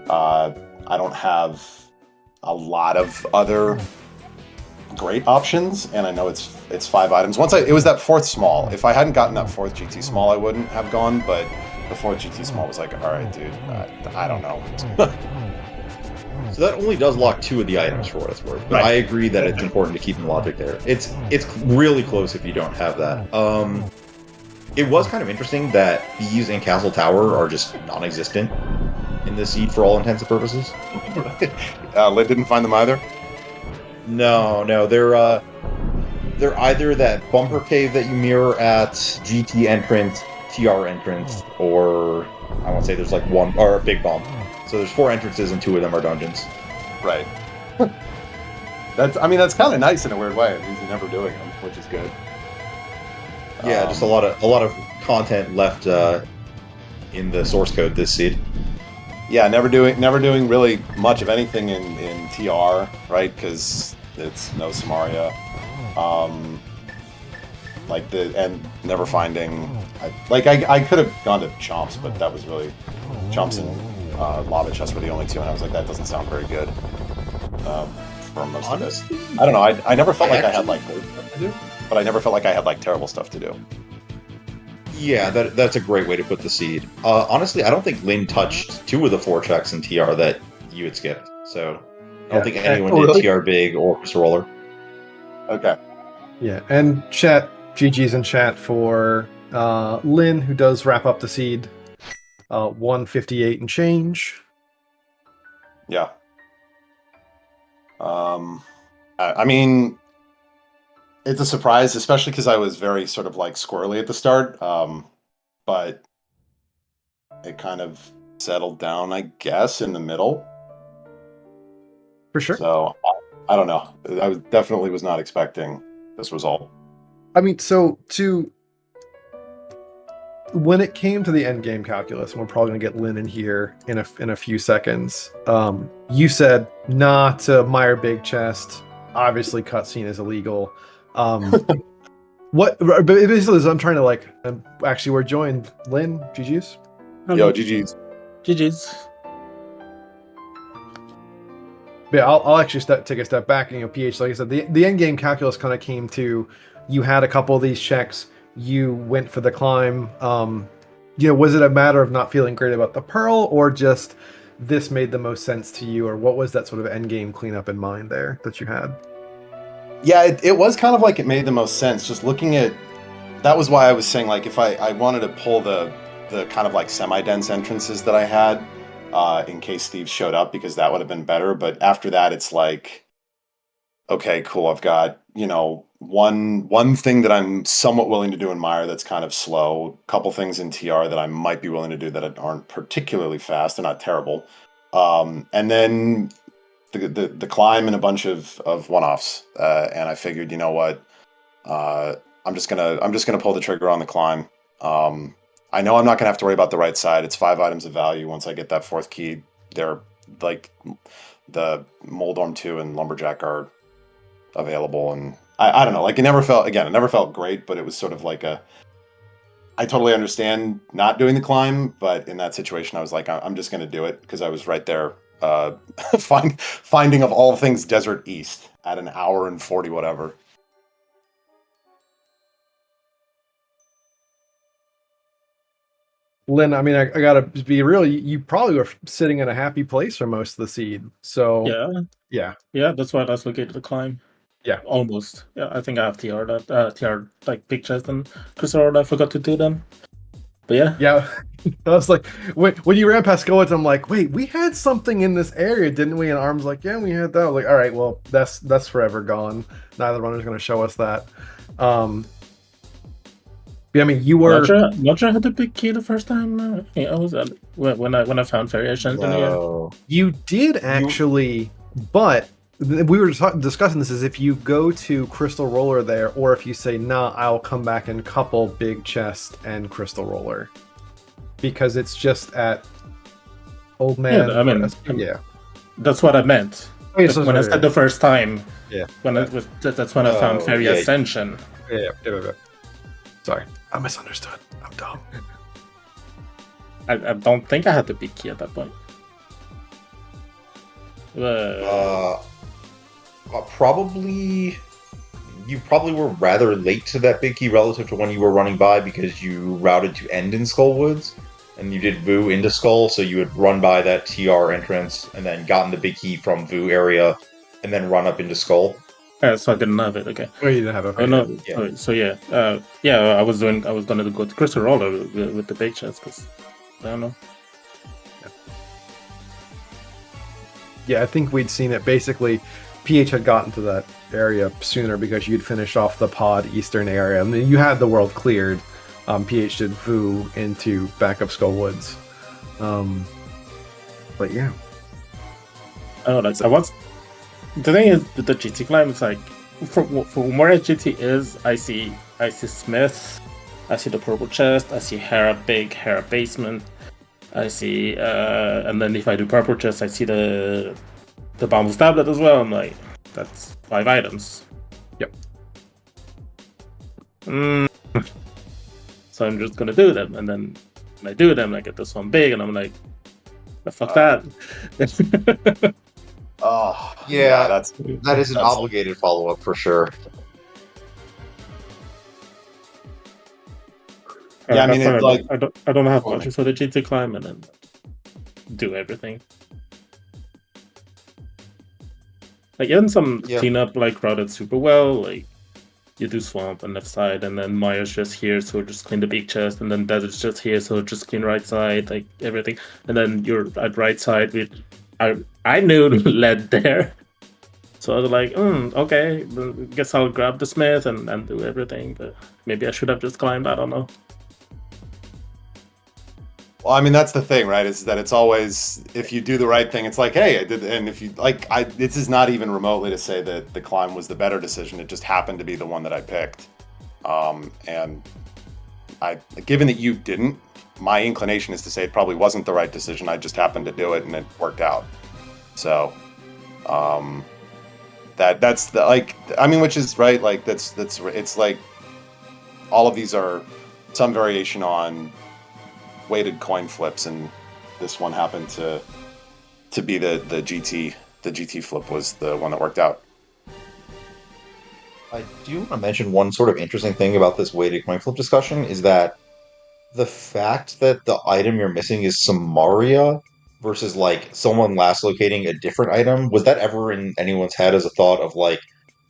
I don't have a lot of other great options, and I know it's 5 items. It was that 4th small. If I hadn't gotten that 4th GT small, I wouldn't have gone, but the 4th GT Small was like, all right, dude, I don't know. So that only does lock 2 of the items for what it's worth. But Right. I agree that it's important to keep in logic there. It's really close if you don't have that. It was kind of interesting that bees and Castle Tower are just non-existent in this seed for all intents and purposes. Lid didn't find them either? No, they're either that bumper cave that you mirror at GT entrance, TR entrance, or I won't say there's like one or a big bump. So there's 4 entrances and 2 of them are dungeons. Right. That's kind of nice in a weird way. It means you're never doing them, which is good. Yeah, just a lot of content left in the source code this seed. Yeah, never doing really much of anything in TR, right? Because it's no Samaria. And never finding. I could have gone to Chomps, but that was really Chomps and Lava Chest were the only 2, and I was like, that doesn't sound very good. For most Honestly, of it, I don't know. I never felt like I had like good stuff to do, but I never felt like I had like terrible stuff to do. Yeah, that's a great way to put the seed. Honestly, I don't think Lin touched 2 of the 4 checks in TR that you had skipped. So I don't think anyone did TR Big or Crystal Roller. Okay. Yeah, and GG's in chat for Lin, who does wrap up the seed. 158 and change. Yeah. I mean, it's a surprise, especially because I was very sort of like squirrely at the start. But it kind of settled down, I guess, in the middle. For sure. So I don't know. I definitely was not expecting this result. I mean, so when it came to the end game calculus, and we're probably going to get Lin in here in a few seconds, you said, nah, to Meyer Big Chest. Obviously, cutscene is illegal. What? But basically, I'm trying to actually, we're joined. Lin, GG's. Yo, GG's. GG's. Yeah, I'll actually take a step back. PH, like I said, the end game calculus kind of came to, you had a couple of these checks. You went for the climb. Was it a matter of not feeling great about the Pearl, or just this made the most sense to you, or what was that sort of end game cleanup in mind there that you had? Yeah, it was kind of like it made the most sense. Just looking at, that was why I was saying, like, if I wanted to pull the kind of like semi-dense entrances that I had, in case Steve showed up, because that would have been better. But after that, it's like, okay, cool. I've got, one thing that I'm somewhat willing to do in Meyer that's kind of slow. A couple things in TR that I might be willing to do that aren't particularly fast. They're not terrible. And then the climb and a bunch of one-offs. And I figured, you know what? I'm just gonna pull the trigger on the climb. I know I'm not gonna have to worry about the right side. It's 5 items of value. Once I get that 4th key, they're like the Moldorm 2 and Lumberjack are available, and I don't know, like it never felt great, but it was sort of like I totally understand not doing the climb, but in that situation I was like, I'm just gonna do it because I was right there, finding of all things Desert East at an hour and 40 whatever. Lin, I mean, I gotta be real. You probably were sitting in a happy place for most of the seed. So yeah. That's why I was looking at the climb. Yeah, almost. Yeah, I think I have TR like big chest and Crystal. I forgot to do them. But yeah. I was like, when you ran past Goetz, I'm like, wait, we had something in this area, didn't we? And Arm's like, yeah, we had that. I was like, all right, well, that's forever gone. Neither runner's going to show us that. Yeah, I mean, you were not sure I had the big key the first time. I was when I found variations in here. You did actually, but we were discussing this, is if you go to Crystal Roller there, or if you say, nah, I'll come back and couple Big Chest and Crystal Roller, because it's just at Old Man. Yeah, I mean, that's what I meant. Oh, yeah, so when I said the first time, that's when I found Fairy yeah. Ascension. Yeah. Sorry, I misunderstood. I'm dumb. I don't think I had the big key at that point. You probably were rather late to that big key relative to when you were running by, because you routed to end in Skullwoods. and you did Vu into Skull, so you would run by that TR entrance and then gotten the big key from Vu area, and then run up into Skull. So I didn't have it. Okay. Oh, you didn't have it. Oh no. Yeah. So yeah. I was gonna go to Crystal Roller with the big chest because I don't know. Yeah, I think we'd seen it. Basically, PH had gotten to that area sooner because you'd finished off the pod eastern area. I mean, you had the world cleared. PH did Vu into back of Skull Woods. But yeah. Oh, like I was. The thing is, with the GT climb, it's like from where GT is, I see Smith, I see the purple chest, I see big Hera basement, I see, and then if I do purple chest, I see the Bombus tablet as well. I'm like, that's 5 items. Yep. So I'm just gonna do them, and then when I do them, I get this one big, and I'm like, the fuck that. Oh, Yeah, that is an obligated follow-up for sure. Yeah, I mean, it's like I don't have much for the GT climb, and then do everything. Like even some cleanup like routed super well. Like you do swamp on left side, and then Maya's just here, so just clean the big chest, and then Desert's just here, so just clean right side, like everything. And then you're at right side with I knew lead there, so I was like, okay, guess I'll grab the Smith and do everything. But maybe I should have just climbed. I don't know. Well, I mean, that's the thing, right? Is that it's always, if you do the right thing, it's like, hey, I did, and if you this is not even remotely to say that the climb was the better decision. It just happened to be the one that I picked. And given that you didn't, my inclination is to say it probably wasn't the right decision. I just happened to do it, and it worked out. So, that's the, like, I mean, which is right. Like that's it's like all of these are some variation on weighted coin flips, and this one happened to be the GT flip was the one that worked out. I do want to mention one sort of interesting thing about this weighted coin flip discussion is that the fact that the item you're missing is Samaria versus like someone last locating a different item, was that ever in anyone's head as a thought of like,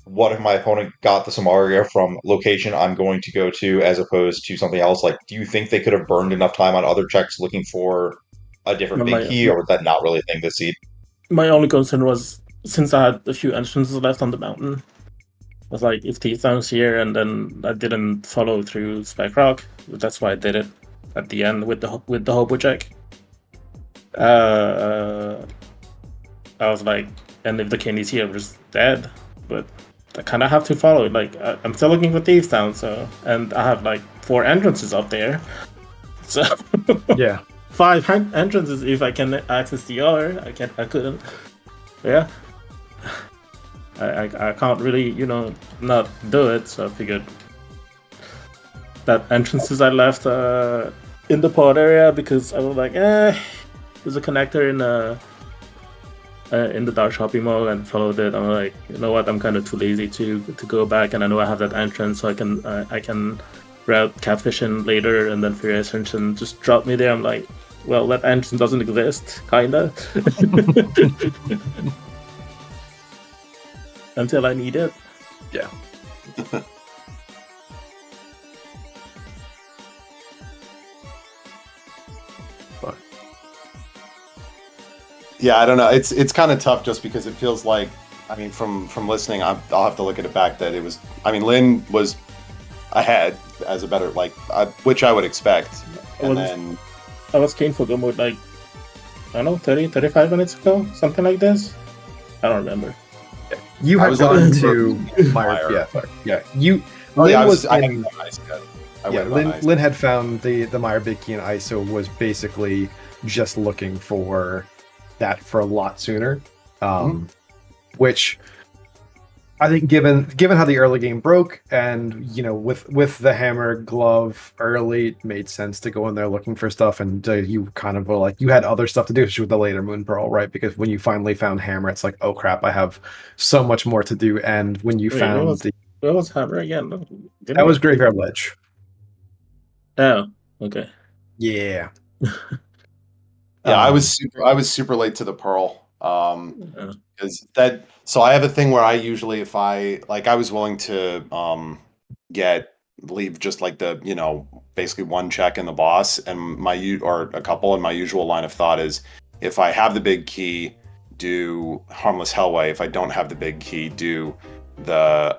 what if my opponent got the Samaria from location I'm going to go to as opposed to something else? Like, do you think they could have burned enough time on other checks looking for a different big key, or was that not really a thing this seed? My only concern was, since I had a few entrances left on the mountain, I was like, if T-Sound's here, and then I didn't follow through Spike Rock, that's why I did it at the end with the hobo check. I was like, and if the candy's here, I'm just dead. But I kind of have to follow it. Like, I'm still looking for Thieves Town, so, and I have like 4 entrances up there. So yeah, 5 entrances if I can access the other. I couldn't. But yeah, I can't really, not do it. So I figured that entrances I left in the pod area, because I was like, there's a connector in the dark shopping mall, and followed it. I'm like, you know what? I'm kind of too lazy to go back, and I know I have that entrance, so I can route catfishing later, and then Furious Ascension just drop me there. I'm like, well, that entrance doesn't exist, kinda, until I need it. Yeah. Yeah, I don't know. It's kind of tough just because it feels like, I mean, from listening, I'll have to look at it back. That it was, I mean, Lin was ahead as a better, which I would expect. And then I was keen for Gumwood, like, I don't know, 30, 35 minutes ago, something like this. I don't remember. You had gone to Meyer. Yeah. Lin had found the Meyer Big Key and ISO was basically just looking for that for a lot sooner, which I think given how the early game broke, and with the hammer glove early, it made sense to go in there looking for stuff, and you kind of were like, you had other stuff to do with the later Moon Pearl, right? Because when you finally found hammer, it's like, oh crap, I have so much more to do. And when you found where was hammer again? That was Graveyard Ledge. Oh, okay. Yeah. Yeah, I was super late to the Pearl. Because that, so I have a thing where I usually, if I like, I was willing to leave just like the, basically one check in the boss, and or a couple, and my usual line of thought is, if I have the big key, do Harmless Hellway. If I don't have the big key, do the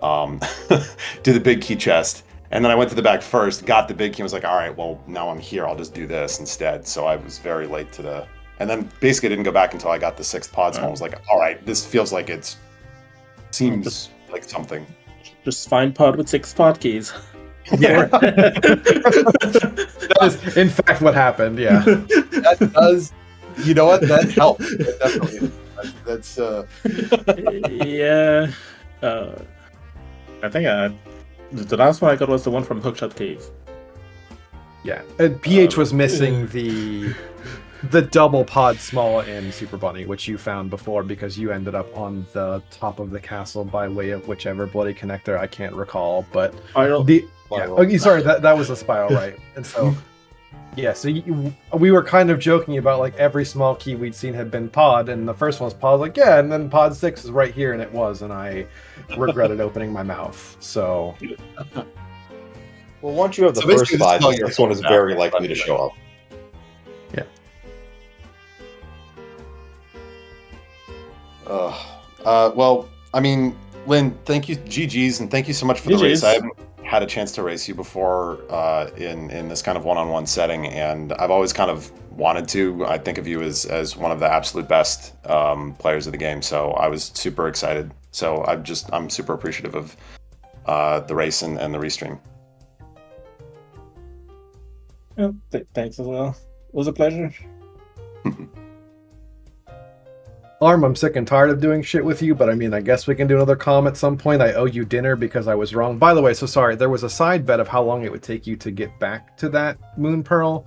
do the big key chest. And then I went to the back first, got the big key, and was like, all right, well, now I'm here, I'll just do this instead. So I was very late to the, and then basically didn't go back until I got the 6th pod small. I was like, all right, this feels like seems like something. Just find pod with 6 pod keys. Yeah. That is, in fact, what happened, yeah. That does, you know what, that helps. That definitely, that's, yeah. I think the last one I got was the one from Hookshot Cave. Yeah, and PH was missing the double pod small in Super Bunny, which you found before because you ended up on the top of the castle by way of whichever bloody connector, I can't recall, but sorry, that was a spiral, right? And so yeah, so we were kind of joking about like every small key we'd seen had been pod, and the first one was pod, like, yeah, and then pod 6 is right here, and it was, and I regretted opening my mouth. So well, once you have the first 5, the 6th one is very likely to show up. Yeah. Well, I mean, Lynn, thank you, GG's, and thank you so much for the race. I haven't had a chance to race you before in this kind of one-on-one setting, and I've always kind of wanted to. I think of you as one of the absolute best players of the game, so I was super excited. So I'm super appreciative of the race and the restream. Oh, thanks as well. It was a pleasure. Arm, I'm sick and tired of doing shit with you, but I mean, I guess we can do another comm at some point. I owe you dinner because I was wrong. By the way, so sorry, there was a side bet of how long it would take you to get back to that Moon Pearl.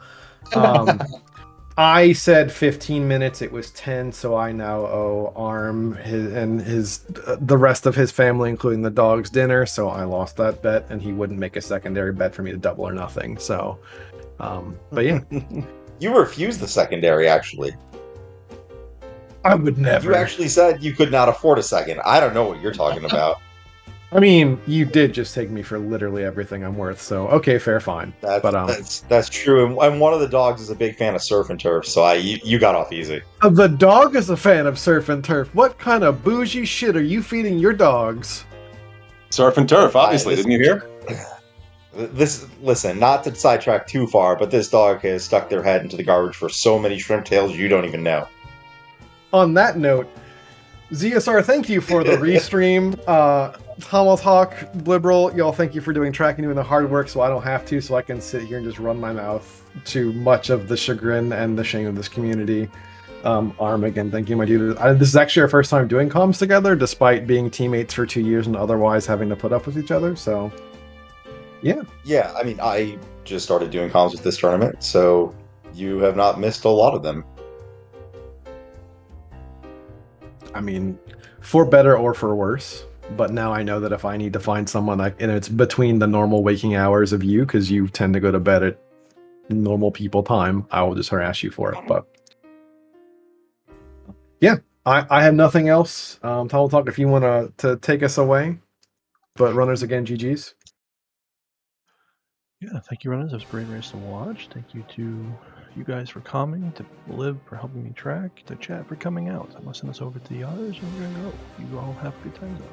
I said 15 minutes, it was 10, so I now owe Arm the rest of his family, including the dog's dinner, so I lost that bet, and he wouldn't make a secondary bet for me to double or nothing, so... but yeah. You refused the secondary, actually. I would never. You actually said you could not afford a second. I don't know what you're talking about. I mean, you did just take me for literally everything I'm worth, so okay, fair, fine. That's true, and one of the dogs is a big fan of surf and turf, so you got off easy. The dog is a fan of surf and turf. What kind of bougie shit are you feeding your dogs? Surf and turf, obviously. Didn't you hear? Listen, not to sidetrack too far, but this dog has stuck their head into the garbage for so many shrimp tails you don't even know. On that note, ZSR, thank you for the restream. Tomahawk, Liberal, y'all, thank you for doing tracking, doing the hard work so I don't have to, so I can sit here and just run my mouth to much of the chagrin and the shame of this community. Arm, again, thank you, my dude. This is actually our first time doing comms together, despite being teammates for 2 years and otherwise having to put up with each other, so... Yeah. Yeah, I mean, I just started doing comms with this tournament, so you have not missed a lot of them. I mean, for better or for worse, but now I know that if I need to find someone, and it's between the normal waking hours of you, because you tend to go to bed at normal people time, I will just harass you for it, but... Yeah, I have nothing else. Talk if you want to take us away, but runners, again, GG's. Yeah, thank you, runners. It was a great race to watch. Thank you to you guys for coming, to Liv for helping me track, to chat for coming out. I'm going to send us over to the others, and we're going to go. You all have a good time, though.